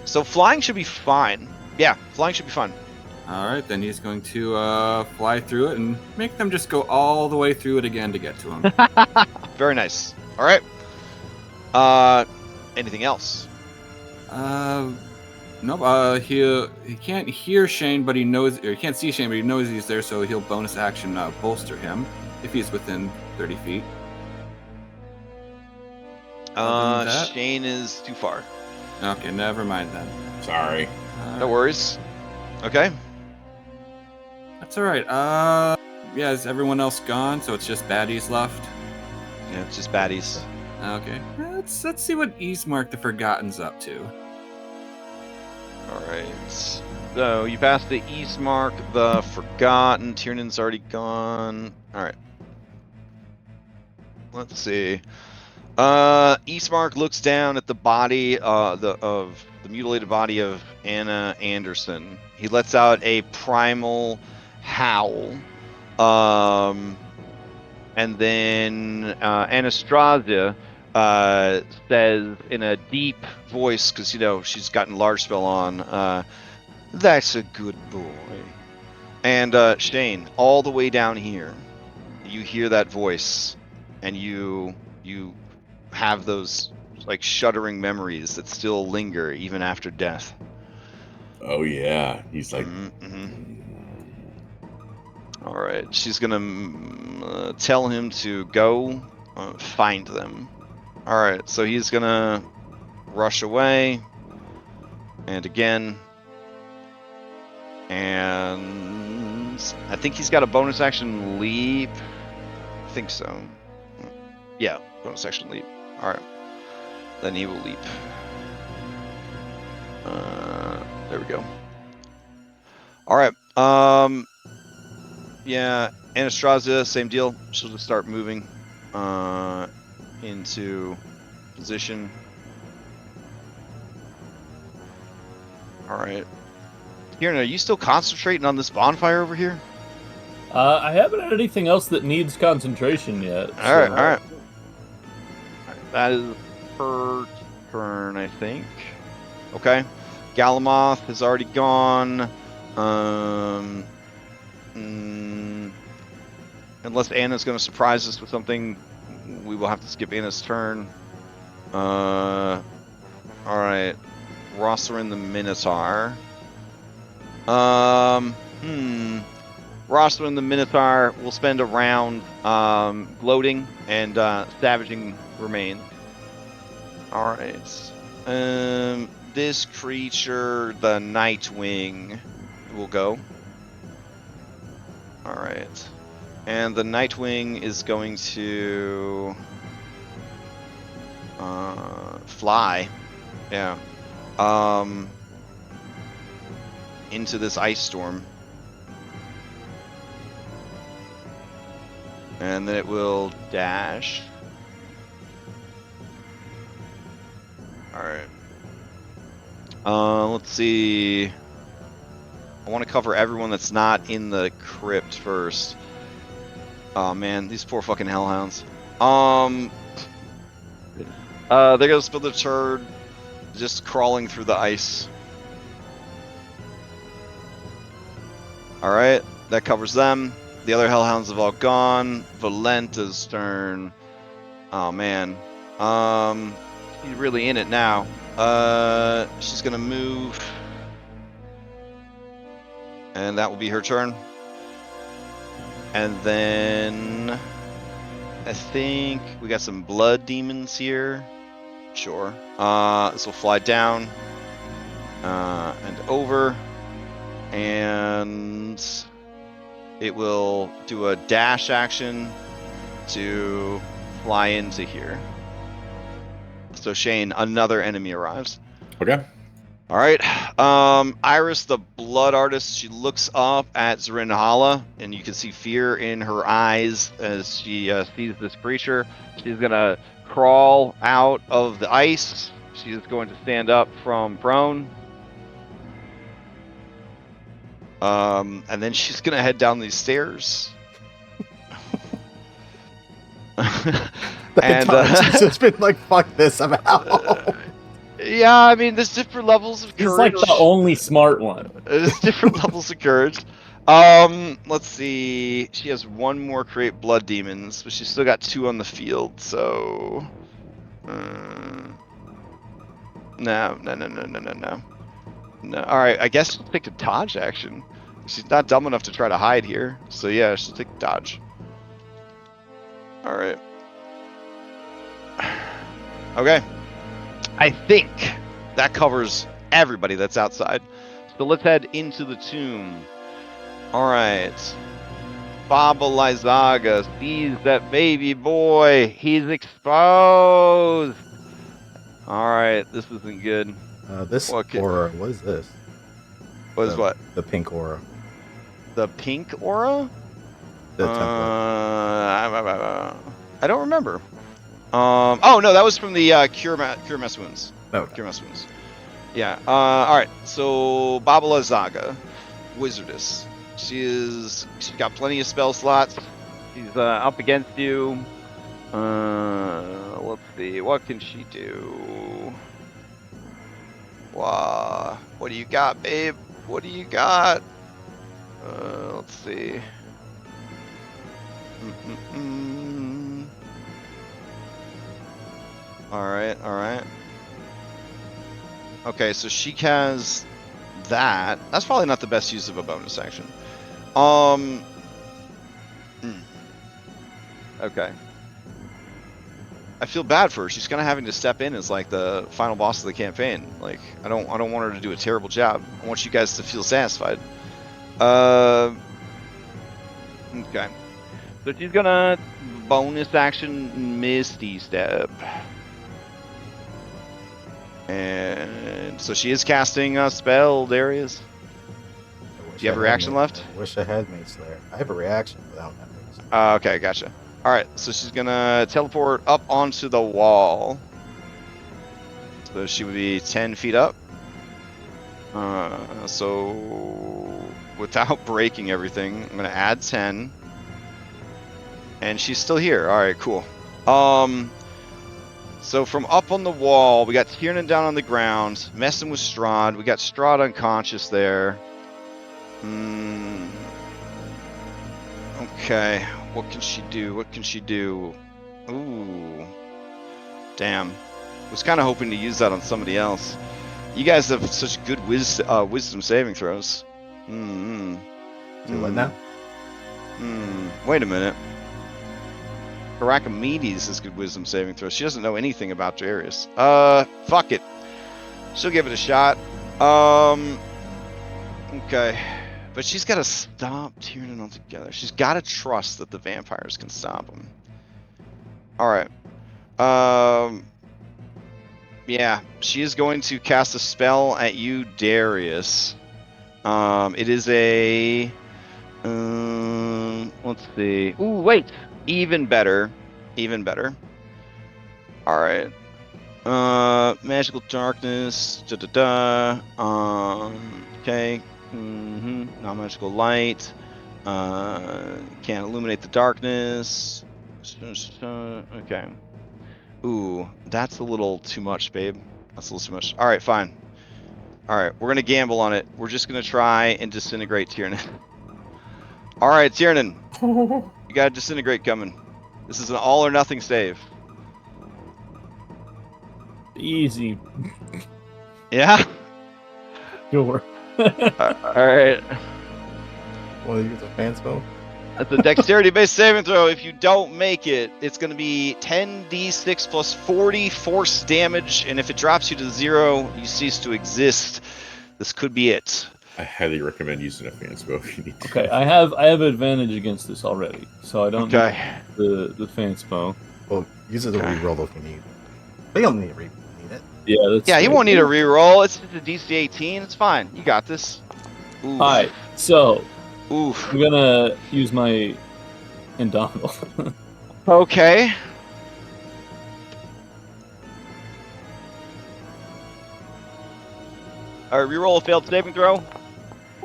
S1: so flying should be fine. Yeah, flying should be fine.
S6: All right, then he's going to fly through it and make them just go all the way through it again to get to him.
S1: Very nice. All right. Anything else?
S6: Nope. He can't hear Shane, but he knows, or he can't see Shane, but he knows he's there, so he'll bonus action bolster him if he's within 30 feet. Other than that-
S1: Shane is too far.
S6: Okay, never mind then.
S7: Sorry.
S1: No worries. Okay.
S6: That's all right. Yeah, is everyone else gone? So it's just baddies left.
S1: Yeah, it's just baddies.
S6: Okay. Let's see what Easemark the Forgotten's up to.
S1: All right. So you passed the Eastmark, the Forgotten. Tiernan's already gone. All right. Let's see. Eastmark looks down at the body of the mutilated body of Anna Anderson. He lets out a primal howl. And then Anastasia says in a deep voice, because she's gotten large spell on, that's a good boy. And Shane, all the way down here, you hear that voice, and you have those like shuddering memories that still linger even after death.
S7: Oh yeah, he's like.
S1: All right, she's gonna tell him to go find them. All right, so he's gonna rush away, and again, and I think he's got a bonus action leap. I think so. Yeah, bonus action leap. All right, then he will leap. There we go. All right. Yeah, Anastasia, same deal. She'll just start moving into position. All right. Kieran, are you still concentrating on this bonfire over here?
S2: I haven't had anything else that needs concentration yet.
S1: All right. That is her turn, I think. Okay. Galamoth has already gone. Unless Anna's going to surprise us with something, we will have to skip Anna's turn. All right. Rosalind the Minotaur. Rosalind the Minotaur will spend a round gloating and savaging remains. All right. This creature, the Nightwing, will go. All right. And the Nightwing is going to fly. Yeah. Into this ice storm. And then it will dash. Alright. Let's see. I want to cover everyone that's not in the crypt first. Oh man, these poor fucking hellhounds. They're gonna spill the turd just crawling through the ice. Alright, that covers them. The other hellhounds have all gone. Valenta's turn. Oh man. She's really in it now. She's gonna move. And that will be her turn. And then I think we got some blood demons here. Sure. This will fly down and over. And it will do a dash action to fly into here. So Shane, another enemy arrives.
S7: Okay.
S1: All right. Iris, the blood artist, she looks up at Zrinhala, and you can see fear in her eyes as she sees this creature. She's going to crawl out of the ice. She is going to stand up from prone. And then she's going to head down these stairs.
S3: And she's just been like, fuck this, I'm out.
S1: Yeah, I mean, there's different levels of courage.
S2: He's like the only smart one.
S1: There's different levels of courage. Let's see. She has one more create blood demons, but she's still got 2 on the field, so... No. Alright, I guess she'll take a dodge action. She's not dumb enough to try to hide here, so yeah, she'll take a dodge. Alright. Okay. I think that covers everybody that's outside. So let's head into the tomb. Alright. Baba Lysaga sees that baby boy. He's exposed. Alright, this isn't good.
S3: This aura, what is this?
S1: What is what?
S3: The pink aura.
S1: The pink aura?
S3: The template.
S1: I don't remember. Oh no, that was from the cure mess wounds.
S3: Oh,
S1: Cure mess wounds. Yeah. All right. So Babala Zaga, wizardess. She's got plenty of spell slots. She's up against you. Let's see. What can she do? Wow. What do you got, babe? What do you got? Let's see. Alright. Okay, so she has that. That's probably not the best use of a bonus action. Okay. I feel bad for her. She's kind of having to step in as like the final boss of the campaign. Like, I don't want her to do a terrible job. I want you guys to feel satisfied. Okay. So she's gonna bonus action Misty Step. And so she is casting a spell, Darius. Do you have a reaction left?
S3: I wish I had Mace Slayer. I have a reaction, but I don't have Mace Slayer.
S1: Okay, gotcha. Alright, so she's gonna teleport up onto the wall. So she would be 10 feet up. So without breaking everything, I'm gonna add 10. And she's still here. Alright, cool. So from up on the wall, we got Tiernan down on the ground, messing with Strahd. We got Strahd unconscious there. Okay, what can she do? Ooh. Damn. Was kind of hoping to use that on somebody else. You guys have such good wisdom saving throws.
S3: Do what now?
S1: Wait a minute. Archimedes has good wisdom saving throws. She doesn't know anything about Darius. Fuck it. She'll give it a shot. Okay. But she's got to stop Tiernan altogether. She's got to trust that the vampires can stop him. Alright. Yeah. She is going to cast a spell at you, Darius. It is a... let's see. Ooh, wait! Even better. Alright. Magical darkness. Okay. Non-magical light. Can't illuminate the darkness. Okay. Ooh, that's a little too much, babe. That's a little too much. Alright, fine. Alright, we're gonna gamble on it. We're just gonna try and disintegrate Tiernan. Alright, Tiernan. You got a disintegrate coming. This is an all or nothing save.
S2: Easy.
S1: Yeah?
S2: Sure.
S1: Alright.
S3: Want to use a fan spell?
S1: That's a dexterity-based saving throw. If you don't make it, it's going to be 10d6 plus 40 force damage, and if it drops you to 0, you cease to exist. This could be it.
S7: I highly recommend using a fan spell if you need to.
S2: Okay, I have advantage against this already, so I don't
S1: Okay.
S2: need the fan spell.
S3: Well, use it to reroll if you need. But you don't need to need it.
S2: Yeah, that's
S1: Yeah, you
S2: fair.
S1: won't need a reroll. It's a DC 18. It's fine. You got this. Oof.
S2: Alright, so
S1: Oof.
S2: I'm gonna use my Indomitable.
S1: Okay. Alright, reroll a failed saving throw.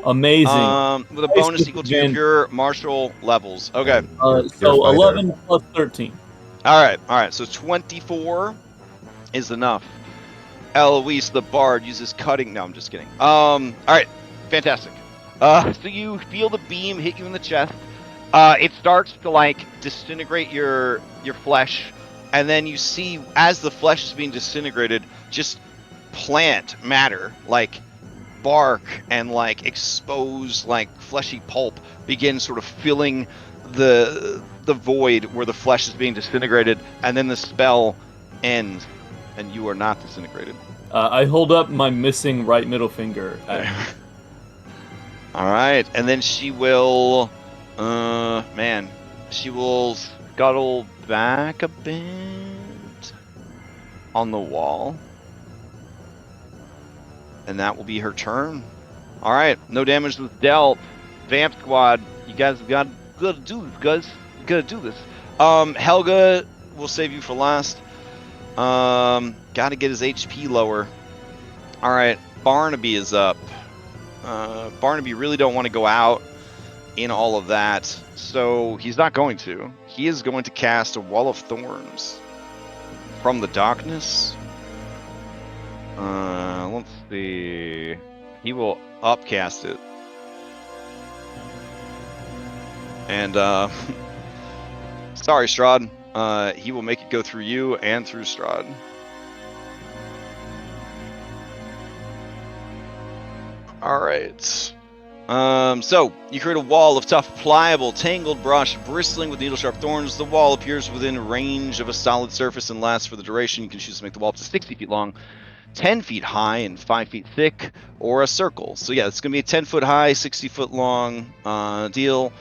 S2: Amazing.
S1: With a bonus equal to your pure martial levels. Okay.
S3: You're a
S2: So
S3: fighter.
S2: 11 plus 13.
S1: Alright. So 24 is enough. Eloise the Bard uses cutting. No, I'm just kidding. Alright. Fantastic. So you feel the beam hit you in the chest. It starts to like disintegrate your flesh, and then you see as the flesh is being disintegrated, just plant matter like bark and like exposed like fleshy pulp begin sort of filling the void where the flesh is being disintegrated, and then the spell ends, and you are not disintegrated.
S2: I hold up my missing right middle finger.
S1: All right, and then she will. She will scuttle back a bit on the wall. And that will be her turn. All right, no damage was dealt. Vamp Squad, you guys have got to do this, guys. You gotta do this. Helga, we'll save you for last. Gotta get his HP lower. All right, Barnaby is up. Barnaby really don't want to go out in all of that, so he's not going to. He is going to cast a Wall of Thorns from the darkness. Let's see. He will upcast it. And, sorry, Strahd. He will make it go through you and through Strahd. Alright. So, you create a wall of tough, pliable, tangled brush, bristling with needle-sharp thorns. The wall appears within range of a solid surface and lasts for the duration. You can choose to make the wall up to 60 feet long, 10 feet high, and 5 feet thick, or a circle. So yeah, it's going to be a 10-foot high, 60-foot-long deal.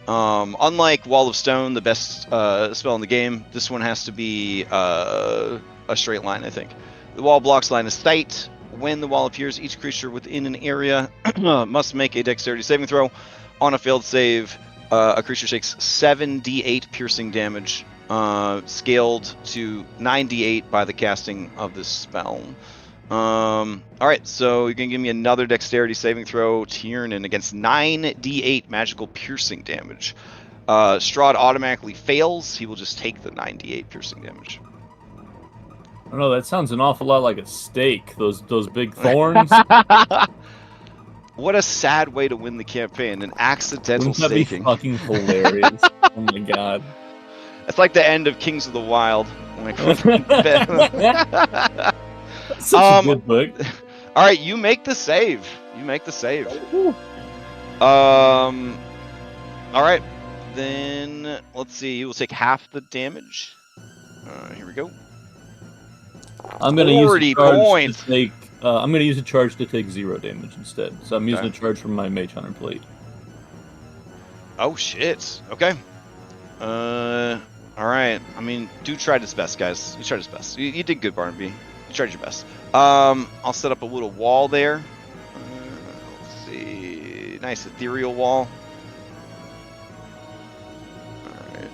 S1: Unlike Wall of Stone, the best spell in the game, this one has to be a straight line, I think. The wall blocks line of sight. When the wall appears, each creature within an area must make a dexterity saving throw. On a failed save, a creature takes 7d8 piercing damage, scaled to 9d8 by the casting of this spell. Alright, so you're going to give me another dexterity saving throw, Tiernan, against 9d8 magical piercing damage. Strahd automatically fails. He will just take the 9d8 piercing damage.
S2: I don't know, that sounds an awful lot like a steak, those big thorns.
S1: What a sad way to win the campaign, an accidental
S2: Wouldn't that be
S1: staking.
S2: fucking hilarious? Oh my god.
S1: It's like the end of Kings of the Wild.
S2: That's such a good book.
S1: Alright, you make the save. Alright, then let's see. You will take half the damage. Here we go.
S2: I'm gonna use
S1: 40
S2: a charge
S1: points.
S2: to take. I'm gonna use a charge to take 0 damage instead. So I'm using
S1: Okay.
S2: a charge from my Mage Hunter plate.
S1: Oh shit. Okay. Alright. I mean, do try his best, guys. You tried his best. You did good, Barnaby. You tried your best. I'll set up a little wall there. Let's see. Nice ethereal wall. Alright.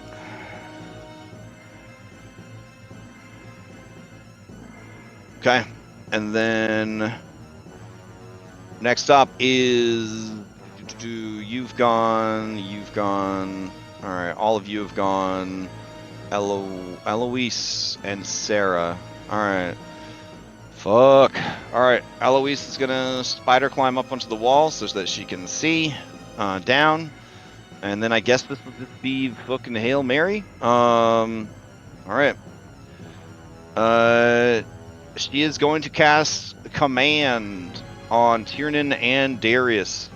S1: Okay. And then next up is you've gone. All right, all of you have gone. Eloise and Sarah. All right. Fuck. All right, Eloise is gonna spider climb up onto the wall so that she can see down, and then I guess this will just be fucking Hail Mary. All right. She is going to cast Command on Tiernan and Darius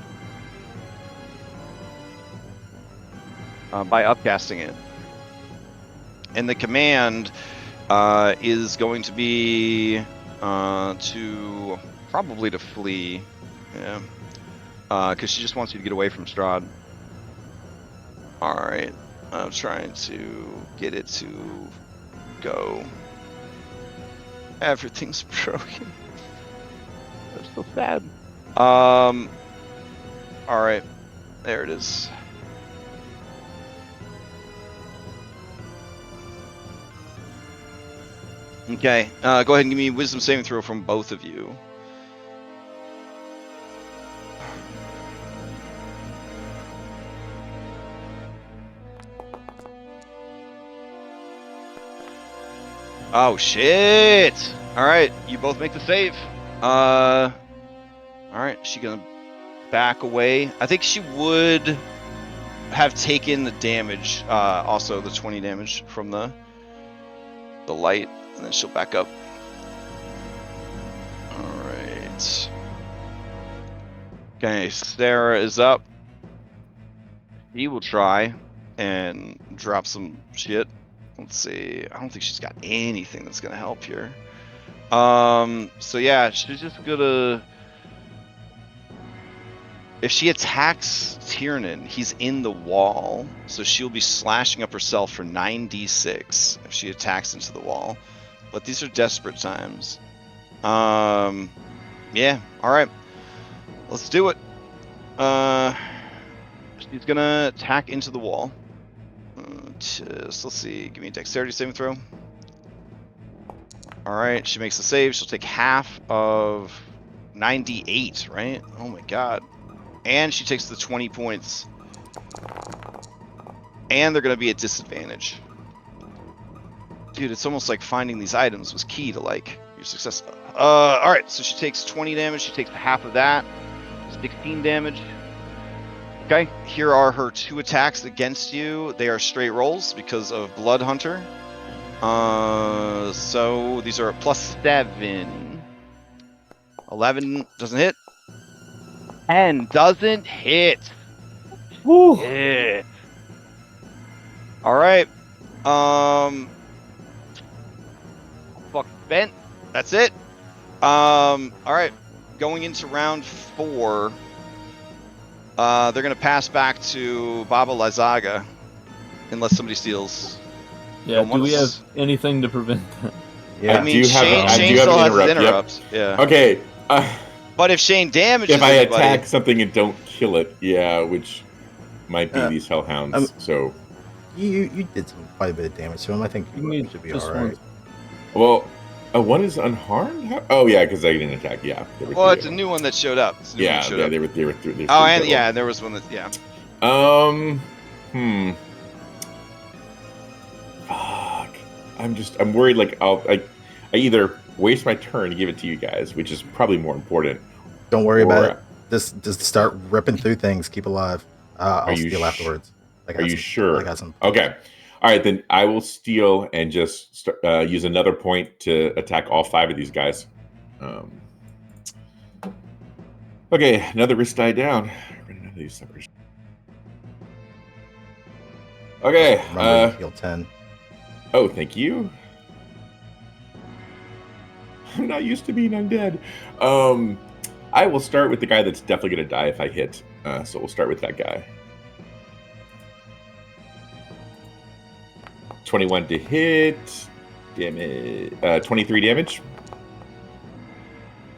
S1: by upcasting it. And the command is going to be to flee. Yeah. because she just wants you to get away from Strahd. All right, I'm trying to get it to go. Everything's broken.
S9: That's so sad.
S1: All right, there it is. Okay, go ahead and give me a wisdom saving throw from both of you. Oh shit! All right, you both make the save. All right, she gonna back away. I think she would have taken the damage, also the 20 damage from the light, and then she'll back up. All right. Okay, Sarah is up. He will try and drop some shit. Let's see. I don't think she's got anything that's gonna help here. So yeah, she's just gonna. If she attacks Tiernan, he's in the wall, so she'll be slashing up herself for 9d6 if she attacks into the wall. But these are desperate times. Yeah. All right. Let's do it. She's gonna attack into the wall. Let's see. Give me a dexterity saving throw. All right. She makes the save. She'll take half of 98. Right? Oh my god. And she takes the 20 points. And they're gonna be at disadvantage. Dude, it's almost like finding these items was key to like your success. All right. So she takes 20 damage. She takes half of that. 16 damage. Okay, here are her 2 attacks against you. They are straight rolls because of Blood Hunter. So these are a +7. 11 doesn't hit. 10 doesn't hit.
S2: Woo.
S1: Hit. All right. Fuck bent. That's it. All right. Going into round 4. They're going to pass back to Baba Lysaga, unless somebody steals.
S2: Yeah, do we have anything to prevent that?
S3: Yeah.
S1: I mean, Shane still has his interrupts. Yep. Yeah.
S7: Okay.
S1: But if Shane damages
S7: if I
S1: anybody,
S7: attack something and don't kill it, yeah, which might be these hellhounds. So
S3: you did quite a bit of damage to him. I think you should be all right.
S7: Well, one is unharmed. Oh yeah, because I didn't attack. Yeah.
S1: Well, it's a new one that showed up.
S7: Yeah, they were.
S1: Oh, and yeah, there was one that. Yeah.
S7: Fuck. I'm worried. Like I either waste my turn to give it to you guys, which is probably more important.
S3: Don't worry about it. Just start ripping through things. Keep alive. I'll steal afterwards.
S7: Are you sure?
S3: I got some.
S7: Okay. All right, then I will steal and just use another point to attack all 5 of these guys. Okay, another risk die down. Another of these suckers. Okay.
S3: Heal 10.
S7: Oh, thank you. I'm not used to being undead. I will start with the guy that's definitely going to die if I hit. So we'll start with that guy. 21 to hit. Damage. 23 damage.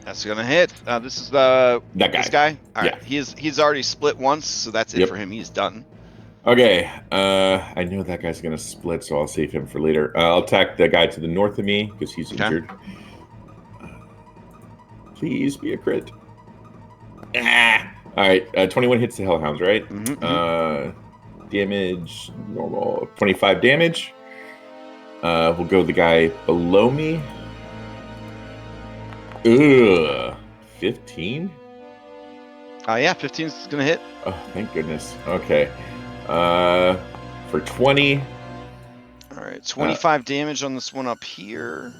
S1: That's gonna hit. This is that guy. This guy. All right.
S7: Yeah.
S1: He's already split once, so that's it for him. He's done.
S7: Okay. I know that guy's gonna split, so I'll save him for later. I'll attack the guy to the north of me because he's injured. Please be a crit. All right. 21 hits the hellhounds, right?
S1: Mm-hmm.
S7: Damage normal. 25 damage. We'll go the guy below me. 15?
S1: Yeah, 15 is gonna hit.
S7: Oh, thank goodness. Okay. For 20.
S1: All right, 25 damage on this one up here.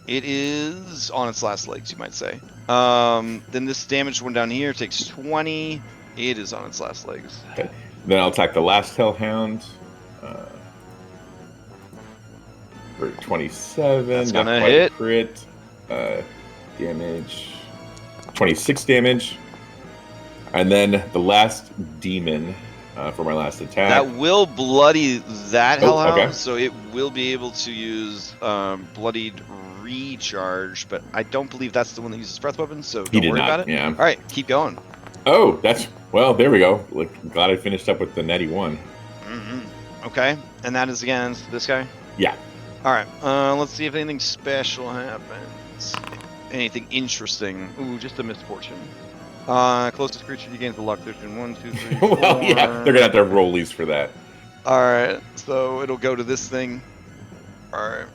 S1: It is on its last legs, you might say. Then this damaged one down here takes 20. It is on its last legs.
S7: Okay. Then I'll attack the last hellhound. For 27.
S1: That's
S7: not
S1: gonna
S7: quite
S1: hit.
S7: Crit. Damage. 26 damage. And then the last demon for my last attack.
S1: That will bloody that hellhound,
S7: okay.
S1: so it will be able to use bloodied recharge, but I don't believe that's the one that uses breath weapons, so don't worry about it.
S7: Yeah.
S1: All right, keep going.
S7: Oh, well, there we go. Glad I finished up with the netty one.
S1: Okay, and that is against this guy?
S7: Yeah.
S1: All right, let's see if anything special happens. Anything interesting.
S9: Ooh, just a misfortune.
S1: Closest creature you gain the luck. There's been 1, 2, 3, 4.
S7: Well, yeah, they're gonna have to have rollies for that.
S1: All right, so it'll go to this thing. All right.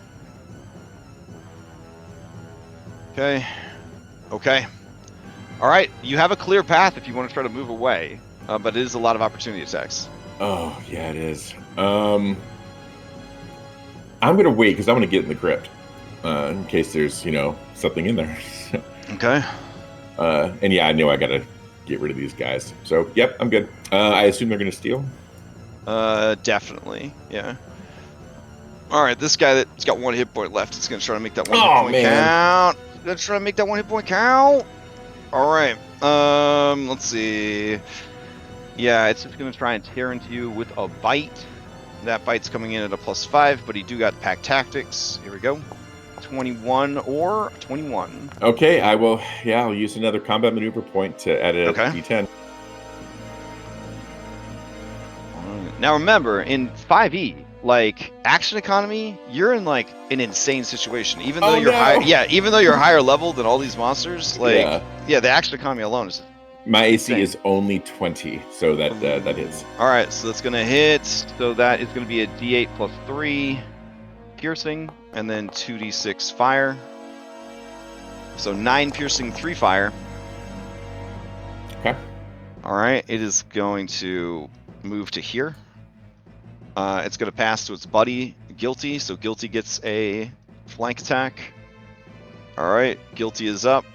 S1: Okay. All right, you have a clear path if you want to try to move away, but it is a lot of opportunity attacks.
S7: Oh, yeah, it is. I'm gonna wait because I'm gonna get in the crypt in case there's something in there.
S1: Okay.
S7: And yeah, I know I gotta get rid of these guys. So yep, I'm good. I assume they're gonna steal.
S1: Definitely, yeah. All right, this guy that's got 1 hit point left is gonna try to make that 1 hit point count. Gonna try to make that 1 hit point count. All right. Let's see.
S9: Yeah, it's just gonna try and tear into you with a bite.
S1: That bite's coming in at a +5, but he do got pack tactics. Here we go. 21 or 21.
S7: Okay, I will. Yeah, I'll use another combat maneuver point to add a
S1: Okay.
S7: D10.
S1: Now remember, in 5e, like action economy, you're in like an insane situation. Even though you're high, even though you're higher level than all these monsters, like yeah, the action economy alone is.
S7: My AC is only 20, so that hits.
S1: All right, so that's gonna hit.
S9: So that is gonna be a D8 plus 3
S1: piercing, and then 2d6 fire. So 9 piercing, 3 fire.
S7: Okay.
S1: All right, it is going to move to here. It's going to pass to its buddy, Guilty. So Guilty gets a flank attack. All right, Guilty is up.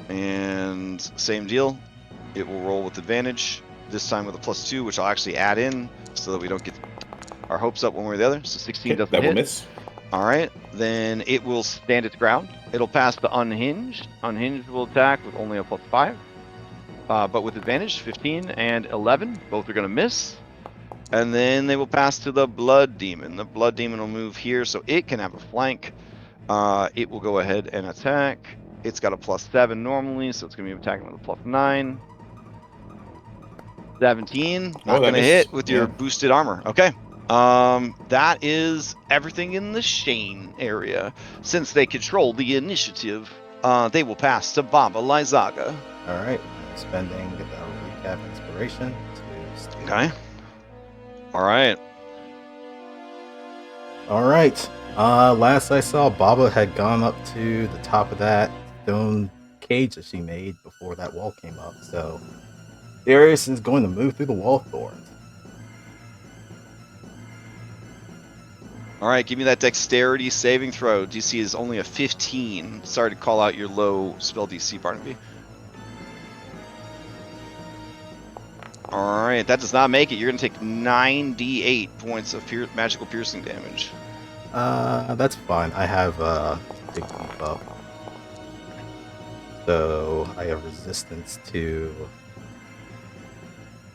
S1: And same deal. It will roll with advantage. This time with a +2, which I'll actually add in so that we don't get our hopes up one way or the other. So 16 doesn't
S7: that
S1: hit.
S7: will miss.
S1: All right, then it will stand its ground. It'll pass the Unhinged. Unhinged will attack with only a +5. But with advantage, 15 and 11. Both are going to miss. And then they will pass to the Blood Demon. The Blood Demon will move here so it can have a flank. It will go ahead and attack. It's got a +7 normally, so it's going to be attacking with a +9. 17. Not going to hit with your boosted armor. Okay. That is everything in the Shane area. Since they control the initiative, they will pass to Baba Lysaga.
S3: All right. Spending the recap inspiration to
S1: Okay. All right.
S3: All right. Last I saw, Baba had gone up to the top of that stone cage that she made before that wall came up. So Darius is going to move through the wall thorns.
S1: All right, give me that dexterity saving throw. DC is only a 15. Sorry to call out your low spell DC, Barnaby. All right, that does not make it. You're going to take 9d8 points of magical piercing damage.
S3: That's fine. I have big buff. So I have resistance to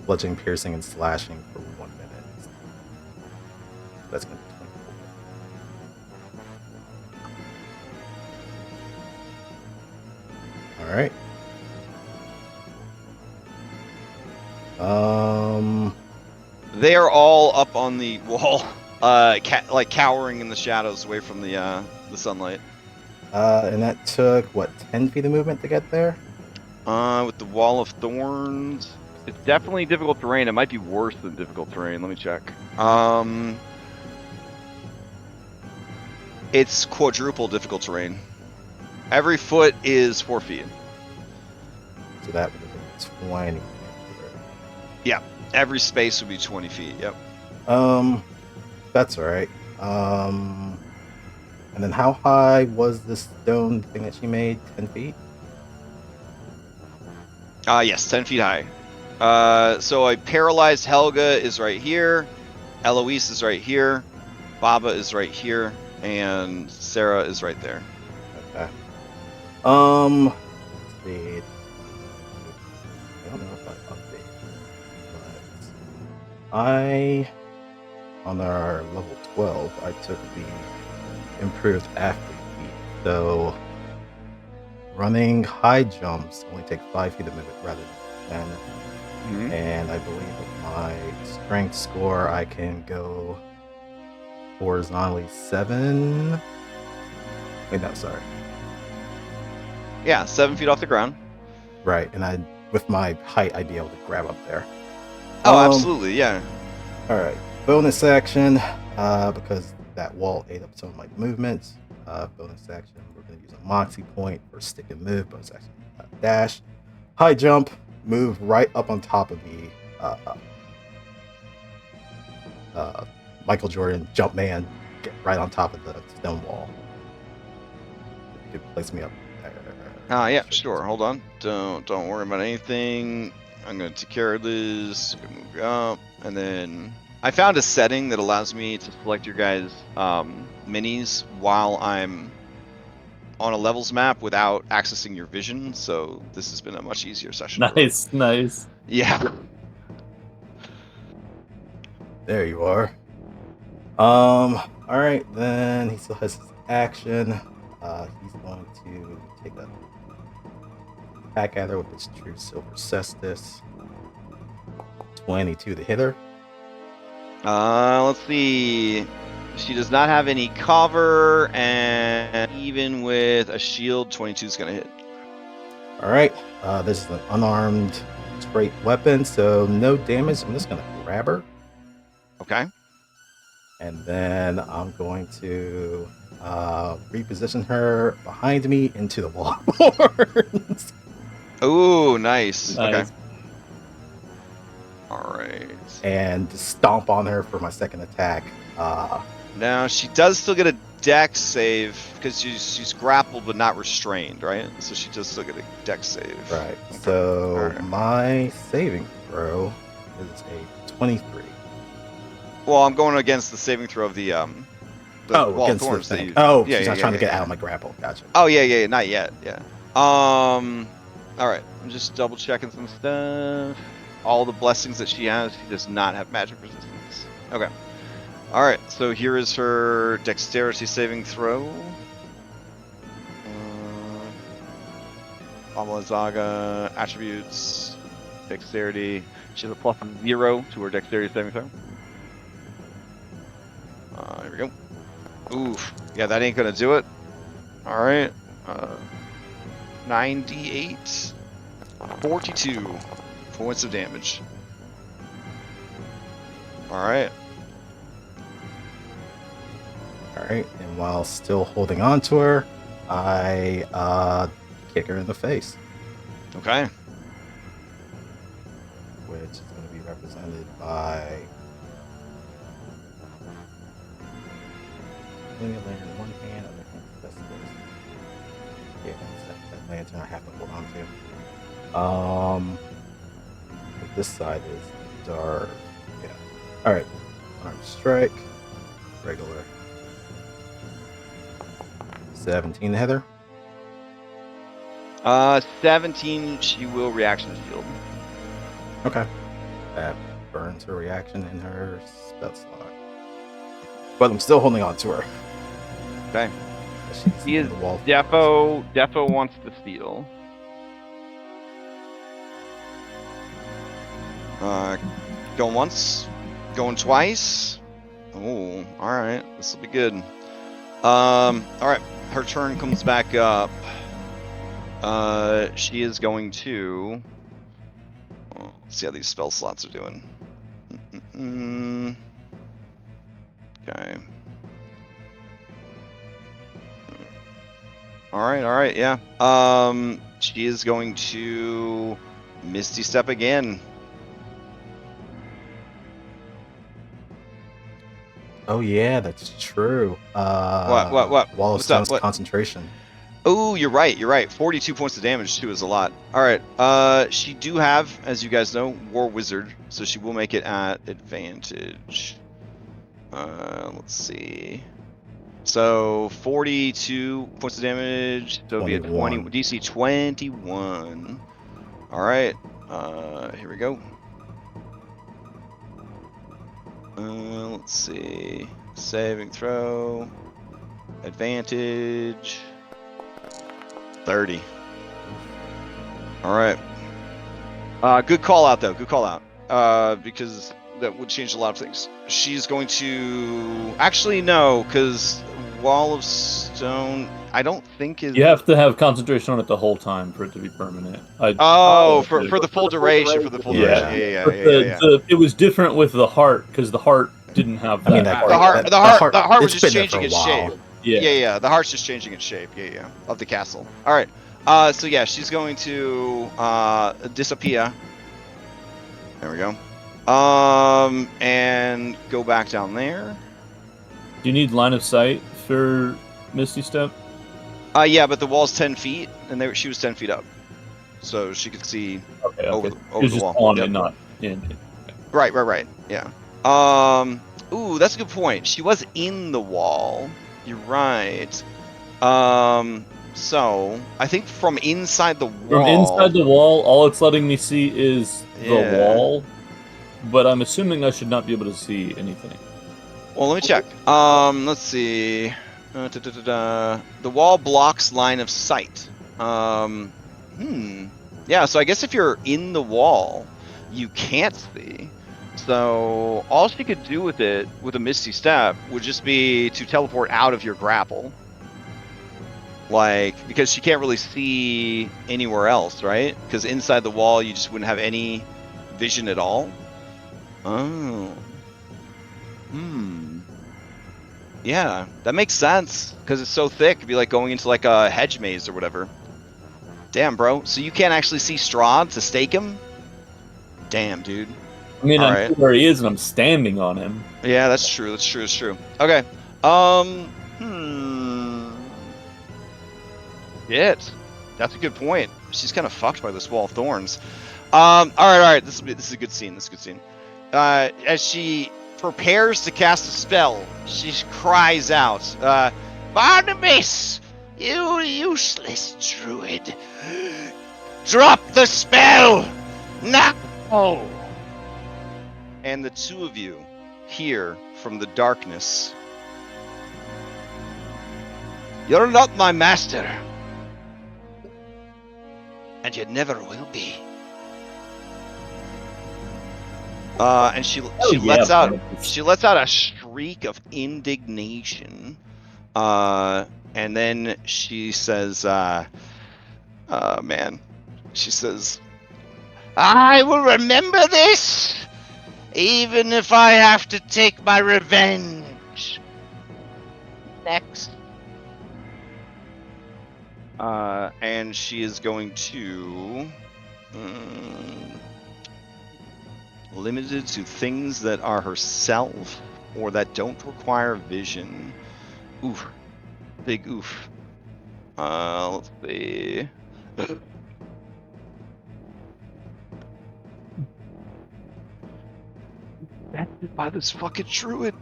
S3: bludgeoning, piercing, and slashing for 1 minute. That's going to be 24. All right.
S1: They are all up on the wall, like cowering in the shadows away from the sunlight.
S3: And that took what, 10 feet of movement to get there?
S1: With the wall of thorns,
S9: it's definitely difficult terrain. It might be worse than difficult terrain. Let me check.
S1: It's quadruple difficult terrain. Every foot is 4 feet.
S3: So that would have been 20.
S1: Yeah, every space would be 20 feet. Yep.
S3: That's all right. And then how high was this stone thing that she made? 10 feet?
S1: Yes, 10 feet high. So a paralyzed Helga is right here. Eloise is right here. Baba is right here. And Sarah is right there.
S3: Okay. Let's see. On our level 12, I took the improved athlete feat. So running high jumps only take 5 feet of movement rather than 10. And I believe with my strength score, I can go horizontally 7. Wait, no, sorry.
S1: Yeah, 7 feet off the ground.
S3: Right, and with my height, I'd be able to grab up there.
S1: Oh, absolutely, yeah.
S3: All right, bonus action, because that wall ate up some of my movements. Bonus action, we're going to use a Moxie point for stick and move. Bonus action, dash, high jump, move right up on top of the Michael Jordan jump man, get right on top of the stone wall. You could place me up there.
S1: Yeah, sure. Hold on. Don't worry about anything. I'm gonna take care of this. Gonna move you up, and then I found a setting that allows me to select your guys' minis while I'm on a levels map without accessing your vision. So this has been a much easier session.
S2: Nice, nice.
S1: Yeah.
S3: There you are. All right, then he still has his action. He's going to take a attack at her with his true silver cestus. 22 to hit her.
S1: Let's see. She does not have any cover, and even with a shield, 22 is gonna hit.
S3: All right. This is an unarmed straight weapon, so no damage. I'm just gonna grab her.
S1: Okay.
S3: And then I'm going to reposition her behind me into the wall of thorns.
S1: Ooh, nice.
S2: Nice.
S1: Okay. All right.
S3: And stomp on her for my second attack.
S1: Now she does still get a dex save because she's grappled but not restrained, right? So she does still get a dex save.
S3: Right.
S1: Okay.
S3: So
S1: All right.
S3: my saving throw is a 23.
S1: Well, I'm going against the saving throw of the wall of
S3: against the
S1: thorns that
S3: thing.
S1: you.
S3: She's not trying to get out of my grapple. Gotcha.
S1: Oh yeah, not yet. Yeah. All right. I'm just double checking some stuff. All the blessings that she has, she does not have magic resistance. Okay. All right. So here is her dexterity saving throw. Amalazaga attributes, dexterity. She has a plus 0 to her dexterity saving throw. Here we go. Oof. Yeah, that ain't gonna do it. All right. 98, 42 points of damage. All right.
S3: All right. And while still holding on to her, I kick her in the face.
S1: Okay.
S3: Which is going to be represented by linear lantern in one hand, other hand festivals. Yeah, that lantern I have to hold on to. This side is dark. Yeah. All right. Arm strike. Regular. 17 to Heather.
S1: 17. She will reaction shield.
S3: Okay. That burns her reaction in her spell slot. But I'm still holding on to her.
S1: Okay.
S3: He is
S1: Defo wants to steal. Going once, going twice. Oh, all right. This will be good. All right. Her turn comes back up. She is going to. Let's see how these spell slots are doing. Okay. All right, yeah. She is going to Misty Step again.
S3: Oh yeah, that's true.
S1: What?
S3: Wall of
S1: What's up?
S3: Stone's concentration.
S1: Oh, you're right. 42 points of damage too is a lot. All right. She do have, as you guys know, War Wizard, so she will make it at advantage. Let's see. So 42 points of damage. So it'll be a 20 DC 21. All right. Here we go. Let's see. Saving throw. Advantage. 30. All right. Good call out though. Good call out. Because that would change a lot of things. She's going to actually no, because Wall of Stone. I don't think is.
S2: You have to have concentration on it the whole time for it to be permanent.
S1: For the full duration. For the full duration. Yeah.
S2: It was different with the heart because the heart didn't have that.
S3: I mean,
S1: the heart was
S3: it's
S1: just
S3: been there
S1: changing
S3: for a
S1: its
S3: while.
S1: shape.
S2: Yeah.
S1: Yeah. The heart's just changing its shape. Yeah. Of the castle. All right. So yeah, she's going to disappear. There we go. And go back down there.
S2: Do you need line of sight for Misty Step?
S1: Yeah, but the wall's 10 feet, and she was 10 feet up, so she could see over the wall.
S2: On and not in.
S1: Right. Yeah. Ooh, that's a good point. She was in the wall. You're right. So I think from inside the wall.
S2: From inside the wall, all it's letting me see is the wall, but I'm assuming I should not be able to see anything.
S1: Well, let me check. Let's see. The wall blocks line of sight. Yeah, so I guess if you're in the wall, you can't see. So all she could do with it, with a Misty Step, would just be to teleport out of your grapple. Because she can't really see anywhere else, right? Because inside the wall, you just wouldn't have any vision at all. Oh. Yeah, that makes sense, because it's so thick. It'd be like going into like a hedge maze or whatever. Damn, bro. So you can't actually see Strahd to stake him? Damn, dude.
S2: I mean, I'm where he is, and I'm standing on him.
S1: Yeah, that's true. That's true. Okay. Shit. That's a good point. She's kind of fucked by this wall of thorns. All right. This is a good scene. As she prepares to cast a spell, she cries out, Barnabas, you useless druid! Drop the spell! Now! And the two of you hear from the darkness, you're not my master. And you never will be. And she lets out a shriek of indignation, and then she says, she says, I will remember this, even if I have to take my revenge. Next. And she is going to limited to things that are herself or that don't require vision. Oof. Big oof. Let's see. By this fucking druid.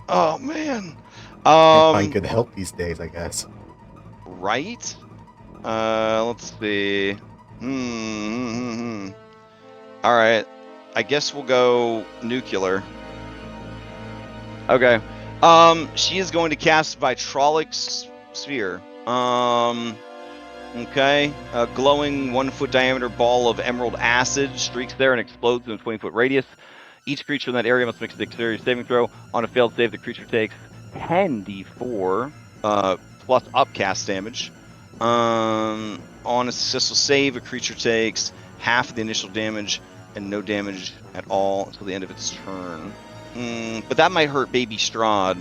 S1: Oh man.
S3: Can't find good help these days, I guess.
S1: Right? Let's see. All right. I guess we'll go nuclear. Okay. She is going to cast Vitrolic Sphere. Okay. A glowing 1-foot diameter ball of emerald acid streaks there and explodes in a 20-foot radius. Each creature in that area must make a dexterity saving throw. On a failed save, the creature takes 10d4 plus upcast damage. On a successful save, a creature takes half of the initial damage and no damage at all until the end of its turn. But that might hurt baby Strahd.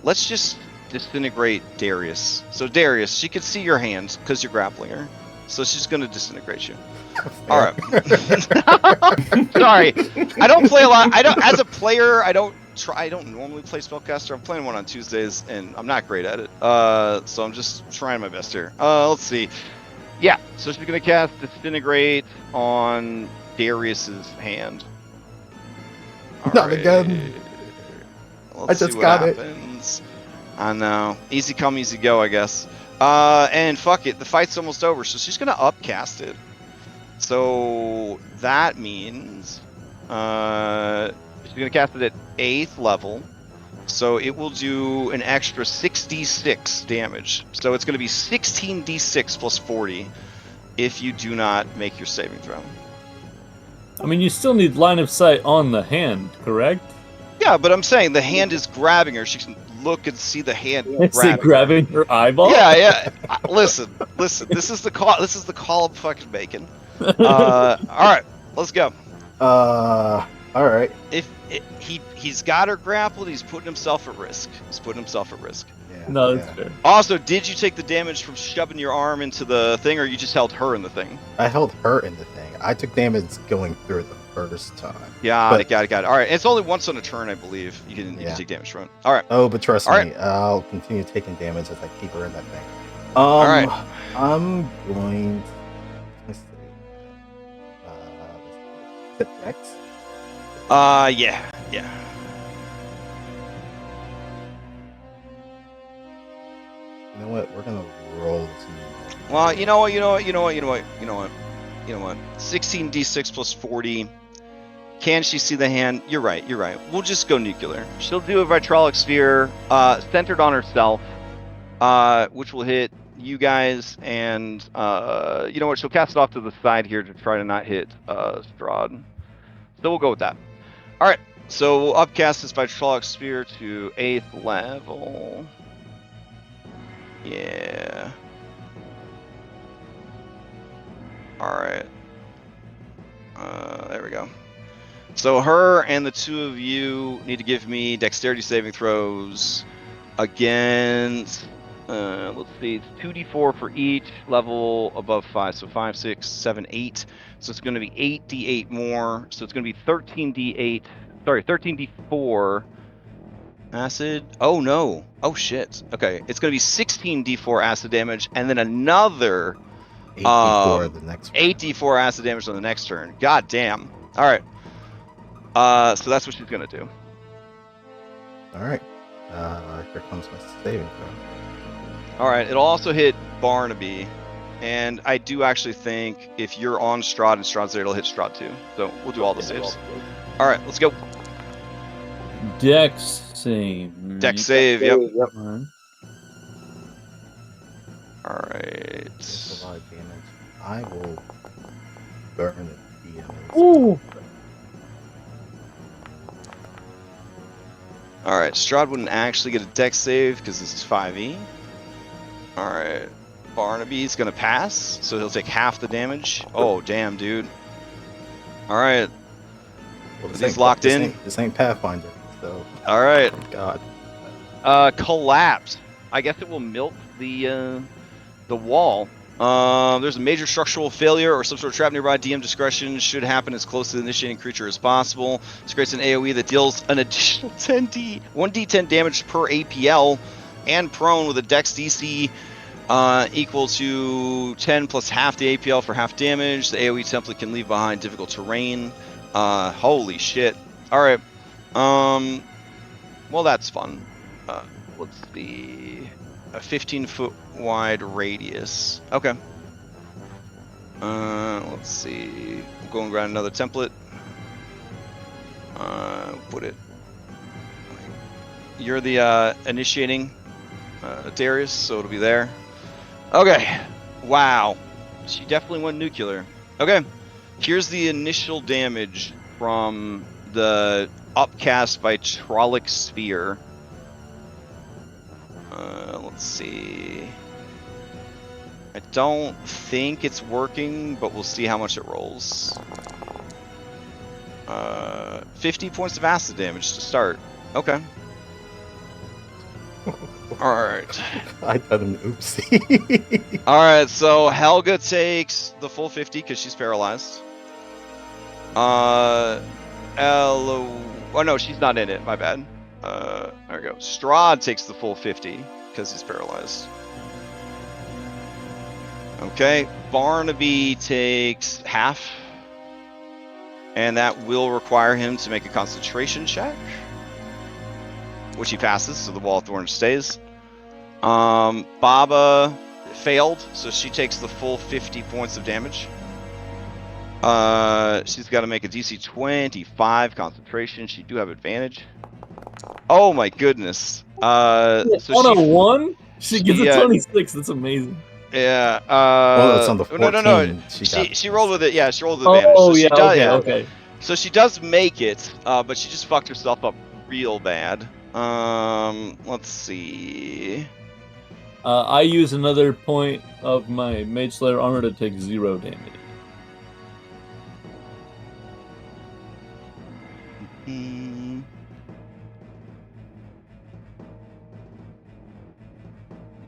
S1: Let's just disintegrate Darius. So Darius, she can see your hands because you're grappling her. So she's going to disintegrate you. All right. Sorry. I don't play a lot. As a player, I don't normally play Spellcaster. I'm playing one on Tuesdays, and I'm not great at it. So I'm just trying my best here. Let's see. Yeah, so she's going to cast Disintegrate on Darius's hand.
S3: Not again.
S1: I just got it. I know. Easy come, easy go, I guess. And fuck it, the fight's almost over, so she's going to upcast it. So that means She's gonna cast it at 8th level, so it will do an extra 6d6 damage. So it's gonna be 16d6 plus 40 if you do not make your saving throw.
S2: I mean, you still need line of sight on the hand, correct?
S1: Yeah, but I'm saying the hand is grabbing her. She can look and see the hand
S2: Is it grabbing her eyeball?
S1: Yeah. Listen. This is the call. This is the call I'm fucking making. All right, let's go.
S3: All right.
S1: He's got her grappled, he's putting himself at risk.
S3: Yeah,
S2: No, that's fair.
S1: Also, did you take the damage from shoving your arm into the thing, or you just held her in the thing?
S3: I held her in the thing. I took damage going through it the first time.
S1: Got it. All right, it's only once on a turn, I believe. You can take damage from it. All right.
S3: Oh, but trust
S1: All
S3: me,
S1: right.
S3: I'll continue taking damage as I keep her in that thing.
S1: All right.
S3: I'm going. Let's see. Is it Dex?
S1: Yeah.
S3: You know what? We're gonna roll some.
S1: Well, you know what? 16d6 plus 40. Can she see the hand? You're right. We'll just go nuclear. She'll do a vitrolic sphere centered on herself, which will hit you guys, and you know what? She'll cast it off to the side here to try to not hit Strahd. So we'll go with that. All right. So we'll upcast this vitrolic sphere to 8th level. Yeah. Alright. There we go. So her and the two of you need to give me dexterity saving throws against, let's see, it's 2d4 for each level above 5. So 5, 6, 7, 8. So it's going to be 8d8 more. So it's going to be 13d4 acid. Oh no. Oh shit. Okay. It's going to be 16d4 acid damage and then another
S3: 8d4 the next
S1: 8d4 acid damage on the next turn. God damn. All right. So that's what she's going to do.
S3: All right. Here comes my saving throw.
S1: All right. It'll also hit Barnaby. And I do actually think if you're on Strahd and Strahd's there, it'll hit Strahd too. So we'll do all the saves. All right. Let's go.
S2: Dex save.
S1: Dex save. Yep.
S2: Alright.
S1: All right.
S3: That's a lot of damage. I will burn the DM.
S2: Ooh.
S1: All right. Strahd wouldn't actually get a Dex save because this is 5e. All right. Barnaby's gonna pass, so he'll take half the damage. Oh damn, dude. All right.
S3: Well,
S1: He's locked in.
S3: This ain't Pathfinder, so.
S1: All right.
S3: God.
S1: Collapse. I guess it will melt the wall. There's a major structural failure or some sort of trap nearby. DM discretion should happen as close to the initiating creature as possible. This creates an AoE that deals an additional 1d10 damage per APL and prone with a Dex DC equal to 10 plus half the APL for half damage. The AoE template can leave behind difficult terrain. Holy shit. All right. Well, that's fun. Let's see. A 15-foot wide radius. Okay. Let's see. I'm going to grab another template. Put it. You're the initiating Darius, so it'll be there. Okay. Wow. She definitely went nuclear. Okay. Here's the initial damage from the upcast vitrolic sphere. Let's see. I don't think it's working, but we'll see how much it rolls. 50 points of acid damage to start. Okay. Alright.
S3: I done an oopsie.
S1: Alright, so Helga takes the full 50 because she's paralyzed. Oh no, she's not in it, my bad. There we go. Strahd takes the full 50 because he's paralyzed. Okay, Barnaby takes half. And that will require him to make a concentration check, which he passes, so the Wall of Thorns stays. Baba failed, so she takes the full 50 points of damage. She's got to make a DC 25 concentration. She do have advantage. Oh my goodness. So
S2: on a 1? She gets a
S1: yeah.
S2: 26. That's amazing.
S1: Yeah.
S3: Well, it's on the 14.
S1: No.
S3: She
S1: rolled with it. Yeah, she rolled with advantage.
S2: Oh,
S1: so she
S2: yeah,
S1: does,
S2: okay,
S1: yeah.
S2: okay.
S1: So she does make it, but she just fucked herself up real bad. Let's see.
S2: I use another point of my Mage Slayer armor to take 0 damage.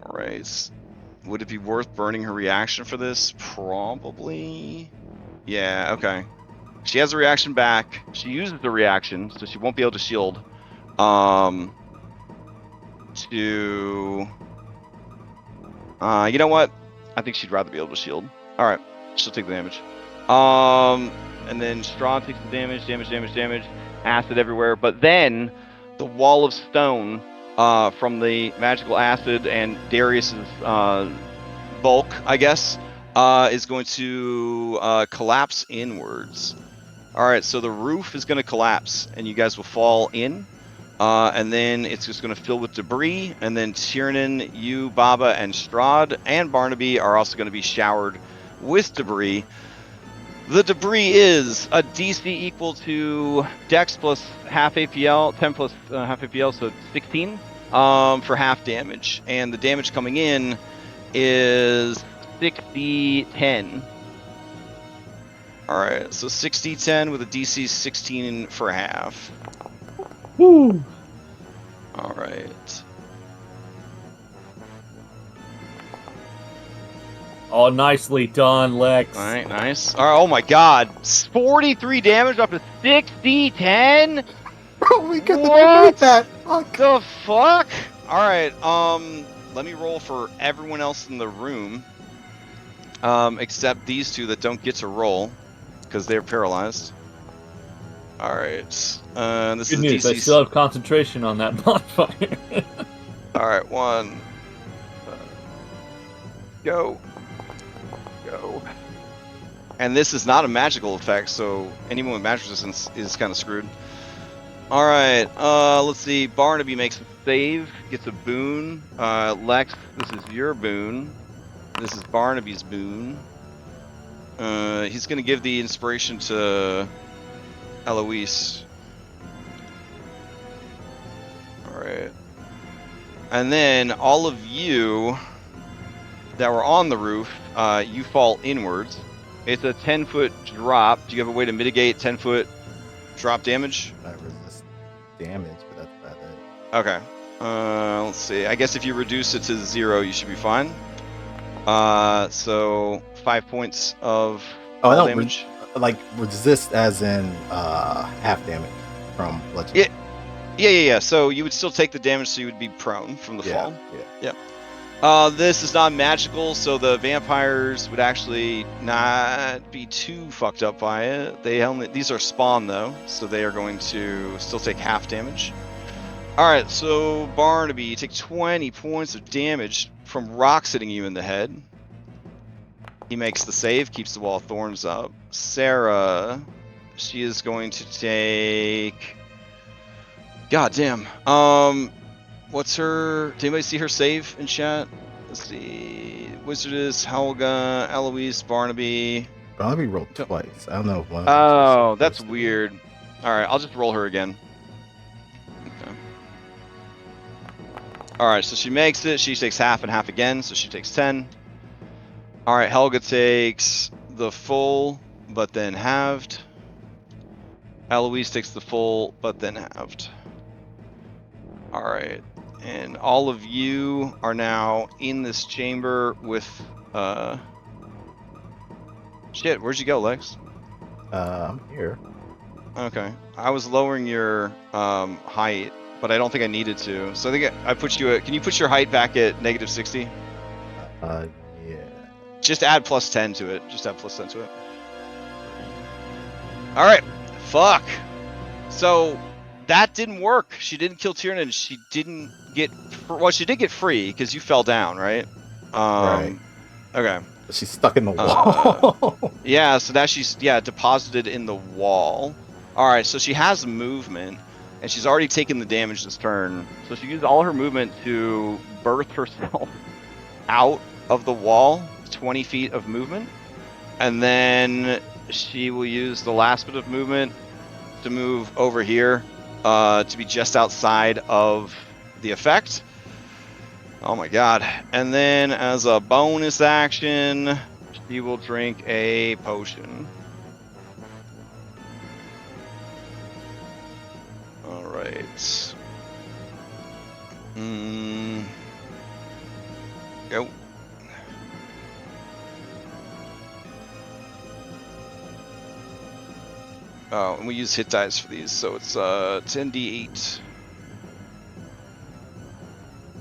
S1: All right. Would it be worth burning her reaction for this? Probably. Yeah, okay. She has a reaction back. She uses the reaction, so she won't be able to shield. You know what? I think she'd rather be able to shield. All right, she'll take the damage. And then Strahd takes the damage, acid everywhere. But then the wall of stone from the magical acid and Darius's bulk, I guess, is going to collapse inwards. All right, so the roof is going to collapse, and you guys will fall in. And then it's just going to fill with debris, and then Tiernan, you, Baba, and Strahd, and Barnaby are also going to be showered with debris. The debris is a DC equal to Dex plus half APL, 10 plus half APL, so 16 for half damage. And the damage coming in is 6d10. Alright, so 6d10 with a DC 16 for half.
S2: Woo!
S1: Alright.
S2: Oh, nicely done, Lex.
S1: Alright, nice. Alright, oh my god. 43 damage up to 6d10?
S3: Bro, we could
S1: What?
S3: make that. Fuck.
S1: The fuck? Alright, let me roll for everyone else in the room. Except these two that don't get to roll, because they're paralyzed. Alright. This
S2: Good
S1: is
S2: news,
S1: DC.
S2: I still have concentration on that bonfire.
S1: Alright, 1. Go. And this is not a magical effect, so anyone with magic resistance is kind of screwed. Alright, let's see. Barnaby makes a save, gets a boon. Lex, this is your boon. This is Barnaby's boon. He's going to give the inspiration to Eloise. Alright. And then all of you that were on the roof, you fall inwards. It's a 10-foot drop. Do you have a way to mitigate 10-foot drop damage?
S3: I resist damage, but that's about it.
S1: Okay. Let's see. I guess if you reduce it to 0, you should be fine. So 5 points of damage.
S3: Like resist as in half damage from bludgeoning.
S1: Yeah. So you would still take the damage, so you would be prone from the fall.
S3: Yeah.
S1: This is not magical, so the vampires would actually not be too fucked up by it. These are spawn though, so they are going to still take half damage. Alright, so Barnaby, you take 20 points of damage from rocks hitting you in the head. He makes the save, keeps the wall of thorns up. Sarah, she is going to take... God damn. What's her... Did anybody see her save in chat? Let's see. Wizardess, Helga, Eloise, Barnaby.
S3: Barnaby rolled twice. I don't know if one of them
S1: Oh,
S3: was
S1: that's
S3: supposed to.
S1: weird. Alright, I'll just roll her again. Okay. Alright, so she makes it. She takes half and half again, so she takes 10. Alright, Helga takes the full, but then halved. Eloise takes the full, but then halved. Alright. And all of you are now in this chamber with, Shit, where'd you go, Lex?
S3: I'm here.
S1: Okay. I was lowering your, height, but I don't think I needed to. So I think I put you at... Can you put your height back at -60?
S3: Yeah.
S1: Just add +10 to it. Just add +10 to it. Alright. Fuck. So... That didn't work. She didn't kill Tiernan. She didn't get... Well, she did get free, because you fell down, right?
S3: Right.
S1: Okay.
S3: She's stuck in the wall.
S1: Yeah, so now she's deposited in the wall. All right, so she has movement, and she's already taken the damage this turn. So she used all her movement to birth herself out of the wall, 20 feet of movement, and then she will use the last bit of movement to move over here to be just outside of the effect. Oh my god. And then as a bonus action, she will drink a potion. Alright. Go. Oh, and we use hit dice for these, so it's 10d8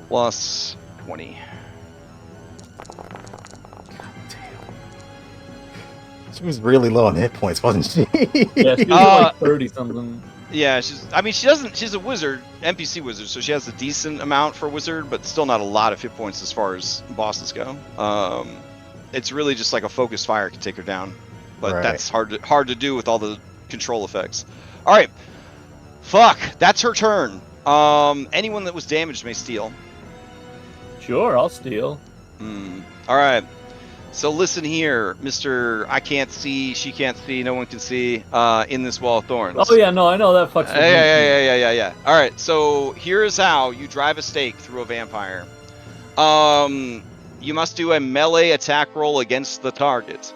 S1: plus 20.
S3: She was really low on hit points, wasn't she?
S2: Yeah, she was like 30 something.
S1: Yeah, she's a wizard, NPC wizard, so she has a decent amount for a wizard, but still not a lot of hit points as far as bosses go. It's really just like a focused fire can take her down, but that's hard to do with all the control effects. All right, fuck, that's her turn. Anyone that was damaged may steal.
S2: Sure, I'll steal.
S1: All right. So listen here, Mr. I can't see, she can't see, no one can see in this wall of thorns.
S2: Oh yeah, no, I know that fucks with me.
S1: Yeah. All right, so here's how you drive a stake through a vampire. You must do a melee attack roll against the target.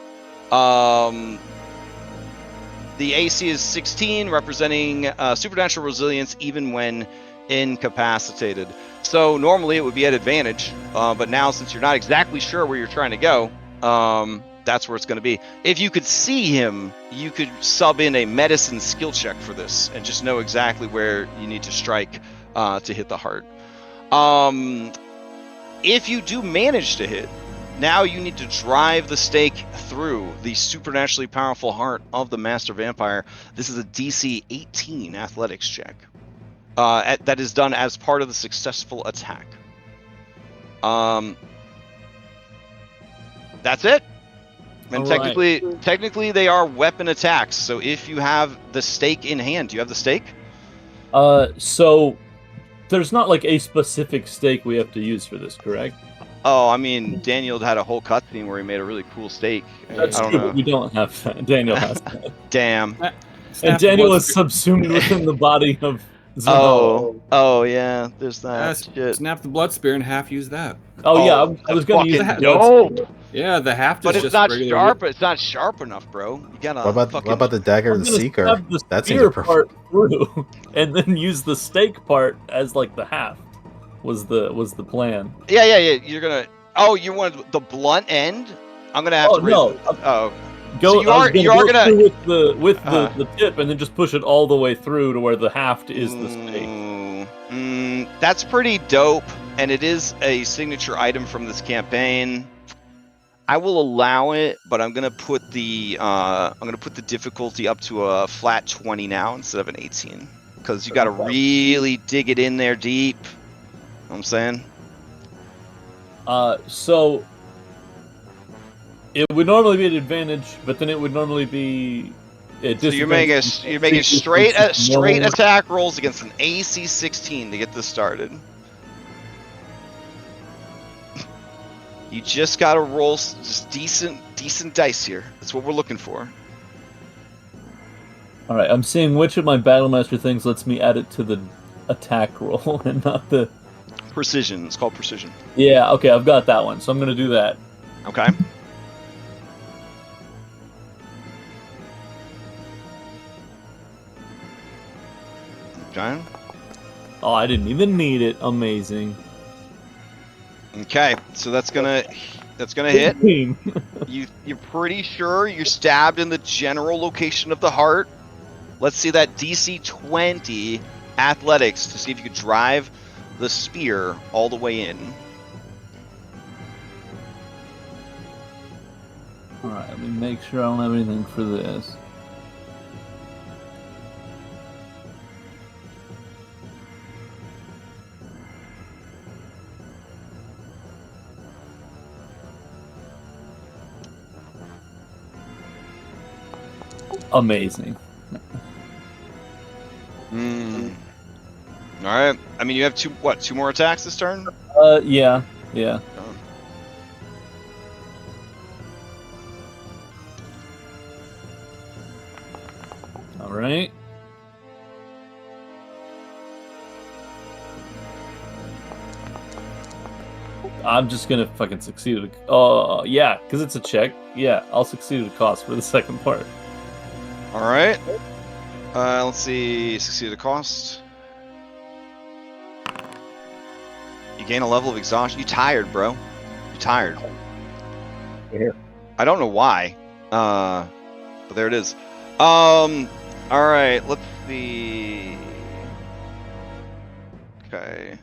S1: The AC is 16, representing supernatural resilience even when incapacitated. So normally it would be at advantage, but now since you're not exactly sure where you're trying to go, that's where it's going to be. If you could see him, you could sub in a medicine skill check for this and just know exactly where you need to strike to hit the heart. If you do manage to hit, now you need to drive the stake through the supernaturally powerful heart of the Master Vampire. This is a DC 18 athletics check. That is done as part of the successful attack. That's it. And technically they are weapon attacks. So if you have the stake in hand, do you have the stake?
S2: So there's not like a specific stake we have to use for this, correct?
S1: Oh, I mean, Daniel had a whole cutscene where he made a really cool stake.
S2: That's true, but we don't have that. Daniel has that.
S1: Damn.
S2: And Daniel is subsumed within the body of Zerno.
S1: Oh yeah, there's that shit.
S6: Snap the blood spear and half use that.
S2: Oh yeah, I was going to use
S1: fucking
S2: the
S6: Yeah, the half
S1: but
S6: is
S1: it's
S6: just
S1: not
S6: regular
S1: sharp. It's not sharp enough, bro. You gotta.
S3: What about the dagger of the seeker?
S2: The
S3: That seems
S2: spear
S3: perfect.
S2: part through, and then use the stake part as like the half. Was the plan?
S1: Yeah. You're gonna. Oh, you want the blunt end? I'm gonna have to.
S2: No.
S1: So you are gonna
S2: with the tip, and then just push it all the way through to where the haft is the stake.
S1: That's pretty dope, and it is a signature item from this campaign. I will allow it, but I'm gonna put the difficulty up to a flat 20 now instead of an 18, because you got to really dig it in there deep. You know what I'm saying.
S2: So it would normally be an advantage, but then it would normally be.
S1: So you're making straight attack rolls against an AC 16 to get this started. You just gotta roll just decent dice here. That's what we're looking for.
S2: All right, I'm seeing which of my Battlemaster things lets me add it to the attack roll and not the
S1: precision. It's called precision.
S2: Yeah, okay, I've got that one, so I'm gonna do that.
S1: Okay. Okay.
S2: Oh, I didn't even need it. Amazing.
S1: Okay, so that's gonna hit. You're pretty sure you're stabbed in the general location of the heart. Let's see that DC 20 athletics to see if you could drive the spear all the way in.
S2: Alright, let me make sure I don't have anything for this. amazing.
S1: All right. I mean, you have two more attacks this turn?
S2: Yeah.
S1: Oh.
S2: All right. I'm just gonna fucking succeed. Yeah, because it's a check. Yeah, I'll succeed at a cost for the second part.
S1: All right. Let's see. Succeed at a cost. You gain a level of exhaustion. You tired, bro. You tired.
S3: Yeah.
S1: I don't know why. But there it is. All right. Let's see. Okay.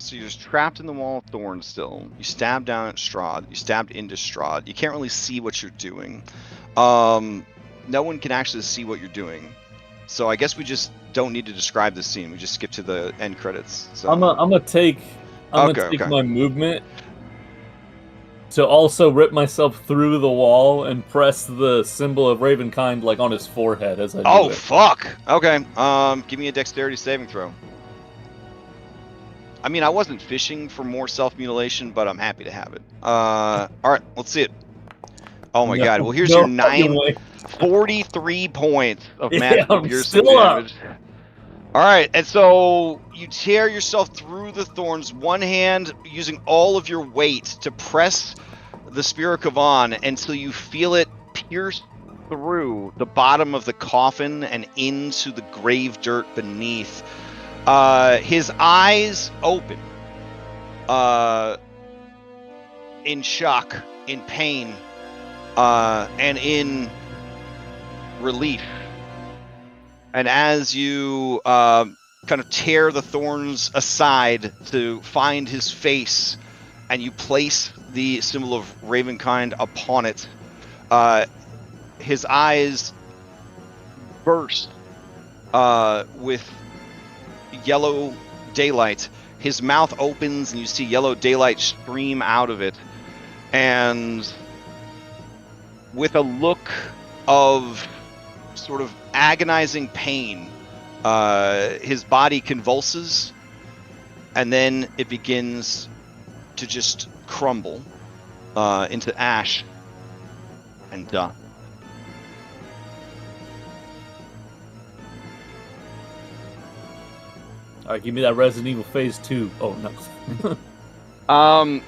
S1: So you're just trapped in the wall of thorns still. You stab down at Strahd. You stabbed into Strahd. You can't really see what you're doing. No one can actually see what you're doing. So I guess we just don't need to describe this scene. We just skip to the end credits. So
S2: I'm gonna take my movement to also rip myself through the wall and press the symbol of Ravenkind like on his forehead as I do it.
S1: Oh fuck. Okay. Give me a dexterity saving throw. I mean, I wasn't fishing for more self-mutilation, but I'm happy to have it. All right, let's see it. Oh my god. Well, here's your 43 points of magical piercing damage. All right, and so you tear yourself through the thorns, one hand using all of your weight to press the Spear of Kavan until you feel it pierce through the bottom of the coffin and into the grave dirt beneath. His eyes open, in shock, in pain, and in relief. And as you kind of tear the thorns aside to find his face, and you place the symbol of Ravenkind upon it, his eyes burst with yellow daylight. His mouth opens and you see yellow daylight stream out of it. And with a look of sort of agonizing pain, his body convulses, and then it begins to just crumble into ash and dust.
S2: All right, give me that Resident Evil Phase 2. Oh no.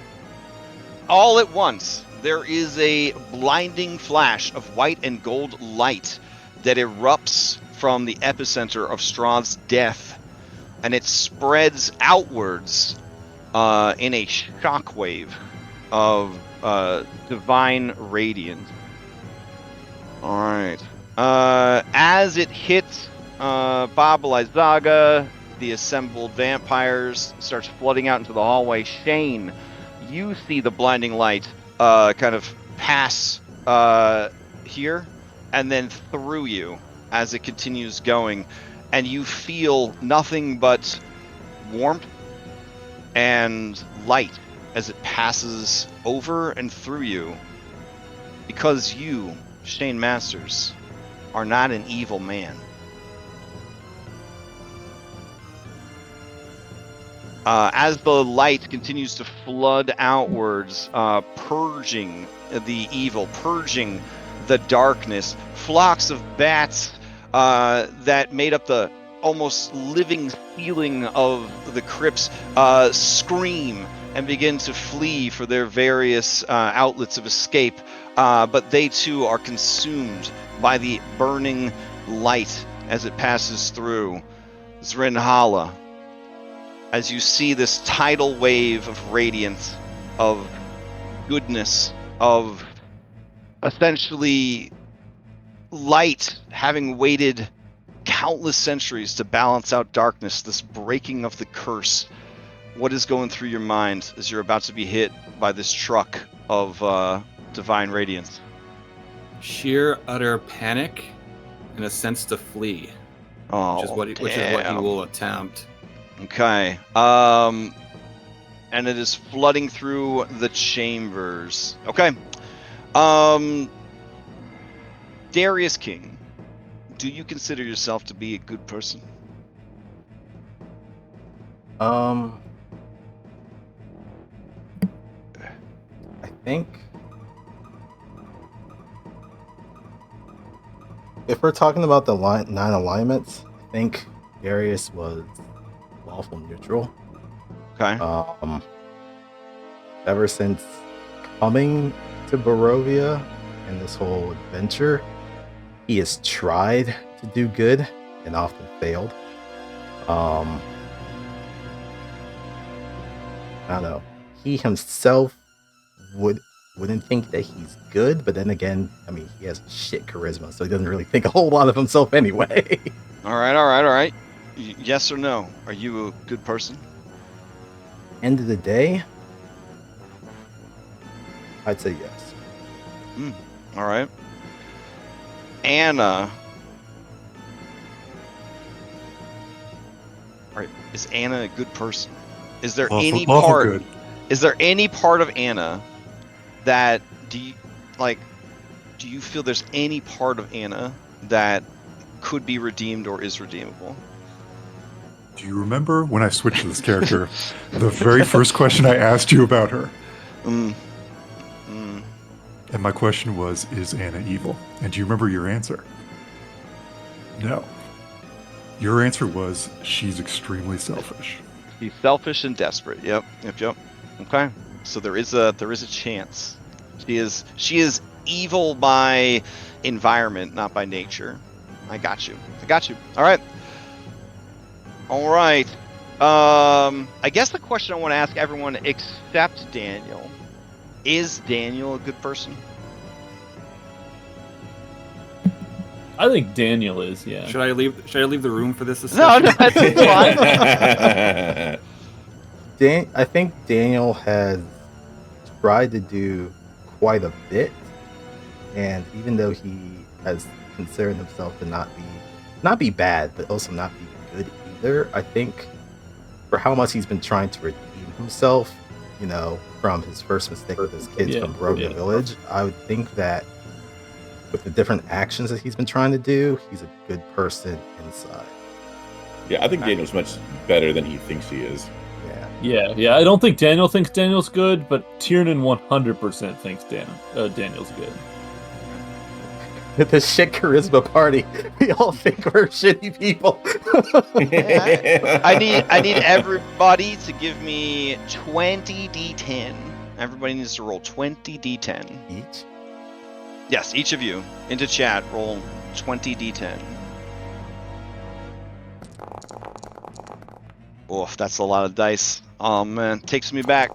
S1: All at once, there is a blinding flash of white and gold light that erupts from the epicenter of Strahd's death, and it spreads outwards in a shockwave of divine radiance. All right. As it hits Baba Lysaga, the assembled vampires starts flooding out into the hallway. Shane, you see the blinding light kind of pass here and then through you as it continues going, and you feel nothing but warmth and light as it passes over and through you, because you, Shane Masters, are not an evil man. As the light continues to flood outwards, purging the evil, purging the darkness, flocks of bats that made up the almost living ceiling of the crypts scream and begin to flee for their various outlets of escape, but they too are consumed by the burning light as it passes through. Zrinhala, as you see this tidal wave of radiance, of goodness, of essentially light having waited countless centuries to balance out darkness, this breaking of the curse. What is going through your mind as you're about to be hit by this truck of divine radiance?
S6: Sheer utter panic and a sense to flee, which is what he will attempt.
S1: Okay. And it is flooding through the chambers. Okay. Darius King, do you consider yourself to be a good person?
S3: I think if we're talking about the 9 alignments, I think Darius was lawful neutral.
S1: Okay.
S3: Ever since coming to Barovia and this whole adventure, he has tried to do good and often failed. I don't know. He himself wouldn't think that he's good, but then again, I mean, he has shit charisma, so he doesn't really think a whole lot of himself anyway.
S1: All right. Yes or no? Are you a good person?
S3: End of the day, I'd say yes.
S1: All right. Anna. All right. Is Anna a good person? Is there any part?
S5: Good.
S1: Is there any part of Anna that do you feel there's any part of Anna that could be redeemed or is redeemable?
S5: Do you remember when I switched to this character, the very first question I asked you about her? And my question was, is Anna evil? And do you remember your answer? No. Your answer was, she's extremely selfish.
S1: She's selfish and desperate. Yep. Okay. So there is a chance. She is evil by environment, not by nature. I got you. All right. I guess the question I want to ask everyone except Daniel, is Daniel a good person?
S2: I think Daniel is, yeah.
S6: Should I leave the room for this discussion?
S1: No, that's fine.
S3: I think Daniel has tried to do quite a bit, and even though he has considered himself to not be bad, but also not be good either, I think for how much he's been trying to redeem himself, from his first mistake with his kids from Barovia Village, I would think that with the different actions that he's been trying to do, he's a good person inside.
S7: Yeah, I think Daniel's much better than he thinks he is.
S2: Yeah. I don't think Daniel thinks Daniel's good, but Tiernan 100% thinks Daniel's good.
S3: With the shit charisma party, we all think we're shitty people.
S1: I need everybody to give me 20 d10. Everybody needs to roll 20 d10
S3: Each?
S1: Yes, each of you into chat roll 20 d10. Oof, that's a lot of dice. Oh man, takes me back.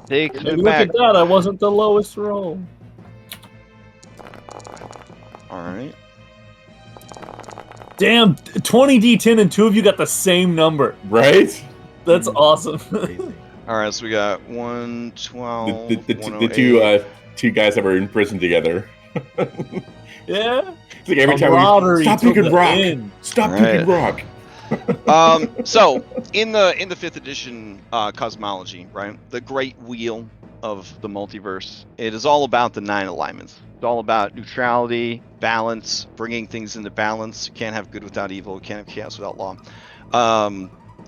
S2: Look at that, I wasn't the lowest roll.
S1: Alright.
S2: Damn, 20 d10 and two of you got the same number.
S7: Right?
S2: That's awesome.
S1: Alright, so we got 112.
S7: The two guys that were in prison together.
S2: Yeah.
S7: It's like every time we stop picking rock. Stop picking rock.
S1: So in the 5th edition cosmology, right, the great wheel of the multiverse, it is all about the 9 alignments. It's all about neutrality, balance, bringing things into balance. You can't have good without evil. You can't have chaos without law.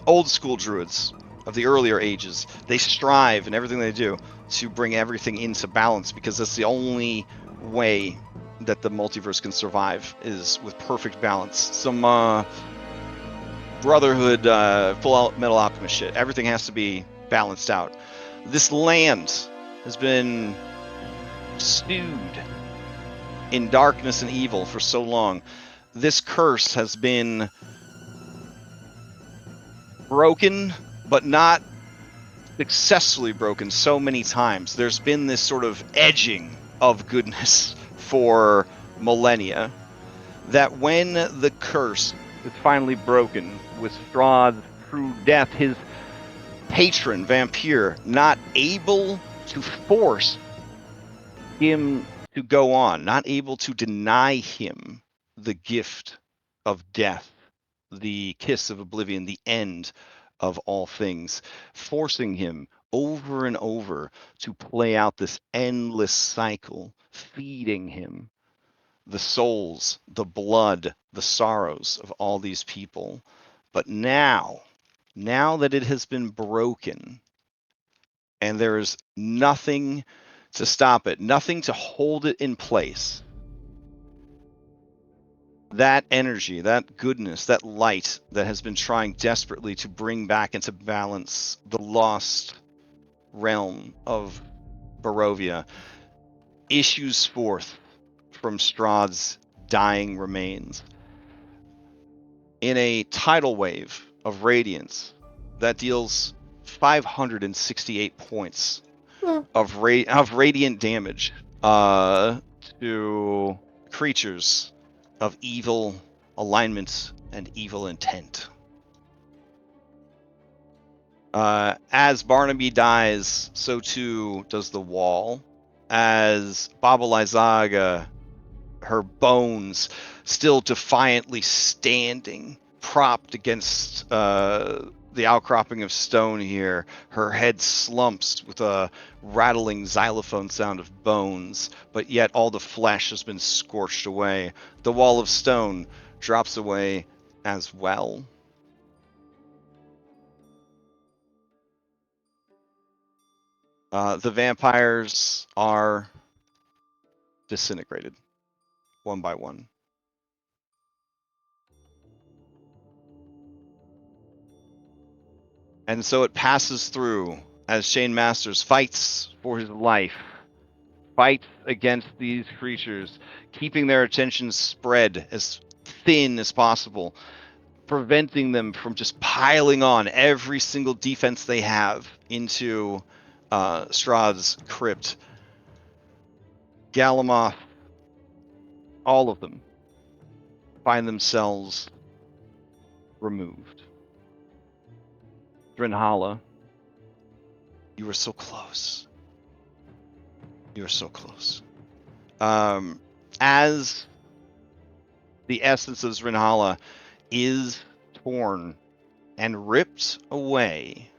S1: Old school druids of the earlier ages, they strive in everything they do to bring everything into balance, because that's the only way that the multiverse can survive, is with perfect balance. Some Brotherhood, Full Metal Alchemist shit. Everything has to be balanced out. This land has been stewed in darkness and evil for so long. This curse has been broken, but not successfully broken so many times. There's been this sort of edging of goodness for millennia, that when the curse is finally broken with Strahd's true death, his patron, Vampire, not able to force him to go on, not able to deny him the gift of death, the kiss of oblivion, the end of all things, forcing him over and over to play out this endless cycle, feeding him the souls, the blood, the sorrows of all these people. But now that it has been broken, and there is nothing to stop it, nothing to hold it in place, that energy, that goodness, that light that has been trying desperately to bring back into balance the lost realm of Barovia issues forth from Strahd's dying remains in a tidal wave of radiance that deals 568 points of radiant damage to creatures of evil alignment and evil intent. As Barnaby dies, so too does the wall. As Baba Lysaga, her bones still defiantly standing, propped against the outcropping of stone here, her head slumps with a rattling xylophone sound of bones, but yet all the flesh has been scorched away. The wall of stone drops away as well. The vampires are disintegrated, one by one. And so it passes through as Shane Masters fights for his life, fights against these creatures, keeping their attention spread as thin as possible, preventing them from just piling on every single defense they have into Strahd's crypt. Galamoth, all of them find themselves removed. Drinhala, you were so close. You were so close. As the essence of Drinhala is torn and ripped away,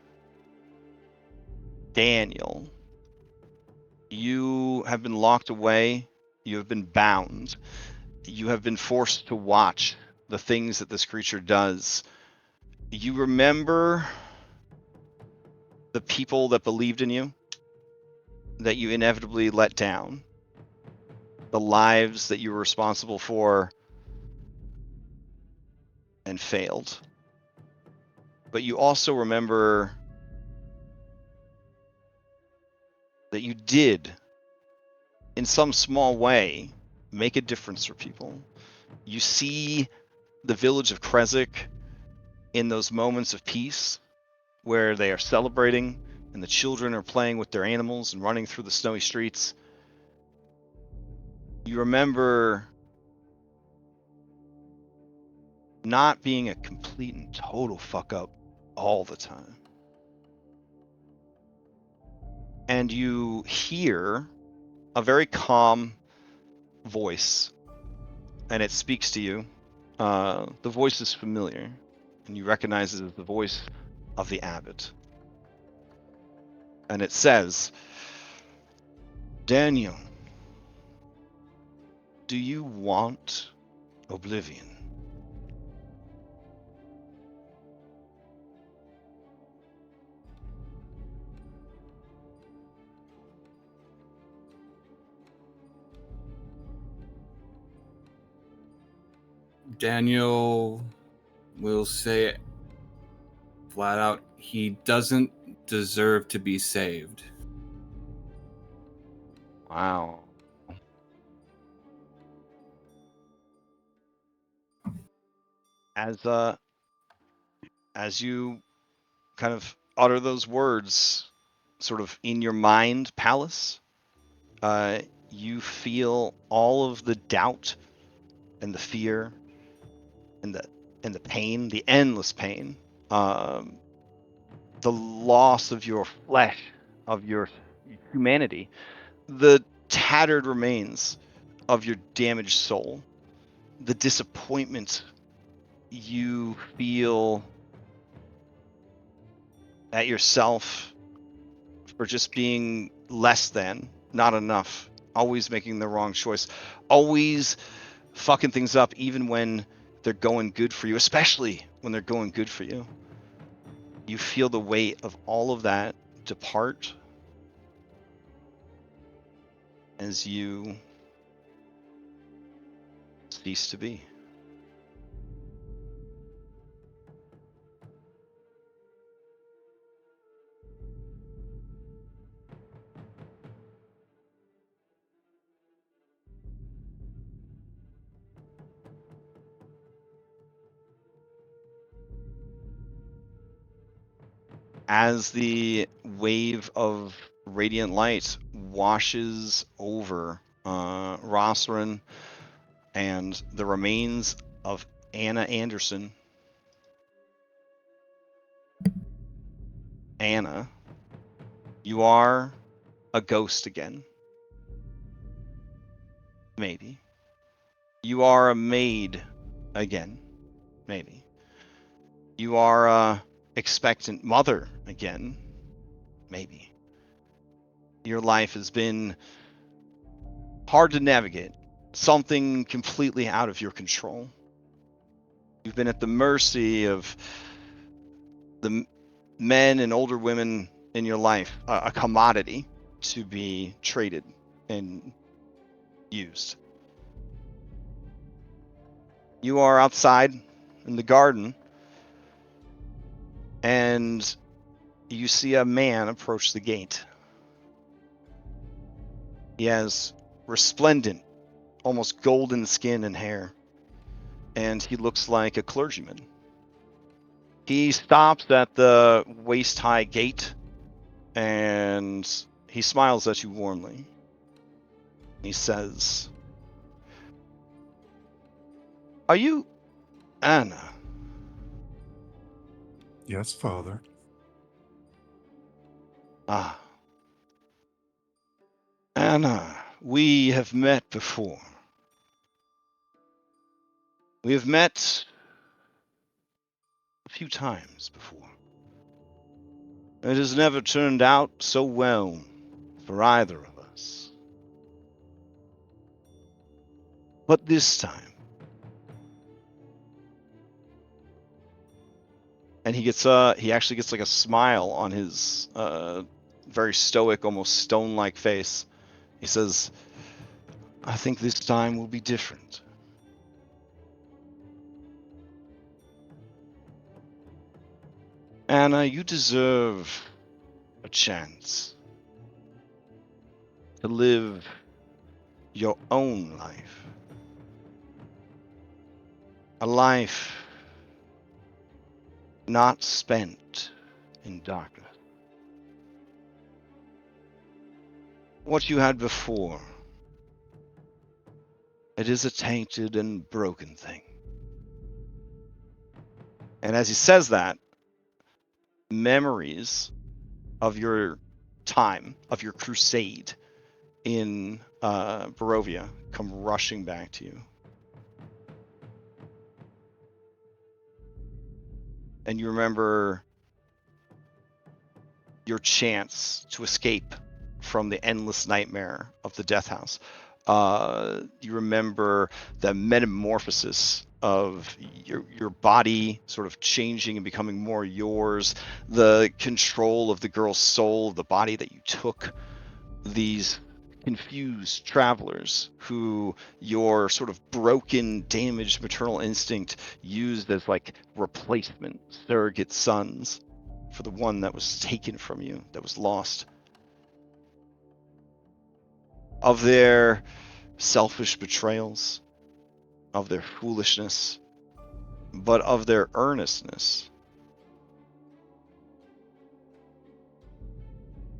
S1: Daniel, you have been locked away. You have been bound. You have been forced to watch the things that this creature does. You remember the people that believed in you, that you inevitably let down, the lives that you were responsible for and failed. But you also remember that you did, in some small way, make a difference for people. You see the village of Kresik in those moments of peace where they are celebrating and the children are playing with their animals and running through the snowy streets. You remember not being a complete and total fuck up all the time. And you hear a very calm voice, and it speaks to you. The voice is familiar, and you recognize it as the voice of the abbot. And it says, Daniel, do you want oblivion?
S6: Daniel will say it flat out, he doesn't deserve to be saved.
S1: Wow. As you kind of utter those words, sort of in your mind palace, you feel all of the doubt and the fear and the pain, the endless pain, the loss of your flesh, of your humanity, the tattered remains of your damaged soul, the disappointment you feel at yourself for just being less than, not enough, always making the wrong choice, always fucking things up, even when they're going good for you, especially when they're going good for you. You feel the weight of all of that depart as you cease to be. As the wave of radiant light washes over Rosrin and the remains of Anna Anderson, Anna, you are a ghost again. Maybe. You are a maid again. Maybe. You are a expectant mother again. Maybe. Your life has been hard to navigate. Something completely out of your control. You've been at the mercy of the men and older women in your life, a commodity to be traded and used. You are outside in the garden, and you see a man approach the gate. He has resplendent, almost golden skin and hair, and he looks like a clergyman. He stops at the waist-high gate, and he smiles at you warmly. He says, "Are you Anna?"
S5: Yes, Father.
S1: "Ah. Anna, we have met before. We have met a few times before. It has never turned out so well for either of us. But this time," and he actually gets like a smile on his very stoic, almost stone-like face. He says, "I think this time will be different. Anna, you deserve a chance to live your own life. A life not spent in darkness. What you had before, it is a tainted and broken thing." And as he says that, memories of your time, of your crusade in Barovia, come rushing back to you. And you remember your chance to escape from the endless nightmare of the Death House. You remember the metamorphosis of your body sort of changing and becoming more yours, the control of the girl's soul, the body that you took, these confused travelers who your sort of broken, damaged maternal instinct used as like replacement surrogate sons for the one that was taken from you, that was lost. Of their selfish betrayals, of their foolishness, but of their earnestness.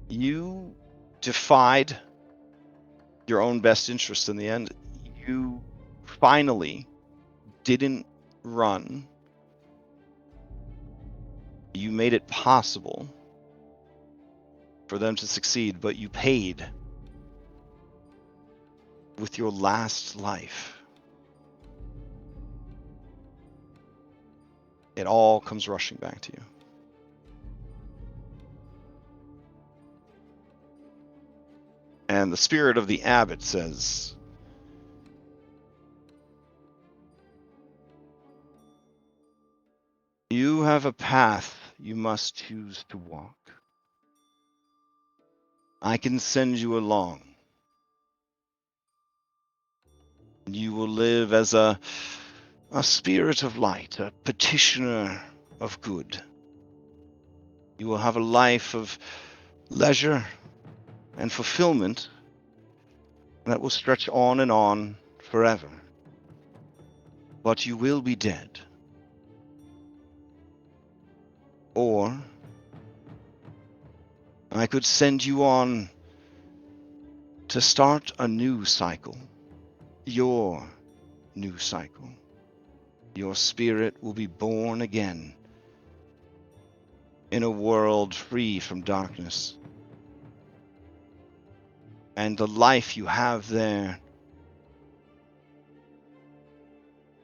S1: You defied your own best interest in the end. You finally didn't run. You made it possible for them to succeed, but you paid with your last life. It all comes rushing back to you. And the spirit of the abbot says, you have a path you must choose to walk. I can send you along. You will live as a spirit of light, a petitioner of good. You will have a life of leisure and fulfillment that will stretch on and on forever. But you will be dead. Or I could send you on to start a new cycle. Your new cycle. Your spirit will be born again in a world free from darkness. And the life you have there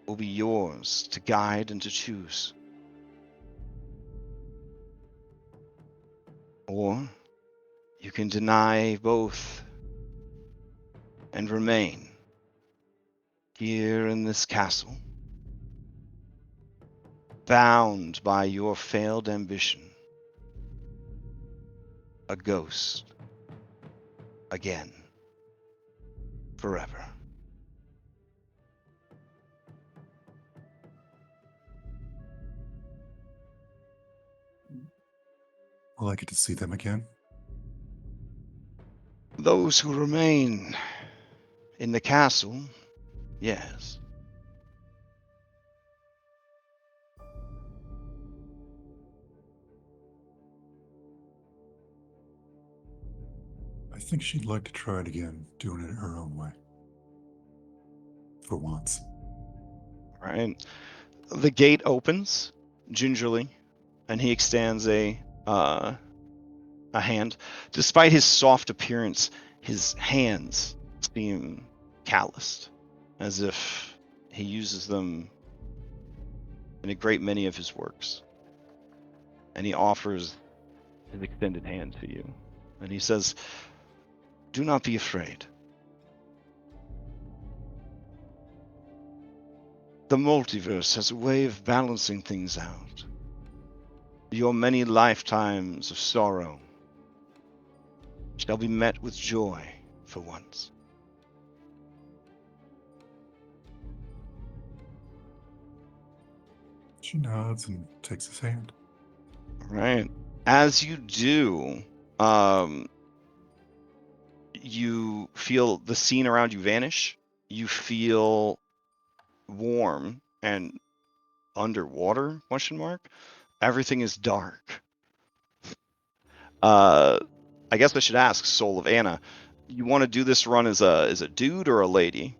S1: will be yours to guide and to choose. Or you can deny both and remain here in this castle, bound by your failed ambition, a ghost again, forever.
S5: Will I get to see them again?
S1: Those who remain in the castle, yes.
S5: I think she'd like to try it again, doing it her own way. For once.
S1: Right. The gate opens gingerly, and he extends a hand. Despite his soft appearance, his hands seem calloused, as if he uses them in a great many of his works. And he offers his extended hand to you. And he says, do not be afraid. The multiverse has a way of balancing things out. Your many lifetimes of sorrow shall be met with joy for once.
S5: She nods and takes his hand.
S1: All right. As you do, you feel the scene around you vanish. You feel warm and underwater, ? Everything is dark. I guess I should ask, Soul of Anna, you want to do this run as a dude or a lady?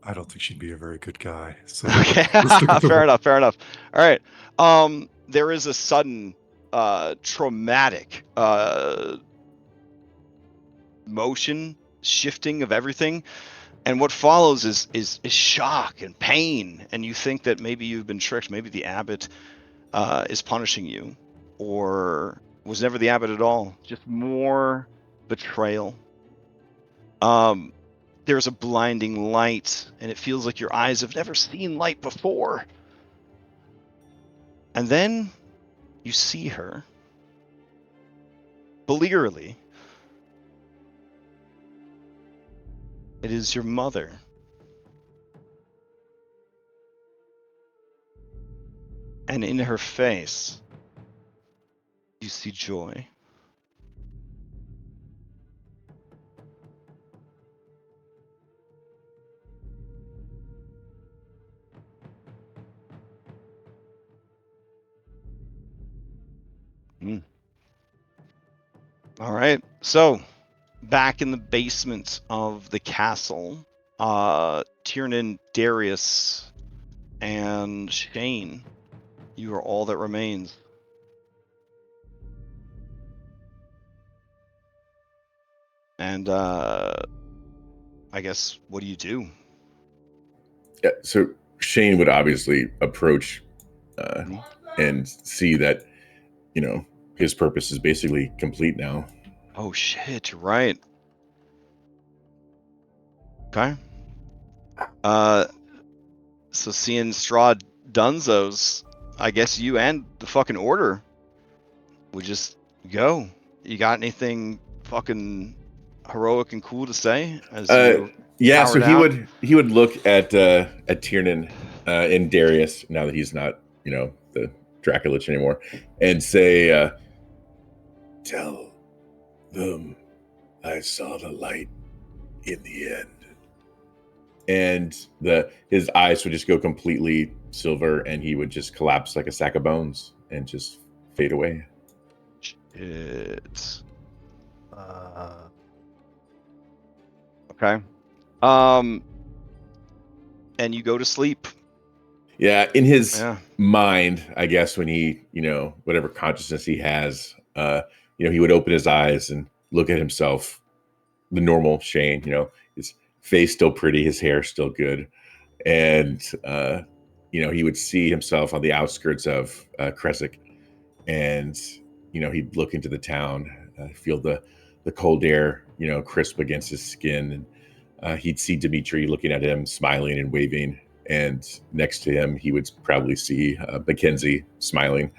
S5: I don't think she'd be a very good guy. So
S1: Okay, fair enough. All right. There is a sudden traumatic motion shifting of everything, and what follows is shock and pain, and you think that maybe you've been tricked. Maybe the abbot is punishing you, or was never the abbot at all. Just more betrayal. There's a blinding light, and it feels like your eyes have never seen light before. And then you see her clearly. It is your mother. And in her face, you see joy. All right. So, back in the basement of the castle, Tiernan, Darius, and Shane, you are all that remains. And I guess, what do you do?
S7: Yeah, so Shane would obviously approach and see that, his purpose is basically complete now.
S1: Oh shit, you're right. Okay. So seeing Strahd Dunzos, I guess you and the fucking order would just go. You got anything fucking heroic and cool to say as you
S7: Yeah, so
S1: powered out?
S7: he would look at Tiernan and Darius now that he's not, the Draculich anymore, and say, "Tell them I saw the light in the end." And his eyes would just go completely silver, and he would just collapse like a sack of bones and just fade away.
S1: Shit.
S2: Okay.
S1: And you go to sleep.
S7: Yeah, in his mind, I guess, when he, whatever consciousness he has, he would open his eyes and look at himself, the normal Shane, his face still pretty, his hair still good. And, he would see himself on the outskirts of Kresik, and, he'd look into the town, feel the cold air, crisp against his skin. And he'd see Dimitri looking at him, smiling and waving. And next to him, he would probably see Mackenzie smiling,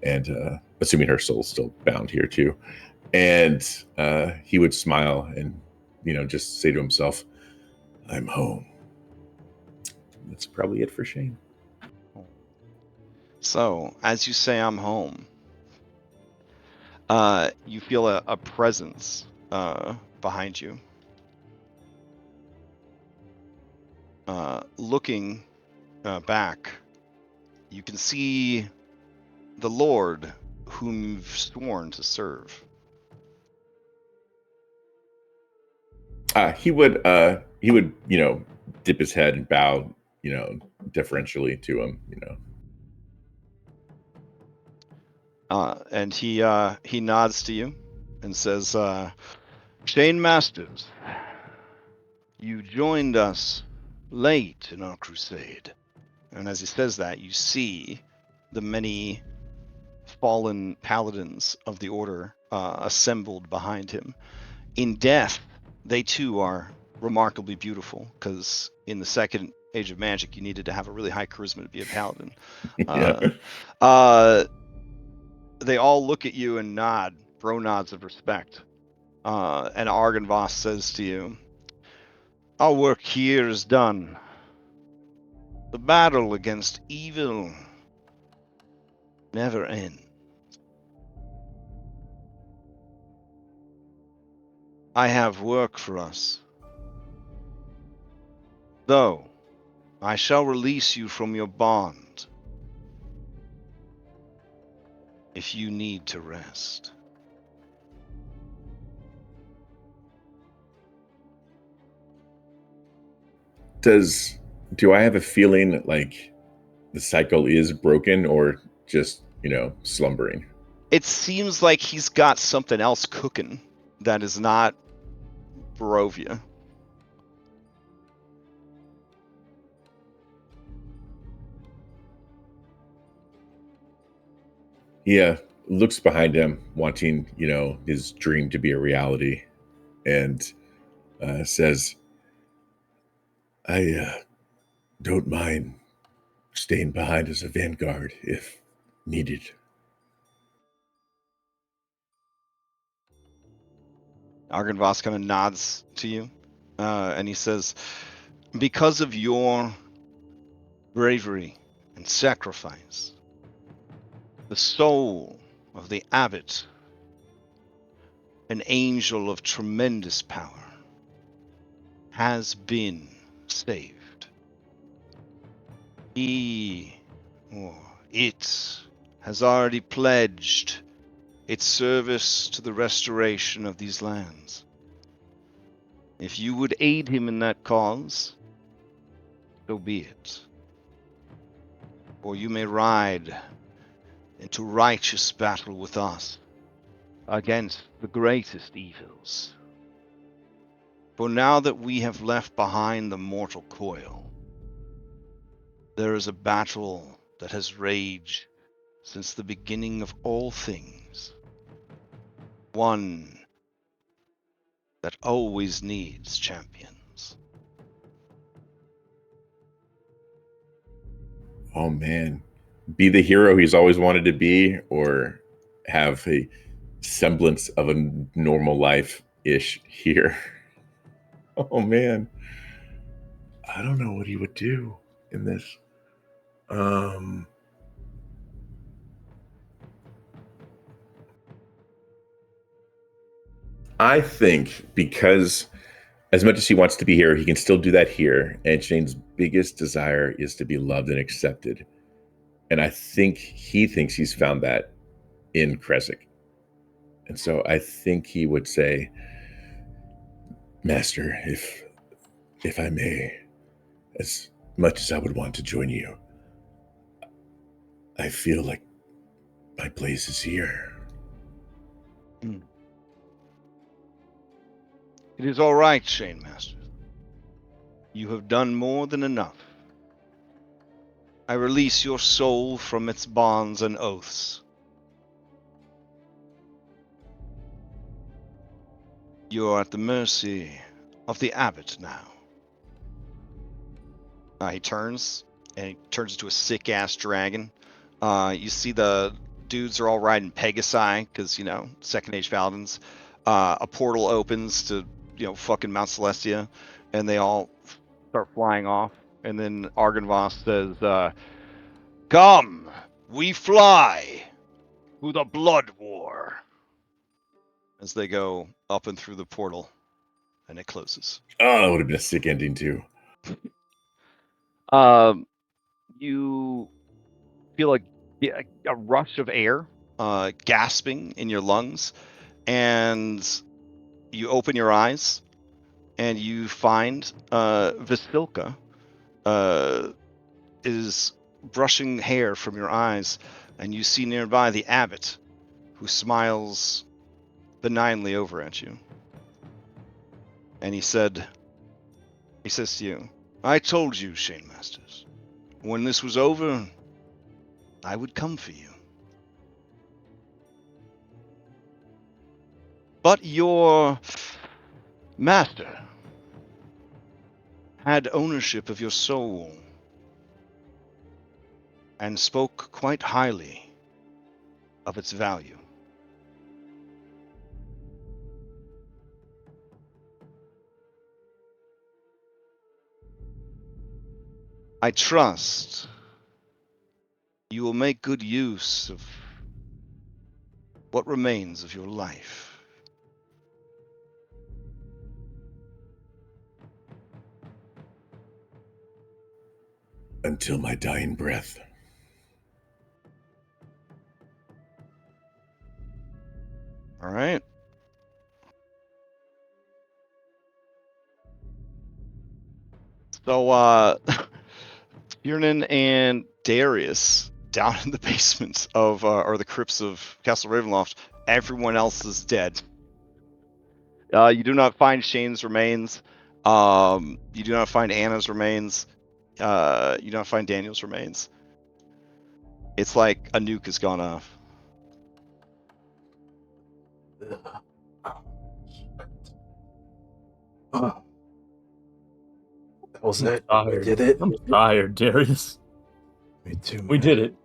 S7: and assuming her soul's still bound here too. And he would smile and, just say to himself, "I'm home." That's probably it for Shane.
S1: So, as you say, I'm home. You feel a presence behind you. Looking back, you can see the Lord whom you've sworn to serve.
S7: He would, dip his head and bow, deferentially to him,
S1: And he nods to you and says, Shane Masters, you joined us late in our crusade. And as he says that, you see the many fallen paladins of the order assembled behind him. In death, they too are remarkably beautiful, because in the second Age of Magic, you needed to have a really high charisma to be a paladin. They all look at you and nod, bro nods of respect. And Argynvost says to you, our work here is done. The battle against evil never ends. I have work for us. Though, I shall release you from your bond if you need to rest.
S7: Do I have a feeling like the cycle is broken, or just, slumbering?
S1: It seems like he's got something else cooking that is not Barovia.
S7: Yeah, looks behind him, wanting, his dream to be a reality, and says, I don't mind staying behind as a vanguard if needed.
S1: Argynvost kind of nods to you, and he says, because of your bravery and sacrifice, the soul of the abbot, an angel of tremendous power, has been saved. It has already pledged its service to the restoration of these lands. If you would aid him in that cause, so be it. Or you may ride into righteous battle with us against the greatest evils. For now that we have left behind the mortal coil, there is a battle that has raged since the beginning of all things. One that always needs champions.
S7: Oh man, be the hero he's always wanted to be, or have a semblance of a normal life-ish here. Oh man, I don't know what he would do in this. I think because as much as he wants to be here, he can still do that here. And Shane's biggest desire is to be loved and accepted. And I think he thinks he's found that in Kresik. And so I think he would say, Master, if I may, as much as I would want to join you, I feel like my place is here.
S1: It is all right, Shane Master. You have done more than enough. I release your soul from its bonds and oaths. You are at the mercy of the abbot now. He turns, and he turns into a sick-ass dragon. You see the dudes are all riding Pegasi, because, Second Age Paladins. A portal opens to, fucking Mount Celestia, and they all start flying off. And then Argynvost says, come, we fly to the Blood War. As they go up and through the portal, and it closes.
S7: Oh, that would have been a sick ending, too.
S9: You feel like a rush of air,
S1: gasping in your lungs, and you open your eyes, and you find Vasilka is brushing hair from your eyes, and you see nearby the abbot, who smiles benignly over at you. And he says to you, I told you, Shane Masters, when this was over, I would come for you. But your master had ownership of your soul and spoke quite highly of its value. I trust you will make good use of what remains of your life.
S7: Until my dying breath.
S1: All right. So, Tiernan and Darius down in the basements of, or the crypts of Castle Ravenloft, everyone else is dead. You do not find Shane's remains. You do not find Anna's remains. You do not find Daniel's remains. It's like a nuke has gone off.
S3: That was it.
S2: Tired.
S3: We did it.
S2: I'm tired, Darius.
S3: Me too.
S2: We did it.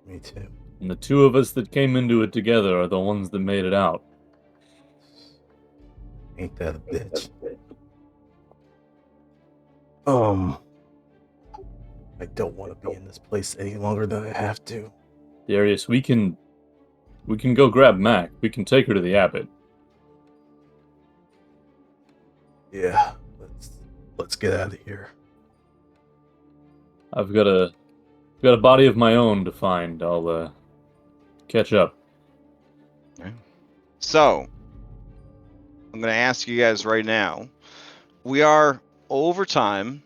S3: Me too.
S2: And the two of us that came into it together are the ones that made it out.
S3: Ain't that a bitch? I don't want to be in this place any longer than I have to.
S2: Darius, we can go grab Mac. We can take her to the abbot.
S3: Yeah, let's get out of here.
S2: I've got a body of my own to find. I'll catch up.
S1: Okay. So, I'm going to ask you guys right now. We are over time,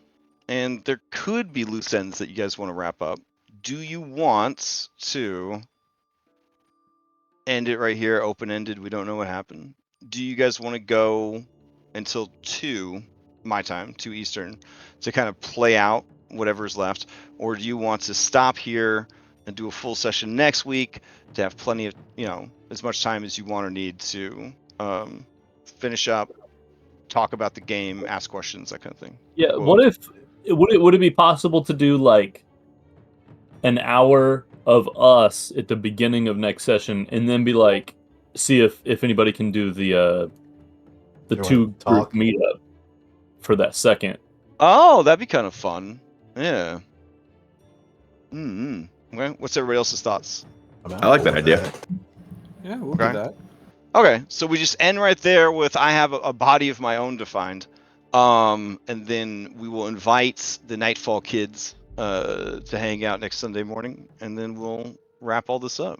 S1: and there could be loose ends that you guys want to wrap up. Do you want to end it right here, open-ended? We don't know what happened. Do you guys want to go until 2 my time, 2 Eastern, to kind of play out whatever's left? Or do you want to stop here and do a full session next week to have plenty of, as much time as you want or need to finish up, talk about the game, ask questions, that kind of thing.
S2: Yeah.
S1: Cool.
S2: What if would it be possible to do like an hour of us at the beginning of next session, and then be like, see if anybody can do the
S3: Everyone
S2: two group
S3: talk?
S2: meetup for that second.
S1: Oh, that'd be kind of fun. Yeah. Okay. What's everybody else's thoughts?
S7: I like that idea.
S6: Yeah, we'll
S1: Okay.
S6: do that.
S1: Okay, so we just end right there with I have a body of my own defined, and then we will invite the Nightfall kids to hang out next Sunday morning, and then we'll wrap all this up.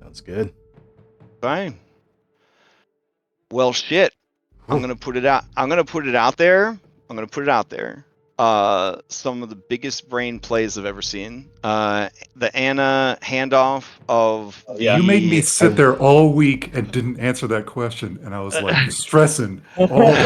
S3: Sounds good.
S1: Fine. Well, shit. I'm gonna put it out. I'm gonna put it out there. Some of the biggest brain plays I've ever seen. The Anna handoff of
S5: You made me sit there all week and didn't answer that question, and I was like stressing all week.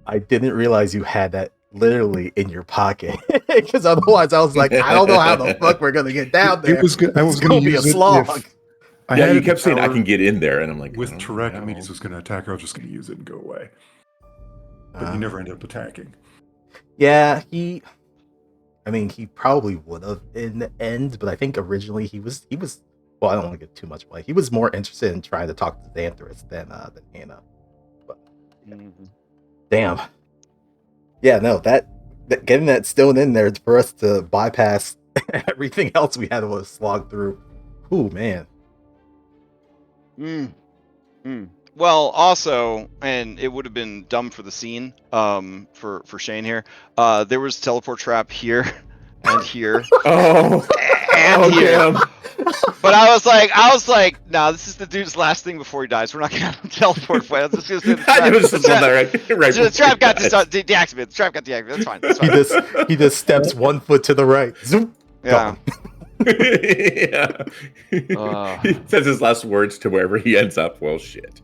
S3: I didn't realize you had that literally in your pocket, because otherwise I was like, I don't know how the fuck we're gonna get down there.
S5: I was
S3: It's
S5: going
S3: gonna
S5: to
S3: be a
S5: use it
S3: slog.
S5: if I
S7: Yeah,
S5: had
S7: you kept saying I
S5: power
S7: can get in there, and I'm like,
S5: with
S7: I don't
S5: Tarek,
S7: know.
S5: and Medes was going to attack her. I was just going to use it and go away. But you never ended up attacking.
S3: Yeah, he probably would have in the end, but I think originally he was. Well, I don't want to get too much away. He was more interested in trying to talk to Xanthorus than Anna. But damn. Yeah, no, that getting that stone in there for us to bypass everything else we had to slog through. Ooh, man.
S1: Well, also, and it would have been dumb for the scene, for Shane here. There was a teleport trap here and here. And here.
S7: Damn.
S1: But I was like, nah, this is the dude's last thing before he dies. We're not gonna have him teleport. I'm just gonna say the
S7: I
S1: trap.
S7: was just on that right.
S1: The trap got deactivated. The trap got deactivated. That's fine. That's fine.
S3: He just steps 1 foot to the right. Zoom.
S1: Yeah.
S7: Yeah. He says his last words to wherever he ends up. Well, shit.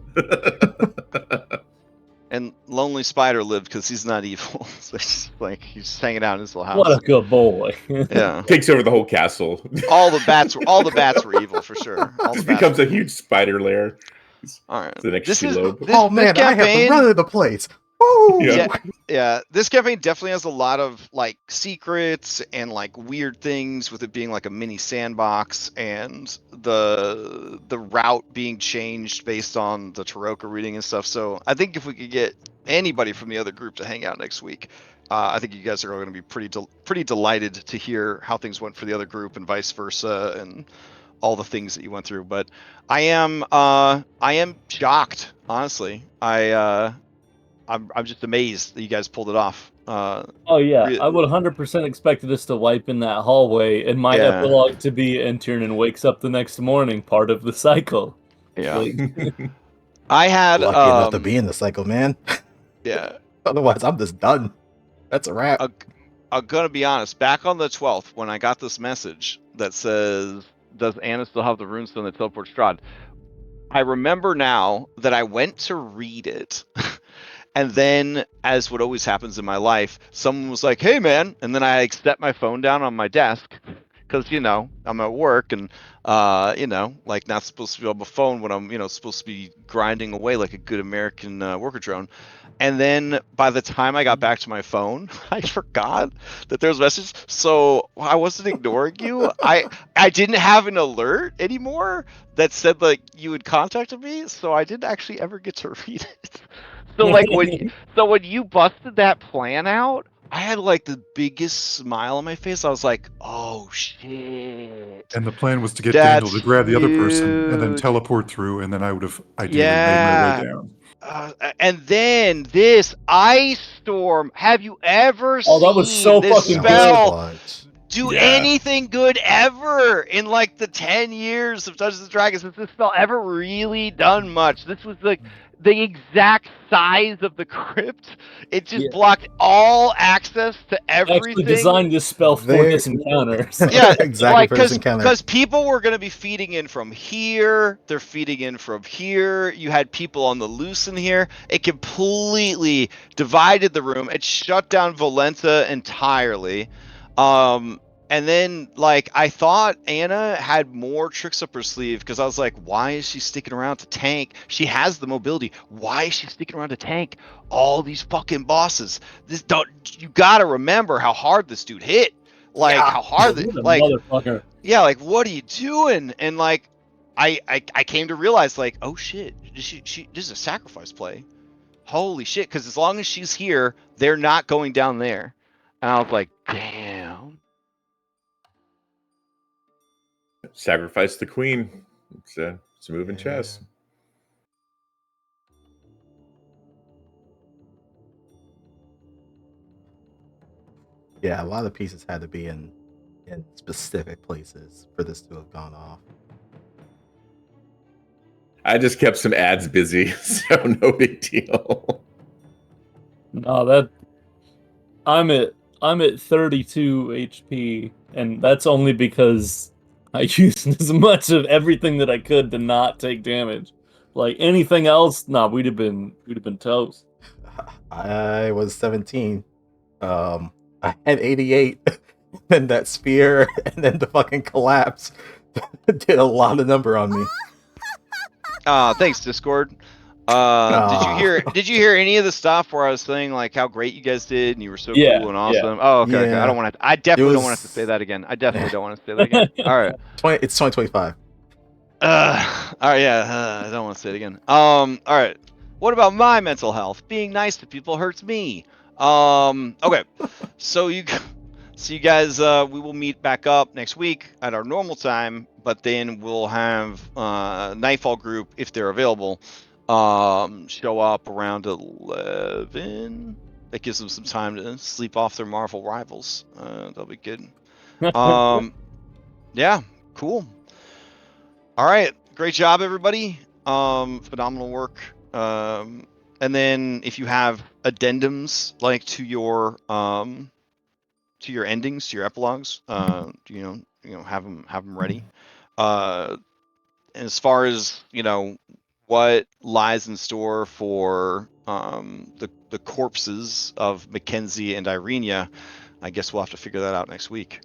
S1: And Lonely Spider lived because he's not evil. So it's just like he's just hanging out in his little house.
S2: What a good boy.
S1: Yeah.
S7: Takes over the whole castle.
S1: All the bats were evil for sure.
S7: Just becomes a huge spider lair.
S1: All right.
S7: The next
S1: This
S3: Oh man,
S1: this
S3: I have
S1: campaign,
S3: to run to the place. Woo!
S1: yeah. This campaign definitely has a lot of like secrets and like weird things with it being like a mini sandbox and the route being changed based on the Taroka reading and stuff. So I think if we could get anybody from the other group to hang out next week, I think you guys are going to be pretty delighted to hear how things went for the other group and vice versa and all the things that you went through. But I am shocked, honestly. I'm just amazed that you guys pulled it off.
S2: Oh yeah, I would 100% expected us to wipe in that hallway, and my epilogue to be and Tiernan wakes up the next morning, part of the cycle.
S1: Yeah.
S2: Like,
S1: I had
S3: lucky enough to be in the cycle, man.
S1: Yeah.
S3: Otherwise, I'm just done. That's a wrap.
S1: I'm gonna be honest. Back on the 12th, when I got this message that says, "Does Anna still have the runestone that teleports Strahd?" I remember now that I went to read it. And then, as what always happens in my life, someone was like, "Hey, man," and then I set my phone down on my desk because I'm at work and like not supposed to be on my phone when I'm supposed to be grinding away like a good American worker drone. And then by the time I got back to my phone, I forgot that there was a message. So I wasn't ignoring you. I didn't have an alert anymore that said like you had contacted me, so I didn't actually ever get to read it. So like when you busted that plan out, I had like the biggest smile on my face. I was like, "Oh shit!"
S5: And the plan was to get Daniel to grab the other person and then teleport through, and then I would have ideally made my way down.
S1: And then this ice storm. Have you ever seen
S2: that was so
S1: this
S2: fucking
S1: spell
S3: do
S1: anything good ever in like the 10 years of Dungeons and Dragons? Has this spell ever really done much? This was like the exact size of the crypt. It just blocked all access to everything.
S2: Actually designed this spell for this encounter.
S1: Yeah,
S3: exactly, for this encounter.
S1: Because people were going to be feeding in from here. They're feeding in from here. You had people on the loose in here. It completely divided the room. It shut down Volenta entirely. And then, like, I thought Anna had more tricks up her sleeve because I was like, why is she sticking around to tank? She has the mobility. Why is she sticking around to tank all these fucking bosses? You gotta remember how hard this dude hit. Like, how hard,
S2: He's a
S1: like,
S2: motherfucker.
S1: yeah, like, what are you doing? And, like, I came to realize, like, oh shit, this is a sacrifice play. Holy shit, because as long as she's here, they're not going down there. And I was like, damn.
S7: Sacrifice the queen. It's a moving chess.
S3: Yeah, a lot of pieces had to be in specific places for this to have gone off.
S7: I just kept some ads busy, so no big deal.
S2: No, I'm at 32 HP, and that's only because I used as much of everything that I could to not take damage. Like anything else, nah, we'd have been toast.
S3: I was 17. I had 88. And that spear, and then the fucking collapse did a lot of number on me.
S1: Thanks, Discord. Did you hear any of the stuff where I was saying like how great you guys did and you were so cool and awesome? Oh, okay, okay. I definitely don't want to have to say that again. I definitely don't want to say that again. All right.
S3: It's 2025.
S1: All right, yeah, I don't want to say it again. All right. What about my mental health? Being nice to people hurts me. Okay. So you guys, we will meet back up next week at our normal time, but then we'll have Nightfall group, if they're available, show up around 11. That gives them some time to sleep off their Marvel rivals. That'll be good. Yeah, cool. All right, great job, everybody. Phenomenal work. And then if you have addendums like to your endings, to your epilogues, you know, have them ready. As far as what lies in store for the corpses of Mackenzie and Irenia, I guess we'll have to figure that out next week.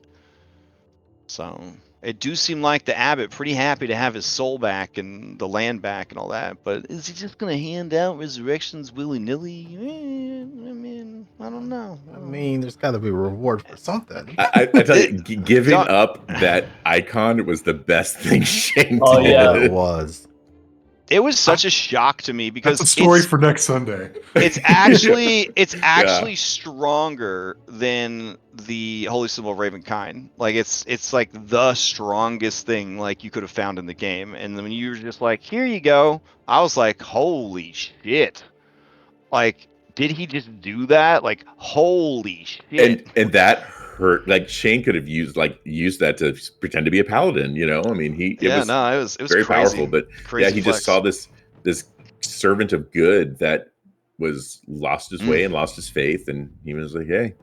S1: So it do seem like the abbot pretty happy to have his soul back and the land back and all that, but is he just gonna hand out resurrections willy-nilly? I mean, I don't know.
S3: I mean, there's got to be a reward for something.
S7: I tell you, giving up that icon was the best thing Shane did.
S2: Oh, yeah.
S3: It was.
S1: It was such a shock to me because
S5: that's a story for next Sunday.
S1: It's actually stronger than the Holy Symbol of Ravenkind. Like it's like the strongest thing like you could have found in the game. And then when you were just like, here you go, I was like, holy shit! Like, did he just do that? Like, holy shit!
S7: And that hurt. Like Shane could have used that to pretend to be a paladin. You know, I mean, it was very
S1: crazy.
S7: powerful. But
S1: crazy
S7: yeah, he
S1: flex.
S7: just saw this servant of good that was lost his way and lost his faith, and he was like, hey,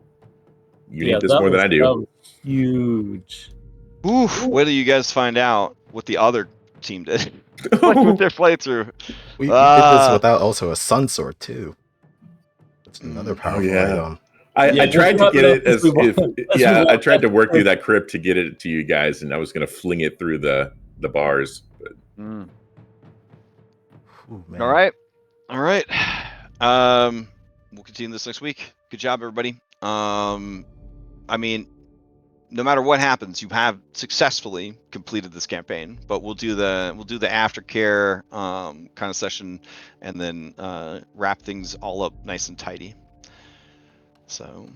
S7: you need this more than I do.
S2: That was huge.
S1: Oof! Wait till you guys find out what the other team did. Like with their playthrough.
S3: We did this without also a sun sword too. It's another powerful item.
S7: I tried to get it I tried to work through that crypt to get it to you guys, and I was going to fling it through the bars. But...
S3: Ooh,
S1: All right. We'll continue this next week. Good job, everybody. I mean, no matter what happens, you have successfully completed this campaign. But we'll do the aftercare kind of session, and then wrap things all up nice and tidy. So,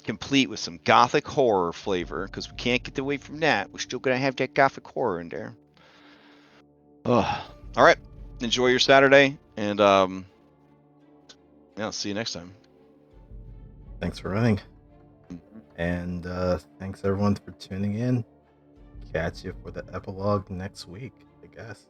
S1: complete with some gothic horror flavor, because we can't get away from that. We're still gonna have that gothic horror in there. All right. Enjoy your Saturday, and yeah, I'll see you next time.
S3: Thanks for running. And thanks everyone for tuning in. Catch you for the epilogue next week, I guess.